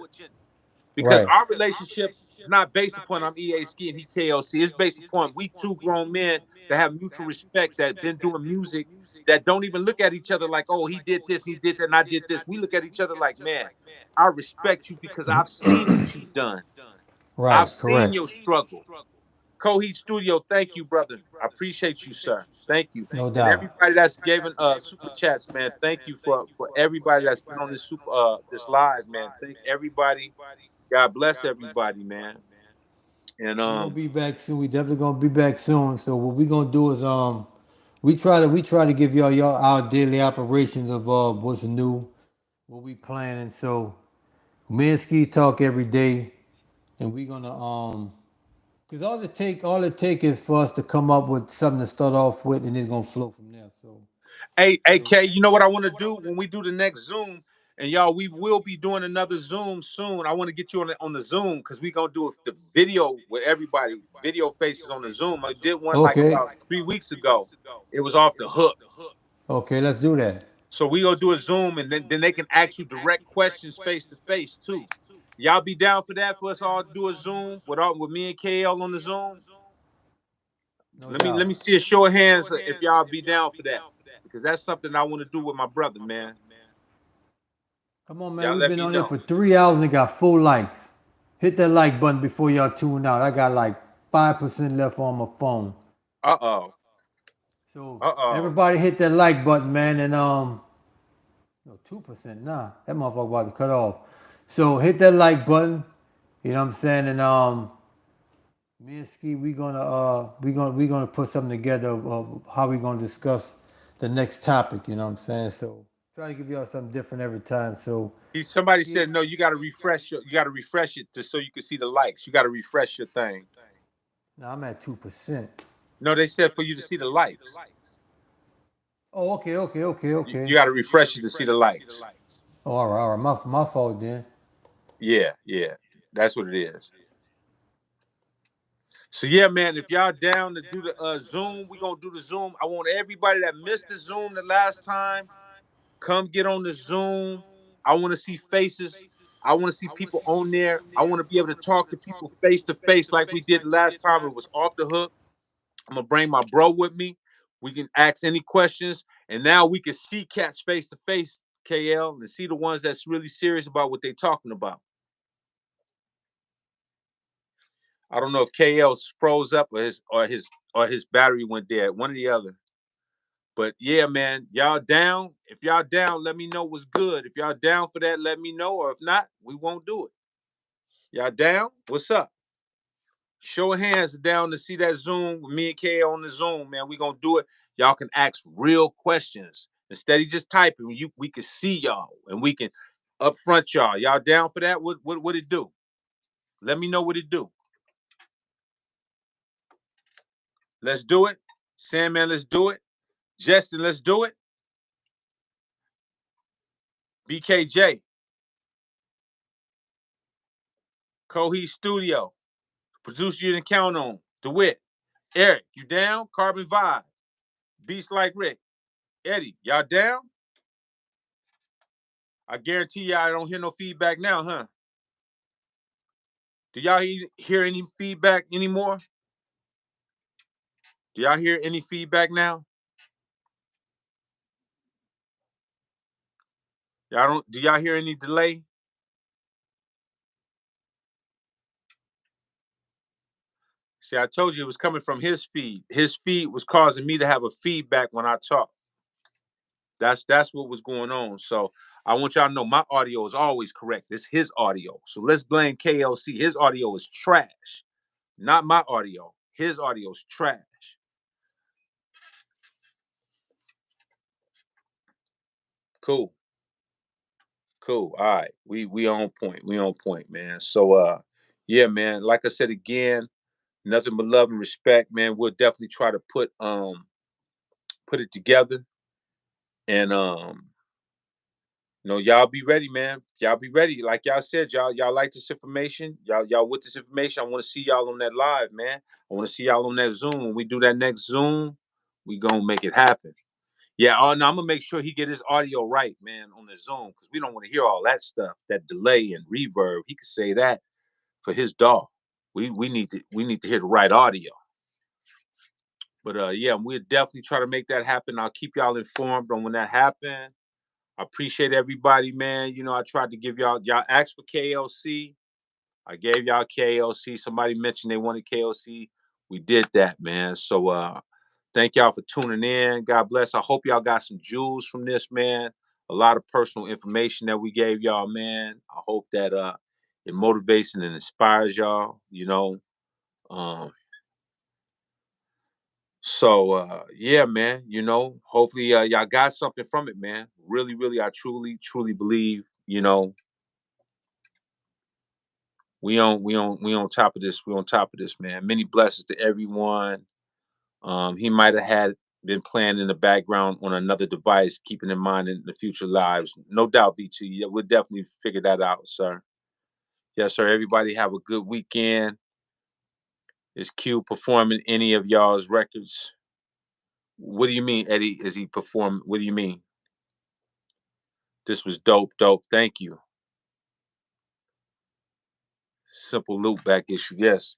[SPEAKER 2] Because
[SPEAKER 1] Right.
[SPEAKER 2] our relationship is not based upon I'm EA Ski and he KLC. It's based upon we two grown men that have mutual respect that been doing music that don't even look at each other like, oh, he did this, he did that, and I did this. We look at each other like, man, I respect you because I've seen what you've done. I've
[SPEAKER 1] Right.
[SPEAKER 2] seen
[SPEAKER 1] Correct.
[SPEAKER 2] your struggle. Coheed Studio, thank you, brother. I appreciate you, sir. Thank you.
[SPEAKER 1] No
[SPEAKER 2] And
[SPEAKER 1] doubt.
[SPEAKER 2] everybody that's given super chats, man. Thank you for everybody that's been on this this live, man. Thank everybody. God bless everybody, man. And
[SPEAKER 1] We're gonna be back soon. We definitely gonna be back soon. So what we gonna do is we try to give y'all our daily operations of what's new, what we planning. So me and Ski talk every day, and we gonna because all it take is for us to come up with something to start off with, and it's gonna flow from there. So
[SPEAKER 2] hey,
[SPEAKER 1] so
[SPEAKER 2] AK, you know what I want to do when we do the next Zoom? And y'all, we will be doing another Zoom soon. I want to get you on the Zoom because we gonna do the video with everybody, video faces on the Zoom. I did one like
[SPEAKER 1] okay,
[SPEAKER 2] about 3 weeks ago. It was off the hook.
[SPEAKER 1] okay, let's do that.
[SPEAKER 2] So we gonna do a Zoom, and then they can ask you direct questions face to face too. Y'all be down for that? For us all to do a Zoom with me and KL on the Zoom.
[SPEAKER 1] No
[SPEAKER 2] Let me
[SPEAKER 1] doubt.
[SPEAKER 2] see a show of hands if y'all be down for that because that's something I want to do with my brother, man.
[SPEAKER 1] Come on, man.
[SPEAKER 2] Y'all
[SPEAKER 1] We've
[SPEAKER 2] let
[SPEAKER 1] been
[SPEAKER 2] me
[SPEAKER 1] on there
[SPEAKER 2] know.
[SPEAKER 1] for 3 hours and got 4 likes. Hit that like button before y'all tune out. I got like 5% left on my phone.
[SPEAKER 2] Uh oh.
[SPEAKER 1] So
[SPEAKER 2] Uh oh.
[SPEAKER 1] everybody hit that like button, man, and no 2%. Nah, that motherfucker about to cut off. So hit that like button. You know what I'm saying? And me and Ski, we gonna put something together of how we gonna discuss the next topic. You know what I'm saying? So Try to give y'all something different every time. So
[SPEAKER 2] Somebody
[SPEAKER 1] yeah.
[SPEAKER 2] said no. You got to refresh it so you can see the likes. You got to refresh your thing.
[SPEAKER 1] Now I'm at 2%.
[SPEAKER 2] No, they said for you to see the likes.
[SPEAKER 1] Oh, okay, okay, okay,
[SPEAKER 2] You
[SPEAKER 1] okay.
[SPEAKER 2] got to refresh it to see the likes.
[SPEAKER 1] Oh, all right. My fault then.
[SPEAKER 2] Yeah, yeah, that's what it is. So yeah, man, if y'all down to do the Zoom, we gonna do the Zoom. I want everybody that missed the Zoom the last time, come get on the Zoom. I want to see faces. I want to see people on there. I want to be able to talk to people face to face like we did the last time. It was off the hook. I'm gonna bring my bro with me. We can ask any questions, and now we can see cats face to face, KL, and see the ones that's really serious about what they're talking about. I don't know if KL froze up or his battery went dead, one or the other. But yeah, man, y'all down? If y'all down, let me know what's good. If y'all down for that, let me know. Or if not, we won't do it. Y'all down? What's up? Show of hands down to see that Zoom with me and K on the Zoom, man. We gonna do it. Y'all can ask real questions instead of just typing. We can see y'all and we can upfront y'all. Y'all down for that? What it do? Let me know what it do. Let's do it. Sandman, let's do it. Justin, let's do it. BKJ, Cohe Studio, producer you didn't count on. DeWitt, Eric, you down? Carbon Vibe, Beast Like Rick, Eddie, y'all down? I guarantee y'all I don't hear no feedback now, huh? Do y'all hear any feedback anymore? Do y'all hear any feedback now? Y'all don't? Do y'all hear any delay? See, I told you it was coming from his feed. His feed was causing me to have a feedback when I talk. That's what was going on. So I want y'all to know my audio is always correct. It's his audio. So let's blame KLC. His audio is trash, not my audio. His audio is trash. Cool. Cool. All right. We on point. We on point, man. So yeah, man. Like I said again, nothing but love and respect, man. We'll definitely try to put it together. And y'all be ready, man. Y'all be ready. Like y'all said, y'all like this information. Y'all with this information. I want to see y'all on that live, man. I want to see y'all on that Zoom. When we do that next Zoom, we gonna make it happen. Yeah, oh no, I'm gonna make sure he get his audio right, man, on the Zoom, because we don't want to hear all that stuff, that delay and reverb. He could say that for his dog. We need to hear the right audio. But yeah, we'll definitely try to make that happen. I'll keep y'all informed on when that happens. I appreciate everybody, man. I tried to give y'all asked for KLC. I gave y'all KLC. Somebody mentioned they wanted KLC. We did that, man. So thank y'all for tuning in. God bless. I hope y'all got some jewels from this, man. A lot of personal information that we gave y'all, man. I hope that it motivates and inspires y'all. Um, so yeah, man, hopefully y'all got something from it, man. Really, really, I truly, truly believe, we on top of this. We on top of this, man. Many blessings to everyone. He might have had been playing in the background on another device, keeping in mind in the future lives. No doubt, B2. Yeah, we'll definitely figure that out, sir. Yes, sir. Everybody have a good weekend. Is Q performing any of y'all's records? What do you mean, Eddie? Is he performing? What do you mean? This was dope, dope. Thank you. Simple loop back issue. Yes.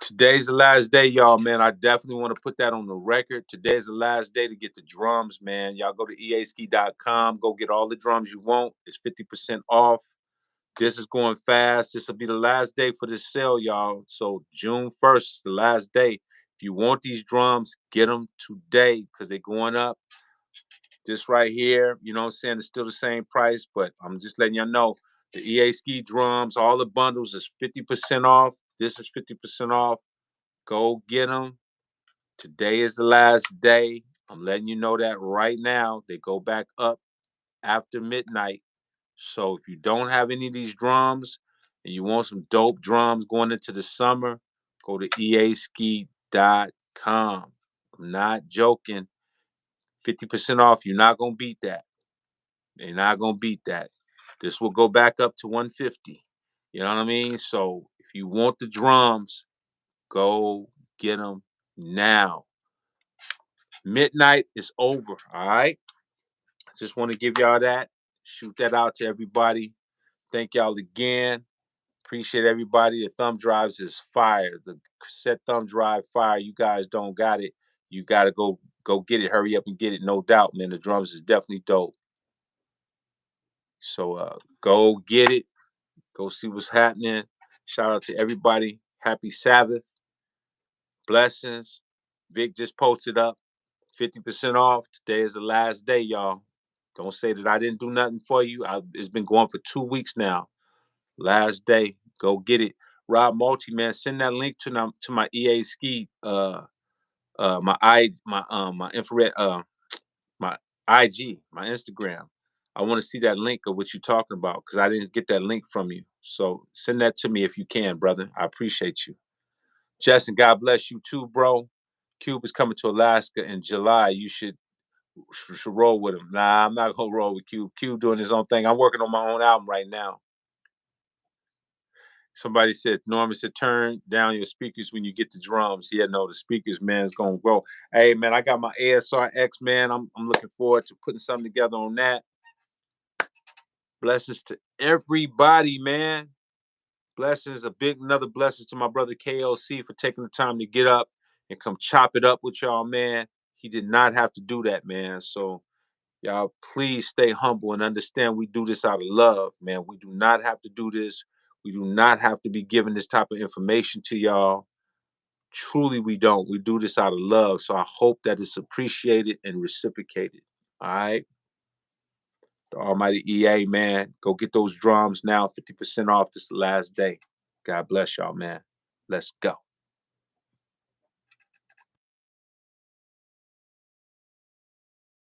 [SPEAKER 2] Today's the last day, y'all, man. I definitely want to put that on the record. Today's the last day to get the drums, man. Y'all go to easki.com. Go get all the drums you want. It's 50% off. This is going fast. This will be the last day for this sale, y'all. So June 1st is the last day. If you want these drums, get them today because they're going up. This right here, you know what I'm saying? It's still the same price, but I'm just letting y'all know the EA Ski drums, all the bundles is 50% off. This is 50% off. Go get them. Today is the last day. I'm letting you know that right now. They go back up after midnight. So if you don't have any of these drums and you want some dope drums going into the summer, go to easki.com. I'm not joking. 50% off. You're not gonna beat that. You're not gonna beat that. This will go back up to 150. You know what I mean? So if you want the drums, go get them now. Midnight is over. All right. I just want to give y'all that. Shoot that out to everybody. Thank y'all again. Appreciate everybody. The thumb drives is fire. The cassette thumb drive fire. You guys don't got it. You gotta go get it. Hurry up and get it. No doubt, man. The drums is definitely dope. So go get it. Go see what's happening. Shout out to everybody. Happy Sabbath. Blessings. Vic just posted up 50% off. Today is the last day, y'all. Don't say that I didn't do nothing for you. It's been going for 2 weeks now. Last day. Go get it. Rob Multi, man, send that link to my EA Ski my infrared my IG, my Instagram. I want to see that link of what you're talking about because I didn't get that link from you. So send that to me if you can, brother. I appreciate you. Justin, God bless you too, bro. Cube is coming to Alaska in July. You should roll with him. Nah, I'm not gonna roll with Cube. Cube doing his own thing. I'm working on my own album right now. Somebody said, Norman said, turn down your speakers when you get the drums. Yeah, no, the speakers, man, is gonna grow. Hey, man, I got my ASR X, man. I'm looking forward to putting something together on that. Blessings to everybody, man. Blessings, another blessings to my brother KLC for taking the time to get up and come chop it up with y'all, man. He did not have to do that, man. So y'all, please stay humble and understand we do this out of love, man. We do not have to do this. We do not have to be giving this type of information to y'all. Truly, we don't. We do this out of love. So I hope that it's appreciated and reciprocated. All right. The Almighty EA, man. Go get those drums now. 50% off. This is the last day. God bless y'all, man. Let's go.